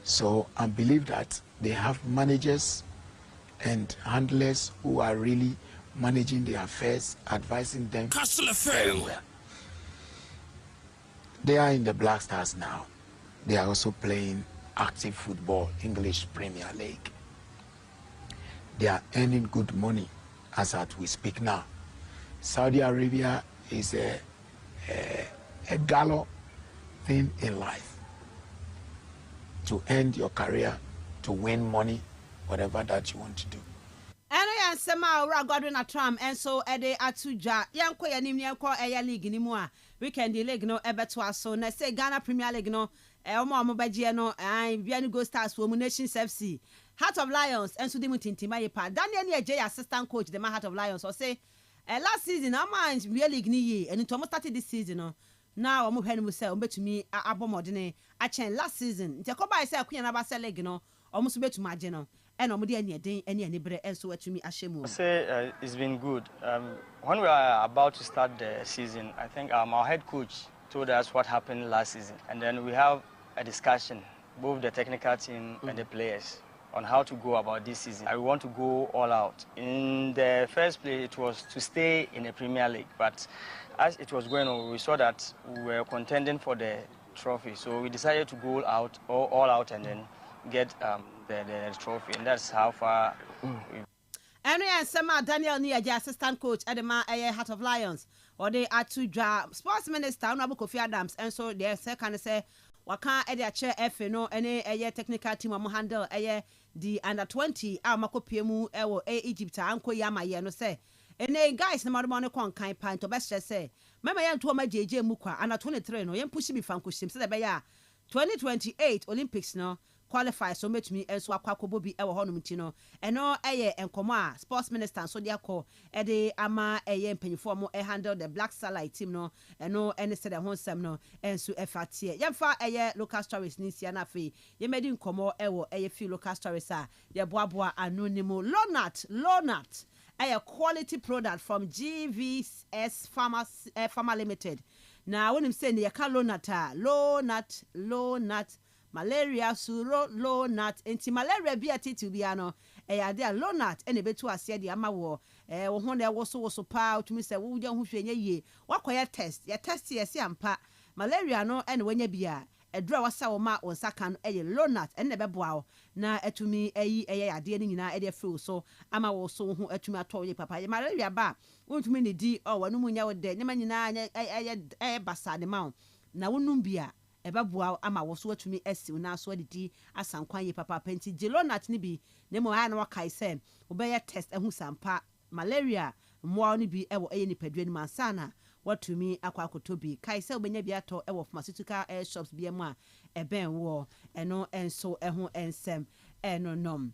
So I believe that they have managers and handlers who are really managing their affairs, advising them very well. They are in the Black Stars now. They are also playing active football, English Premier League. They are earning good money as at we speak now. Saudi Arabia is a gallo thing in life. To end your career, to win money, whatever that you want to do. Eno yan sema ura Gordon Atrom enso ede atuja yanko yanim yanko eya league ni mu a weekend league no ebeto aso na say Ghana Premier League no omo bagie no bia ni Go Stars for Nations FC Heart of Lions enso di mutintima ye pa Daniel ni eje assistant coach the Heart of Lions or say last season am Premier League ni ye and to started this season no now omo hwani mu say ombetumi abomodene a chen last season nti akoba say akunya na ba say league no omo so betuma age no and omodi any bre enso watumi ashemu. Say it's been good. When we are about to start the season, I think our head coach told us what happened last season, and then we have a discussion, both the technical team and the players, on how to go about this season. I want to go all out. In the first place, it was to stay in the Premier League, but as it was going on, we saw that we were contending for the trophy, so we decided to go out, all out, and then get the trophy, and that's how far. And sema Daniel ni assistant coach at the Heart of Lions, or they are to draw sports minister Honorable Kofi Adams, and so they second say waka e chair FA no any technical team am handle the under 20 amakopiemu ewo Egypt anko yama ye no say ene guys na madmo kon kan pan to best say mama yan to ma jeje mukwa under 23 no yen push bi fan ko shim say be ya 2028 Olympics no qualify so metumi enso akwakobo bi e wo honom ti no eno eye enkomo a sports minister so de akọ e de ama eye mpanyifo mo handle the Black Starlight team no eno ene se de ho nsem no enso efatie yemfa eye local stories ni sia na fe yemedi nkomo e wo eye fi local stories a ye boaboa anonimo Lonat a quality product from GVS Pharma Limited. Now when I'm saying the Lonat malaria suro Lonat anti-malaria be a titubiano a there Lonat and a bit to us the amawo one there was so pow to Mr. Woodian who ye what quiet test ya test yes yampa malaria no and when ye be a draw saw ma on sakan a Lonat and never bow na etumi ade ni nyina ede free so ama wo so ho etumi atọ papa malaria ba wontumi ne di wanu munya wo de ne manyina basa de ma na wonum bia ebeboa ama wo so etumi asiw na so de asankwan ye papa penti Lonat ni bi ne mo ha na wakai se obeye test ehu sampa malaria mo ni bi ewo eye ni padua ni mansana watumi akwakoto bi kai se obenya bi ato ewo pharmaceutical shops bi mu a eben wo eno enso eho ensem enonom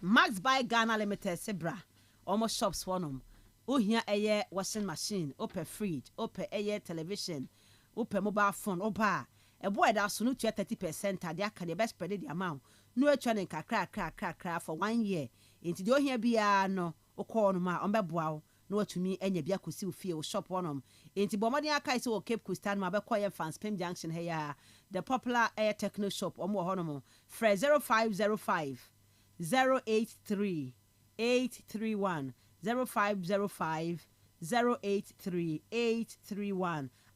Max by Ghana Limited sebra almost shops for nom ohia eye washing machine open fridge open eye television open mobile phone oba ebo eda so no 30% ade aka the best spread the amount no atwa ne kakra for 1 year enti de ohia bia no okọ no ma ombeboa no watumi enya bia kosi ofie o shop wonom enti bomadi aka ise o Cape Coast ma be koye fans Pim Junction here the popular air techno shop omo honom fre 0505 083 831 0505 083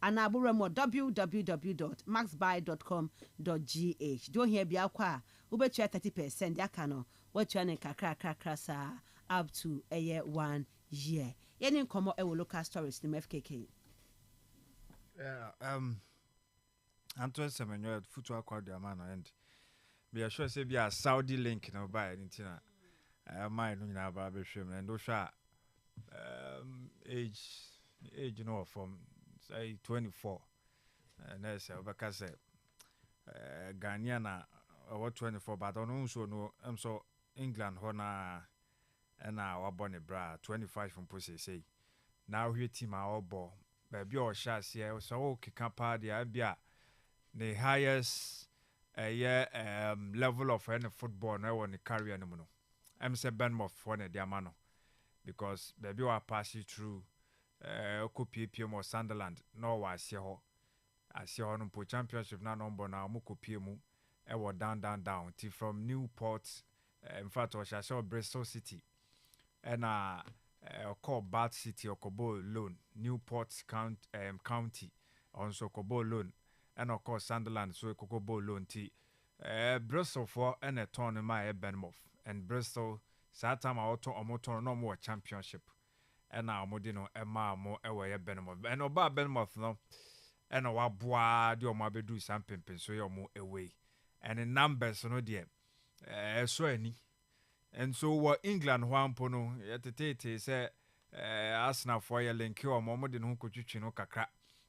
and aburemo www.maxbuy.com.gh do here bia kwa ubetua 30% yaka no watua ne kakra sa up to a year 1 year. Any come out local stories in FKK. Yeah, I'm interested in your football crowd, man, and be assured say be a Saudi link no buy anything. I might know about Bishop and those age, you know, from say 24, and that's because Ghanaian or 24, but I don't also know. I'm so England, Hona. And our bonnet bra 25 from Pussy say. Now here team our ball. Baby or shots here so okay campa the Abia the highest level of any football now on the carrier no. I'm say Benmouth for the Diamano because baby will pass you through PM or Sunderland no I see on championship now number now muko PM down till from Newport in fact I saw Bristol City. And call Bath City or Cobo Loan, Newport County, also Cobo Loan, and of course Sunderland, so Cobo Loan T. Bristol for and a turn in my Benmouth, and Bristol, Satam auto or motor no more championship, and now Modino, Emma more away Benmouth, and about Benmouth no, and a wabois, do my do some pimping, so you're more away, and in numbers, no dear, so any. And so what England Wampono yet say Arsenal for your link or Momodin Hunko kakra.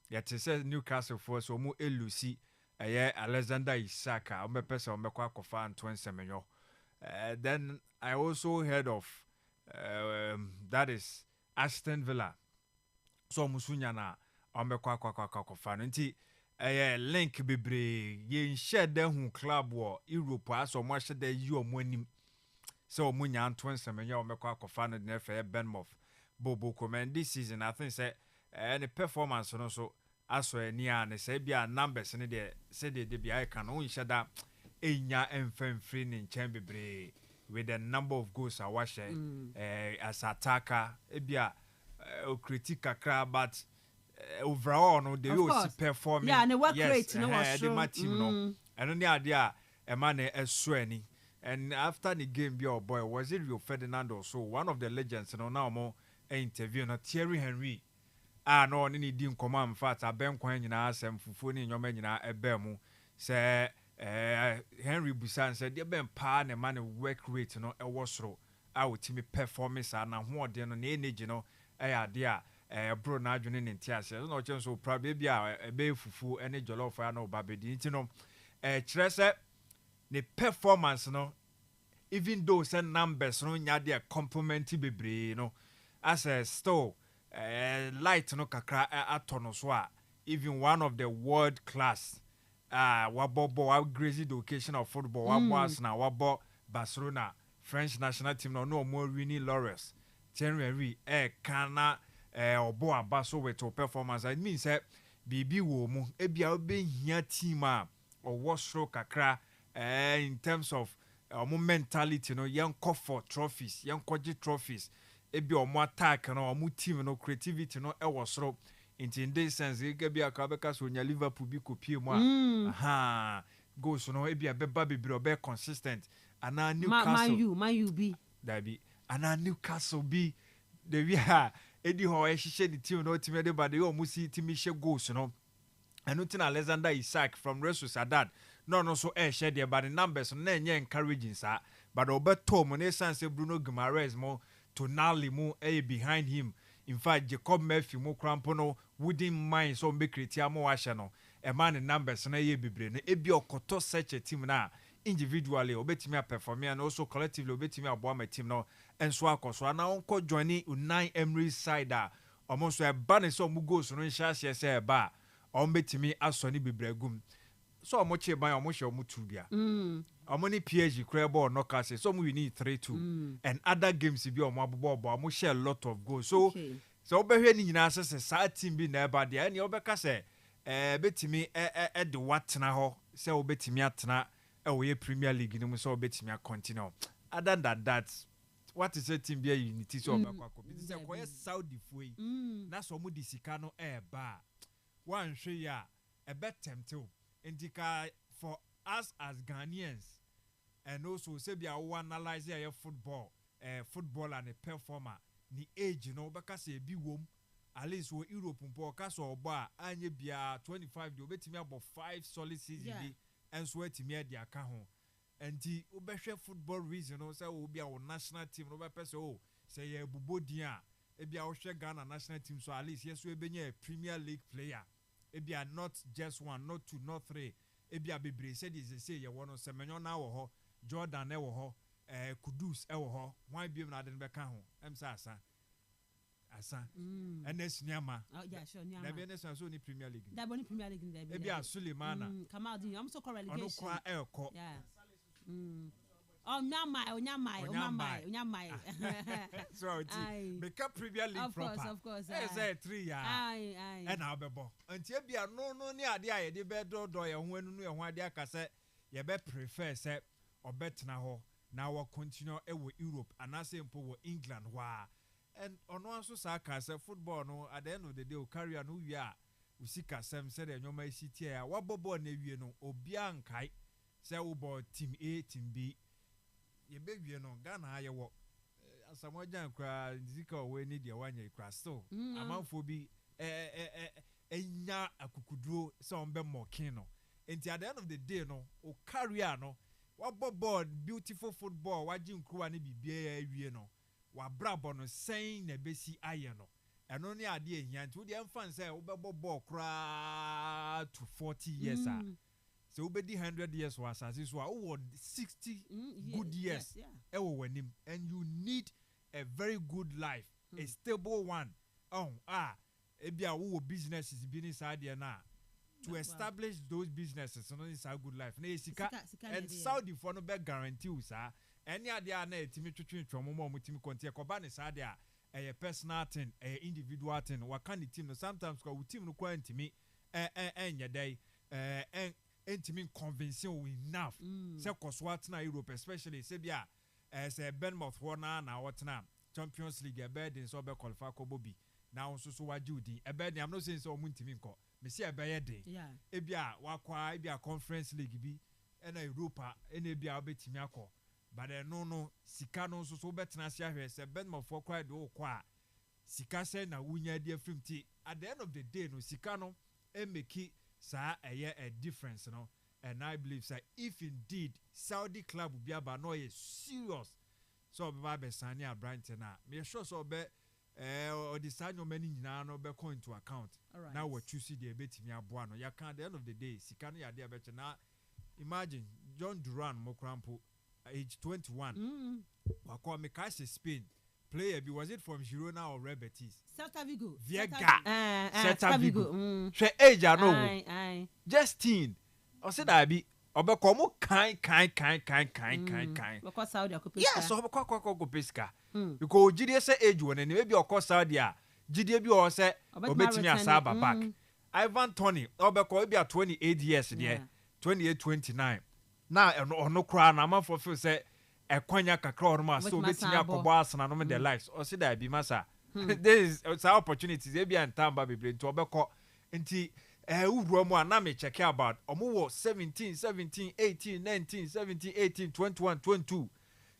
Yet says Newcastle for so mu elusi Alexander Isaka or me person or me kwako fan 27. Then I also heard of that is Aston Villa. So Musunyana or me kwako fan. Nti link bebre ye share them club war Europe as so much that you are winning. So munya twins and you make a fan of the Benmouth Bobo comment this season. I think say any performance and also as well near and say be a numbers and they say they be I can only shut that in ya and free in Chamberbury with the number of goals I watch as attacker it be a critique crowd but overall no they always performing and they work yes, great no my team no and only idea a man is swearing. And after the game, be your boy, was it Rio Ferdinando? So one of the legends, you know, now more interview, na Thierry Henry. No, any dim command, fat, a ben coin in our sem, Fufuni, your men in our ebemu. Say, Henry Busan said, you been pan a man work rate, you know, a wasro. Our team performance and a more than an age, you know, dear, bro, Najan in Tias. No chance so probably be a bay fufu, any jollof, I know, baby, you know, Tressa. ne performance no even though some numbers no nya de complement bebre no as a still light no kakra atono so a even one of the world class wabobo crazy the occasion of football wabo na wabo Barcelona French national team no more winning laurels January kana obo abaso with performance it means that bibi wo mu ebia obehia team a owo sro kakra in terms of mentality no young for trophies young trophies ebi omo attack no omo team no creativity no e was sro in this sense e ga bia ka beka so nya Liverpool bi kopie mu a goals no ebi abeba bibiri obe consistent ana Newcastle man you be dabi ana Newcastle bi the we ha edi ho e hihye the team no team de ba de omo si team hye goals no Anutin Alexander Isaac from Real Sociedad no so share there but the numbers no enye encouraging sir but obeto mo ne sense Bruno Guimaraes mo Tonali mo behind him in fact Jacob Murphy mo crampo no wouldn't mind so make create mo washe no e man the numbers na ye bebre no ebi okoto such a team na individually obetimi perform and also collectively obetimi abo my team no enso akoso na onko joining Unai Emery side almost a ban so mu goals no nsha se ba betimi asoni bibregum so omoche ban omoche omutu bia omoni PSG crable knockout so we need 3-2 and other games bi omo abobo omo share a lot of goals so so obehwe ni nyina asese sa team bi na eba de ene obeka se betimi de watena ho se obetimi atena we Premier League ni mu so obetimi continue other than that what is a team bi unity so obekwa ko bi se ko Saudi foi na so mu disika no eba one share a bet tempted indica for us as Ghanaians and also say be our analyze your football and a performer the age because be wom at least we Europe mpo kaso oba anye bia 25 de obetimi about 5 solid season and so etimi dia ka ho and the obehwe football reason say obi our national team no be person say ye bubodin a ebia wo hwe Ghana national team so at least yeso ebenya a Premier League player ebi are not just one, not two, not three. Ebi a bebre said is say you want to Semenyo na wo ho, Jordan e wo ho, Kudus e wo ho. Why be na den beka ho? Em sa asa. NS Nyama. Oh yeah, sure Nyama. Na be NS so ni Premier League. Da boni Premier League there. Ebi a Sulemana. Kamaldin, I'm so call relegation. Ono kwa elko. Yeah. Oh Nyamai. So make up Premier League proper. Of course. Say 3 years. Aye. And now bebo. Until be no ni ade aye de be do ye ho anu no ye ho ade aka se ye be prefer say obetna ho na we continue e wo Europe and say mpo wo England wa. And ono aso sa ka say football no at the end of the day o carry an wi a usika sem say the nyoma city a wa bobo na wie no obia nkai say wo bo team A team B ye bewie no Ghana aye wo asamojan kwa zika we ni de wanye Kastle amanfo bi enya akukuduro se on be mokin no enti at the end of the day no o career no wa bobo beautiful football wa jinkruwa ni bibia awie no wa brabo no sen na besi aye no eno ni ade ehia nti wo de emfan say wo be bobo kra to 40 years so obedi 100 years was as so 60 good years wanim and you need a very good life a stable one ebia wo businesses bi ni side na to establish those businesses no is a good life na esika and Saudi for no be guarantee you sir any ade na etimi twetwetwo mo timi kontie ko ba ni side a personal thing a individual thing what kind of team no sometimes ko team no kwa ntimi enya dai intimate convincing enough say cause na Europe especially say bia say Bournemouth na what na Champions League e bed in so be qualify ko bobi now so wajudi e bed I'm not saying so muntimi nko me see e be yede e bia wakwa e bia Conference League bi e na Europa e na bia obetimi akọ but no sika no so betena sia hwe say Bournemouth for kwa do kwa sika say na wunya dia frimti at the end of the day no sika no e make a difference, and I believe that if indeed Saudi club will be about no serious, so Baba Sania Brighton me sure so be or the sign of many no be going to account. Now what you see the bit me abuano, ya can at the end of the day, Sikano ya dear better now. Imagine John Duran Mokrampo, age 21. Wako me kasi Spain. Player be was it from Girona or Real Betis? Celta Vigo. Viega. Celta Vigo. She age I know. Aye. Just teen. I said I be obekomo kind. Because Saudi Arabia. Yes, obekwa pesca. Because GDS say age one and maybe of course Saudi a GDS be or say obetimi asaba back. Ivan Tony obekwa be 28 years there. 28 29. Now no cry na man for say ekwanya kakra orma so betimi akobo asana no me their lives. O say that be masa. This is opportunities e be antamba bebre nti obekọ nti uru mu ana me check about omo 17 18 19 17 18 21 22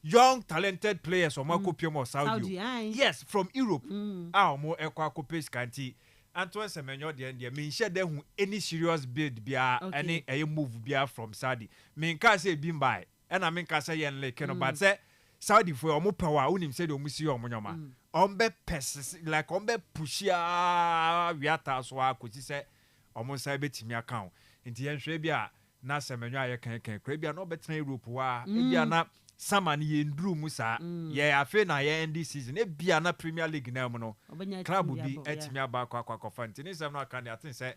young talented players omo kopiem of Saudi. Yes, from Europe. Omo ekwa akopes kanti Antoine Semenyo de me share dem hu any serious bid bia any move bia from Saudi. Me nka say bimbai and me nka say yen like no but say Saudi for omo power unim say de omo si omo nyoma. Ombe pes like ombe pushia wiata so akosi say omo say betimi account. Nti yen hwe bia na Semenyo aye kan kra bia no betra Europe wa bia na Saman ye ndru musa ye afe na ye end season e bia na Premier League na mu no club bi etimi aba kwa fanti ni sem no aka I think say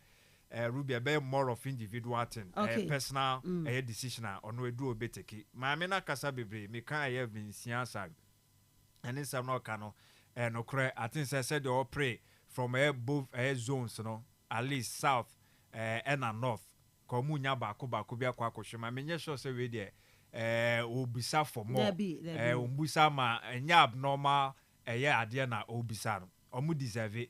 Ruby be more of individual thing personal decision ono edu obeteki ma me na kasa bebre me kan ye vinsia sag and sem no aka no no kre I think say they all pray from both zones no at least south and north ko mu nya ba ko bia kwa hwema me nye sure say we there obisa for more obisa ma enya abnormal ade na obisa no omu deserve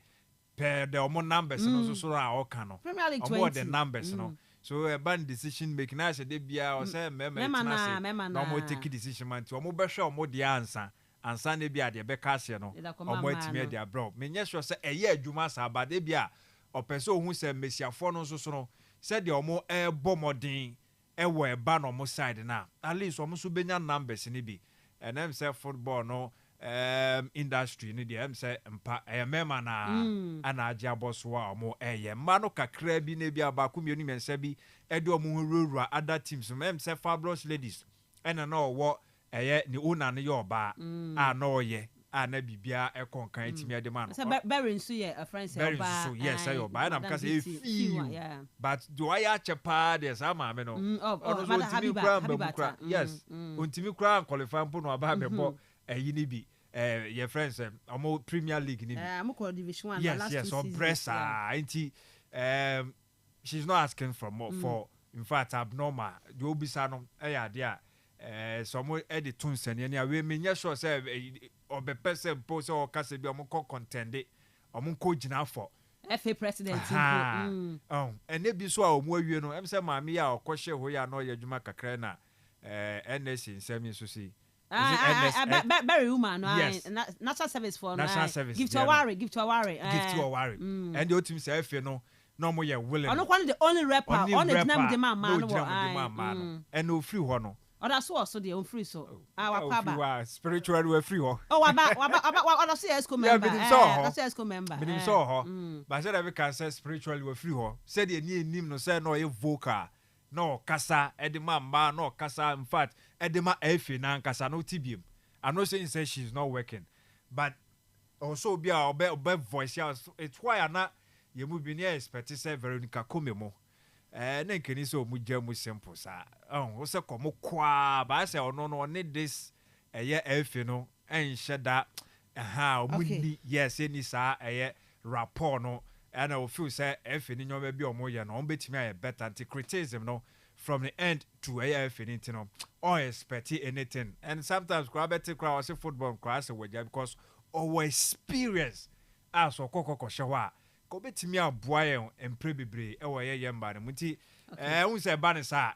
per the omu numbers no so ra o kan no omu the numbers no so a band decision making na say de bia o say mema na omu take decision man ti omu be hwe omu de ansa na bia de be kase no omu atimi de abro me nye sure say adwuma sa ba de bia o person ohun say mesiafo no so no say de omu bomodin ewo eba no mo side na at least omo so benya numbers ni bi and em say football no industry ni dem say mpa mema na ana agya boss wa omo ma no kakra bi na bi abaku mienu mensa bi edo omo rura other teams em say fabulous ladies ena na owo ni una ne yoba na oye na bibia ekonkan etimi ade ma no so Berry nso ye a friend say oba so yes say oba na because e feel but do I chepa there's ama me no ono so timi kra mbamukra yes ontimi kra qualify mpo no aba bebo eyi ni bi your friends omo Premier League ni bi amko division 1 last yes so pressa anti she's not asking for more for in fact abnormal the obisa no ade a some edit tunsene ne we menye sure say obe person po so kase bi omo contende omo ko gina for FA president and e bi so a omo awie no em say maami ya okwohye ho ya no ye adwuma kakra na NS nsemi so si Berry woman national service for give to aware and the team say FA no mo ye willing ono kwa the only rapper on the name the man and no free ho no Oda so dey on free so wakaba spiritually we free ho waba oda so esco member oda so esco member minim so ho but say we can say spiritually we free ho say the enim no say no e vocal no kasa edema mba no kasa in fact edema efe na kasa no tibiem I know saying say she's not working but also be a voice it's why na ye mu bi ne expect say Veronica Komemo na nkeni so mu gya mu simple sa wo se komo kwa ba se ono no ne this efe no enhye da omu ni yes ni sa rapport no and I feel say efe ni nyoma bi omo ye no on betimi aye better anti criticism no from the end to efe ni no or expect anything and sometimes crowd crowd say football crowd say waja because our experience as okokoko hyewa ko betimi aboa ye empre bebre e wo ye mba ne muti hu se ba ne sa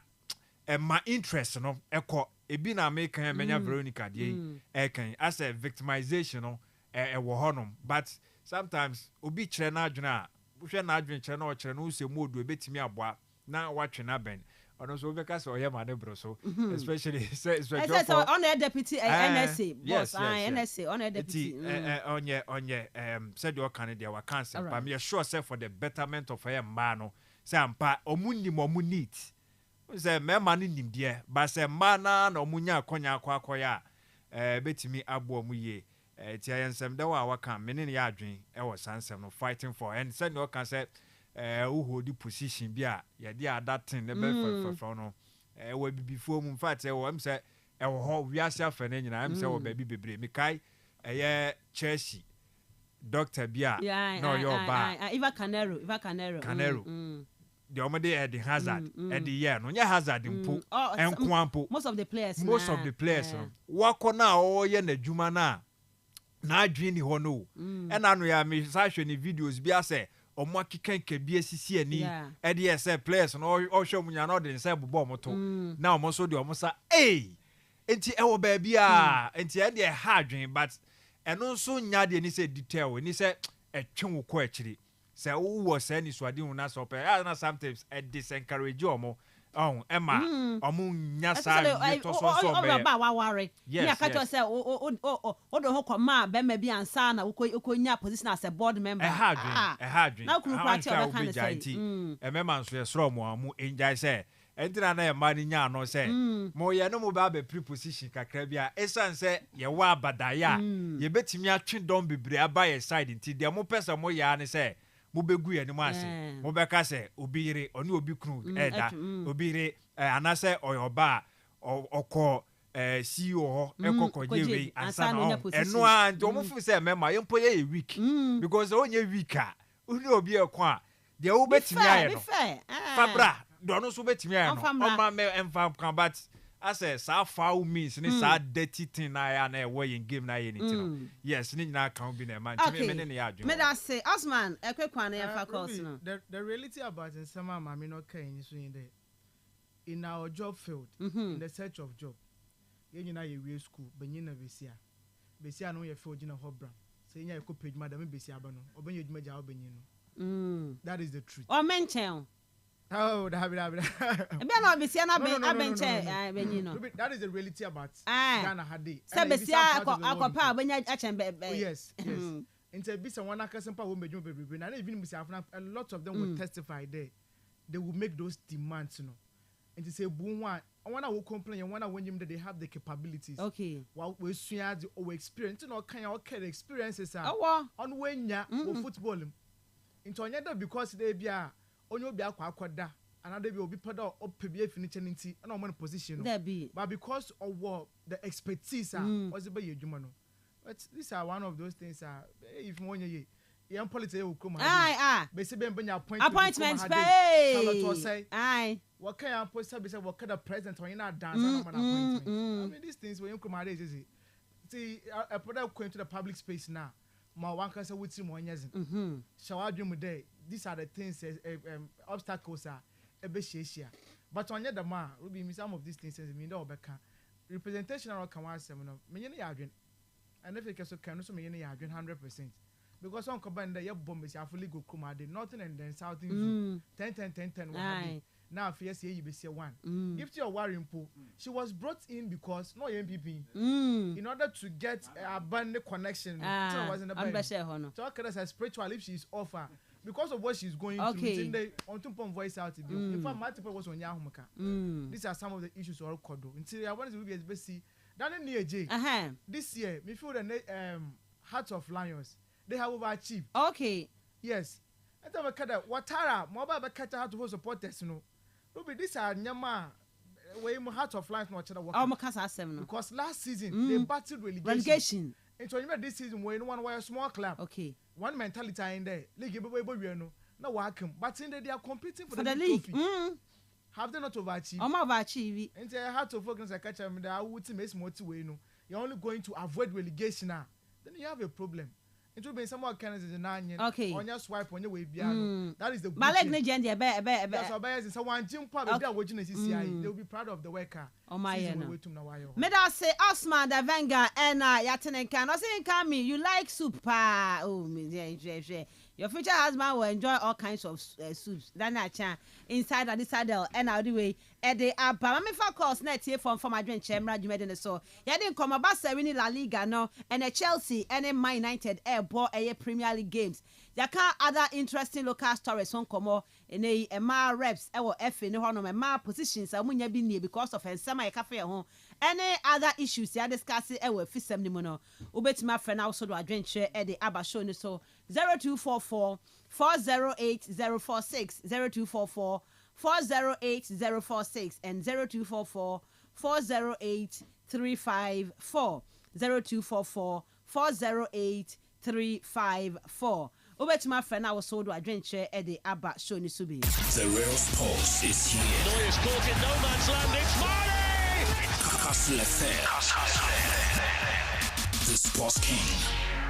my interest no ekọ ebi na me kan menya Veronica de kan as a victimization no wo honom but sometimes obi kire na adwene a hwe na adwene kire na o kire no se modu ebetimi aboa na watwe na ben ono so obeka se oye ma ne bro so especially say on the deputy NSA boss NSA on the deputy onye said your candidate wa cancel but me sure say for the betterment of her man no say ampa omunni mo need say me man nim de ba say man na omunya akonya akoya betimi abo mu ye ti ayensem da wa waka me ne ya adwen e wo sansem no fighting for and say no can say who hold the position bi a ye dey adatin ne be for no we before mu in fact we am say e wo ho wiase afa na nyina am say wo ba bi bebre mi kai Chelsea doctor bia no your ba Eva Canero the omade Eddie Hazard Eddie yeah no nya Hazard mpo enkwampo most of the players wakona o ye na dwuma na adwen ni ho no na no ya me sa hwe ni videos bia say omo akikan kebie sisi ani Eddie say players no o hwe munya no de say bobo moto na omo so de omo sa enti ewo ba bia enti e de ha adwen but eno so nya de ni say detail ni say etwe wo ko akiri say who was any swadi una so pe na sometimes e disencourage omo Emma omo nya sa ni to so be ba wa ware ni aka to say o do ho koma be ma bi ansa na nya position as a board member hadwin na kunu kwati o be kan say emema nso ye sro mo amu enjoy say entina na ye ma ni nya no say mo ye no mo ba be preposition kakra bia esan say ye wa abadaya ye betimi atwe don bebre aba ye side nti de mo pesa mo ya ne say mo begu ye ni mo ase mo be ka say obire oni obi kunu eda obire anase oyoba okọ CEO ho ekoko jewe ansa no eno a nti mo fu say mema ye mpo ye week because onye week a oni obi ekwa de wo betimi aye no fabra do no so betimi aye no o ma me emfa kan but ase sa foul means ni sa dirty thing na ya na we in game na ye ni ti no yes ni na kan bi na man me ne ya adwo me da say Osman ekwekwa na ya course no the reality about nsema mama no kan so in our job field in the search of job yen na ye we school benyin na besia no ye fe ogina hobra say nya ko page madam besia ba no obenye djuma ja obenyin no that is the truth o menchen that is the reality about Ghana hade besia akopa obenya achen yes into be someone akasempa wo medjuma bebrebe na even besia a lot of them will testify there they will make those demands and to say boom one will complain and when they have the capabilities while we share the experience kind of experiences on when ya football into another because they be only be akwakoda another be obi pada opebie finiture nti na o position but because of what the expertise was be adwuma no but these are one of those things if one ye young politics will come be say be appointments what can I post say what kind of president when you not dance appointment I mean these things when you come out see I put out going to the public space now ma one can say with him one years shall dream day these are the things obstacles are a bit share but on the man will be some of these things mean the obeka representation or can one seminar me any adwen and if you can so me any adwen 100% because on combine the bomb is fully go come out northern and then southern 10 now fear say you be say one if you are worrying po she was brought in because no MPP in order to get a band connection was in the band so can as spiritual if she's offer because of what she's going through in the on to voice out in fact multiple was on yahumaka these are some of the issues or kodo until I want to be see that near J this year me feel the Hearts of Lions they have overachieved yes and then Watara mobile catcher how to hold supporters Ruby, these are Nyama way Heart of Lions not because last season they battled relegation. And so this season when one were a small club. One mentality in there. League no welcome. But in there they are competing for the league. Have they not overachieved? And they had to focus on catch them. I would make more to win. You're only going to avoid relegation now. Then you have a problem. It will be someone can as a 9 year. On your swipe on your way beyond. That is the Malek legend. That's someone Jim Pop. They will be proud of the worker. Oh my Meda say Osman the Venga and Yatenen can also come you like soup oh your future husband will enjoy all kinds of soups then I chan inside the saddle and out the way at the me for course net here from my drink chamber you made in the so ya didn't come about 7 La Liga no and a Chelsea and a Man United air ball a Premier League games there can other interesting local stories on come ene ema reps ewo FA ne hono ema positions amunya bi nie because of ensema e kafe ho any other issues ya discuss ewo fisem ni mu no obetima frɛ na so do adwenche e de aba show ni so 0244 408046 0244 408046 and 0244 408354 0244 408354 Obetima friend I so do adwenche e de aba show ni so bi. The real sports is here. Neuer's caught in no man's land. It's Marley! Kastle FM. The sports king.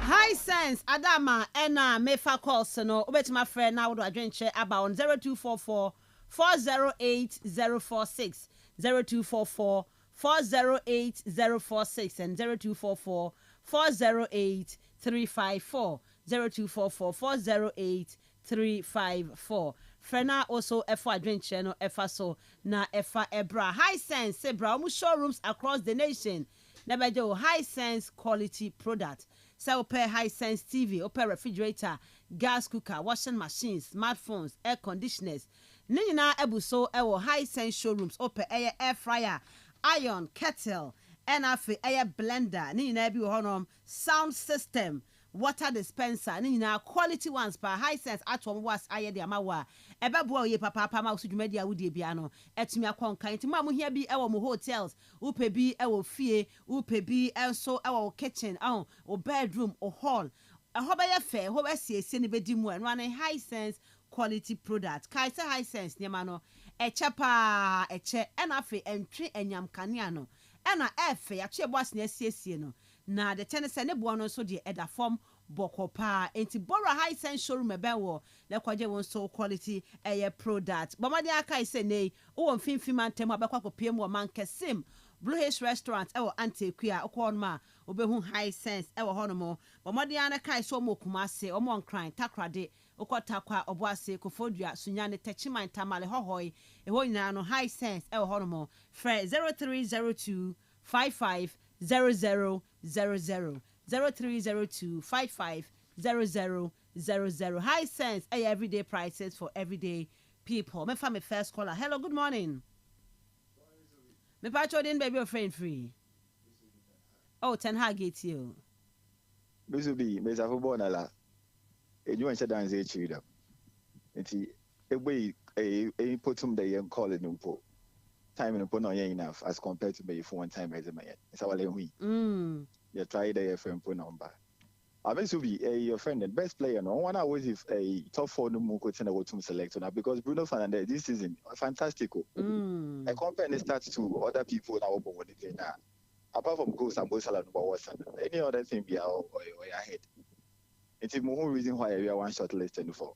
High sense Adama ena mefa calls no obetima friend na do adwenche aba on 0244 408046 0244 408046 and 0244 408354 0244 408354 Frena also efa adwenche no efa so na efa ebra high sense ebra omu showrooms across the nation never do high sense quality product. So pair high sense TV, pair refrigerator, gas cooker, washing machines, smartphones, air conditioners. Nina ebuso ewo high sense showrooms, air fryer, iron, kettle, NF air blender, Nina ebi honom, sound system, water dispenser, Nina quality ones per high sense atwom was aye de amawa. Eba bo ye papa ma usudwumadi awudi bia no etumi akonkan nti ma mo hia bi ewo mo hotels upe bi ewo fie upe bi enso ewo kitchen o bedroom o hall eho be ye fe ho be siesie ne bedi mu eno an high sense quality product kai say high sense ne ma no eche pa eche enafe entwe enyam kanea no ena efe ya che boas ne siesie no na de tenese ne bo no so de eda form bokopa enti bora high sense showroom ebewo le kwaje won so quality product bomade aka ise nei wo mfimfim antem abekwa kopiem wo man kesim Blue Hills restaurant ewo Antequia okonma obehu high sense ewo honomo bomade ana kai so mo kumase omo onkran takrade okotakwa oboase kofodua sunyane techiman tamale hohoi eho nyina no high sense ewo honomo fre 0302 550000 0302 550000 high sense everyday prices for everyday people. Me fa me first caller. Hello, good morning. Me pacho din baby your friend free. Oh, Ten Hag get you. Bisubi, me za football na la. Enyu anche dance e chida. Enti egbe e potum de yen call it no time no no enough as compared to me for one time as my. It's our hui. You try the FM phone number. I mean, to be your friend and best player. No one always if a top 4 no more coach and I to select now because Bruno Fernandes this season fantastical. I compare the stats to other people now what they now. Apart from goals and goals, any other thing be our ahead. It's the more reason why we are one short list for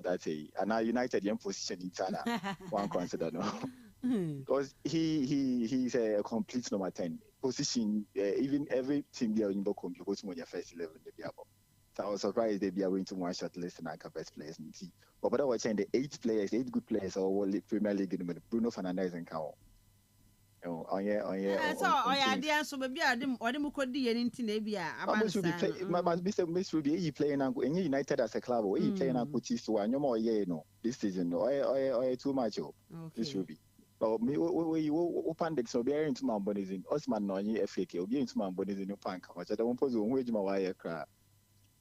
that. And now United in position in China one consider no. Because he's a complete number 10 position. Even every team there in Bokum, you go to your first 11. So I was surprised they be going to one short list and our best players in team. But I was saying the 8 good players or Premier League in Bruno Fernandes and Kao. So so maybe I didn't could do anything. Maybe Miss Ruby, he playing and United as a club, or he playing and coaches to one more year no this season. Or too much. This will be. But me, we open the so be into my bodies in Osman no any FAK, or be into my bodies in your pank. Which I don't pose on wage my wire cry.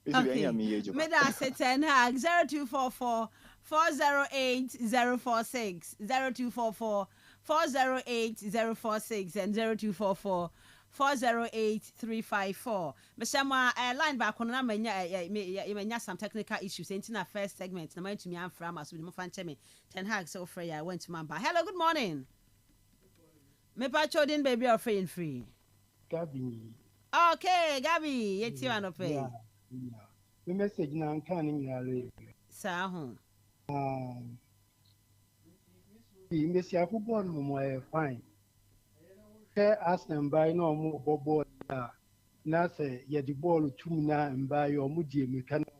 Okay. Me that say 10 Hag 0244 408 046 0244 408 046 and 0244 408 354. Meshama line back on na menya some technical issues in our first segment. Na man to me am from as we mo fan cheme 10 Hag so Freya went to Mamba. Hello, good morning. Me pa chodin baby or free. Gabi. Okay, Gabi, yeti wan ope. Yeah. The message na kan ni yare. Sa ho. Messi football mo fine. Arsenal by no more ball na say ye the ball two na and by your mudi mechanic.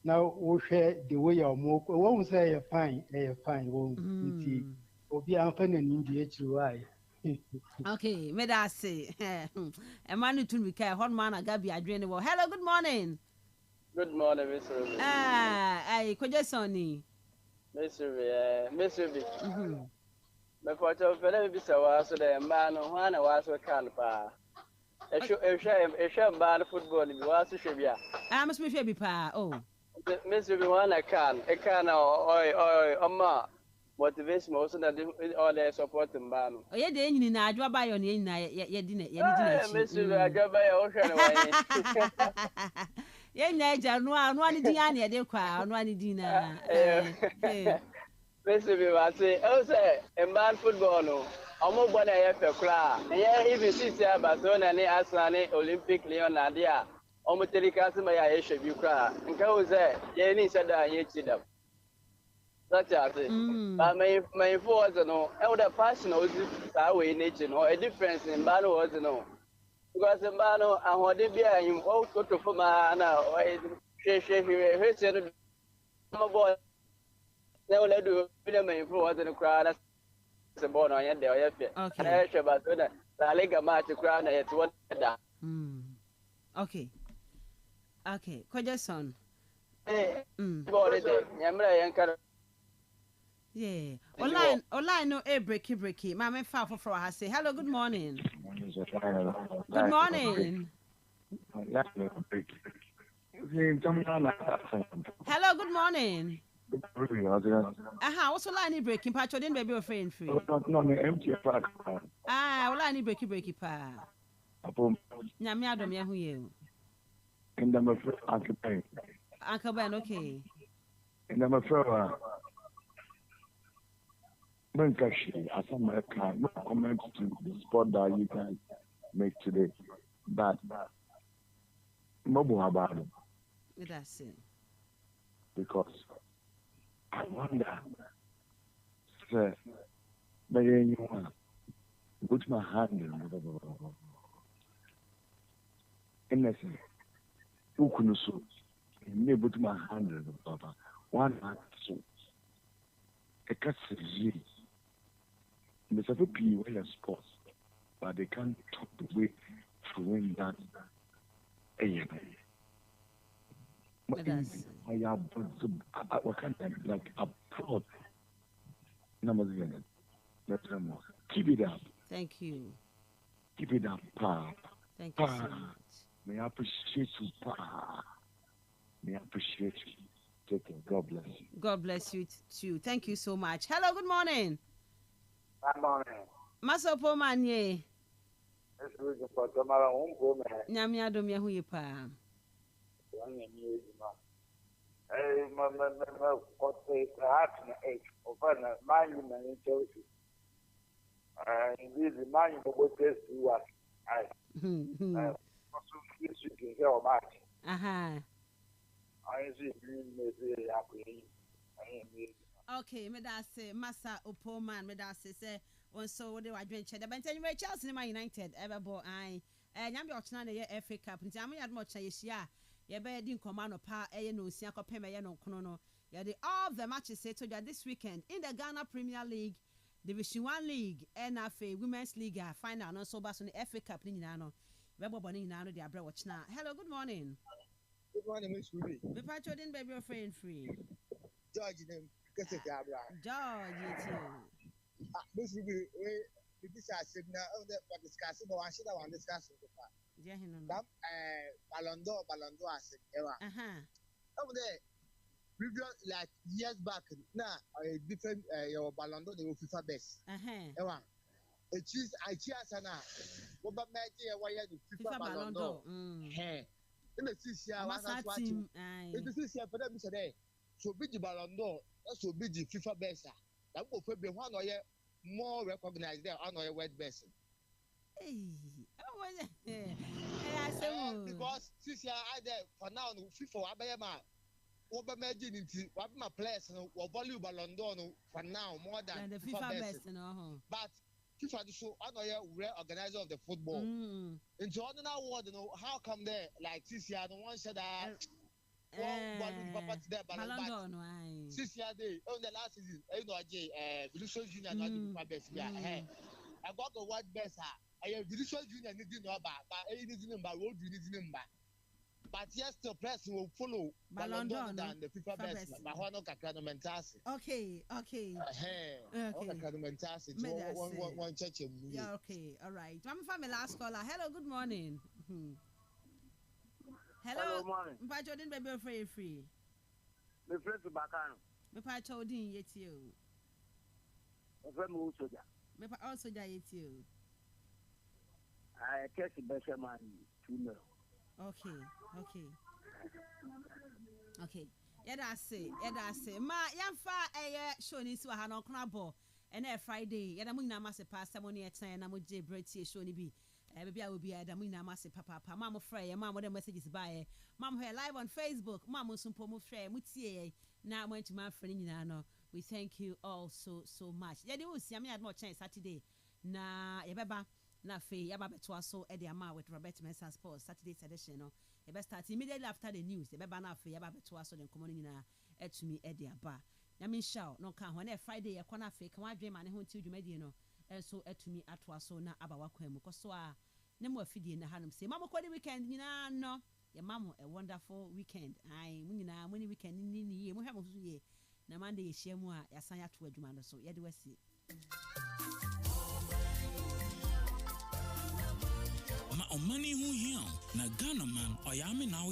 Now we share the way your more won't say a fine, won't be unfun in the HUI. Okay, may I say a man to be care hot man Gabi Adrian. Hello, good morning. Good morning, Mr. I could just only Mr. Me for to fele bi se wa so de mba no ho na wa so kan pa. Ehwe mba football bi wa so hwe bia. Ah, must be fair pa. Oh. Mr. bi wa na kan. E kan na oma motivation also na all the support mba no. Oh, ye de nyini na adwa ba yo ne nyina ye di na chi. Mr. bi adwa ba yo hwe na wa ye nyina eja no ani di ya na ye de kwa no ani di na. Mr. bi wa say o say mba football no. Omo gbona ye fe kra. Ye even since ya Barcelona ni Arsenal ni Olympic Lyon na dia. Omo telika se ma ya ye hwe bi kra. Nka wo say ye ni se da ye chi dam. That's it. But my forwards no, e would have passion o that way nature no. A difference in Bano was no. Because in Bano and what they be him all go to for my na she said no boy. They will do with my forwards in the crowd. That's the ball on your day. Okay. But La Liga match the crowd and it's one that. Okay. Okay. Kwajason. Ball it. Yamra yankara. Yeah. Online no breaky. Mama fa for her say hello, good morning. Good morning. Hello, good morning. What's line breaking? Patch didn't baby your friend free. No, empty park. Line breaky pa. Nyame adom ya hu ye. And I'm afraid Uncle Ben, okay. And I'm afraid Menkashi, as I can no comment to the sport that you can make today. But Mobu about it. That's it. Because I wonder, sir, may anyone put my hand in the Ukunusu, may put my hand in Papa. One hand so. A cat says, there's a few people sports, but they can't talk the way to win that. I have like applaud. Keep it up. Thank you. Keep it up, Pa. Thank you so much. May I appreciate you, Pa. May I appreciate you. Take care. God bless you. God bless you too. Thank you so much. Hello, good morning. Good morning. Masopo manye. This is for tomorrow home home. Nyame adom ye hu ye pa. Hey, my what say heart na age. Over na mind na Chelsea. This mind go test you what. Also this you can hear about. I see me happy. Okay, me da say Masa Opoman me da say so they were adventure. The Benton Chelsea Man United ever bo I nyam be otna na ye FA Cup. Nti am yad mo cha yehia ye be di nkoma no pa eye no osia kopem ye no kono no. Ye the all the matches say to this weekend in the Ghana Premier League, Division 1 League, NFA Women's League final no so ba so the FA Cup ni nyina no. We bo ni nyina no de abra watch na. Hello, good morning. Good morning, Miss Ruby. Me pa chodin baby your friend free. George name. George, you too. Miss Ruby, we discuss now. What discussing? But I should have discussed with yeah, Ballon d'Or, as ever. Over there, previous like years back, now a different your Ballon d'Or, they were FIFA best. Ever. I choose now. What about why you FIFA Ballon d'Or? In the CCR, watching. In the CCR, for them today. So be the Ballon d'Or, that's so be the FIFA best. That will be one or more recognized there on your word best. Because since you are there for now, FIFA, Abayama, over imagine what my players or value Ballon d'Or for now more than the FIFA best. But FIFA to show on your organizer of the football. Into another word, how come there like this year, the one said that. Ballon d'Or, since year day on the last season, Villuso Junior not the best. I got the word best. I have Villuso Junior needing no but I need number, what do you need number? but yes, the press will follow Ballon d'Or than the FIFA best. But who no kakra no mentasi. Okay. Okay. Kakra no mentasi. One church. Yeah, okay. All right. I'm from my last caller. Hello, good morning. Hello, good morning. Mpa Jordan baby free. Me friend to Bakano. Mpa Jordan yet you. Me friend mu soja. Mpa also ja yet you. I catch the best man 2-0. Okay. Yada say. Ma yamfa show ni so ha no kona bo. And Friday, yada mu nyina mase pa ceremony etan na mo je bretie show ni bi. Baby, I will be at the Muna Massy Papa, Mamma Frey, and Mamma, the messages by Mamma here live on Facebook, Mamma Sumpomo Frey, Mutie. Now, I went to my friend Nano. We thank you all so much. Yeah, you will see, I mean, I had more chance Saturday. Na, Yababa, na Fay, Yababa to us so Eddie Ama with Robert Mensah Sports, Saturday's edition. You best start immediately after the news. Yababa na Fay, Yababa to us so then coming in to me Eddie Aba. Yamin shout, no can when Friday, a corner fake, come out dream and who to you, Medino. And so to me at was so na abawakwem because so no more feeding in the hanum say mama kwa weekend no your mama a wonderful weekend I munina many weekend ni ye mo hamo so ye na Monday ye share mu a yasan ya to adwuma no so ye de wasi ma omani hu hiam na Ghana man oyame na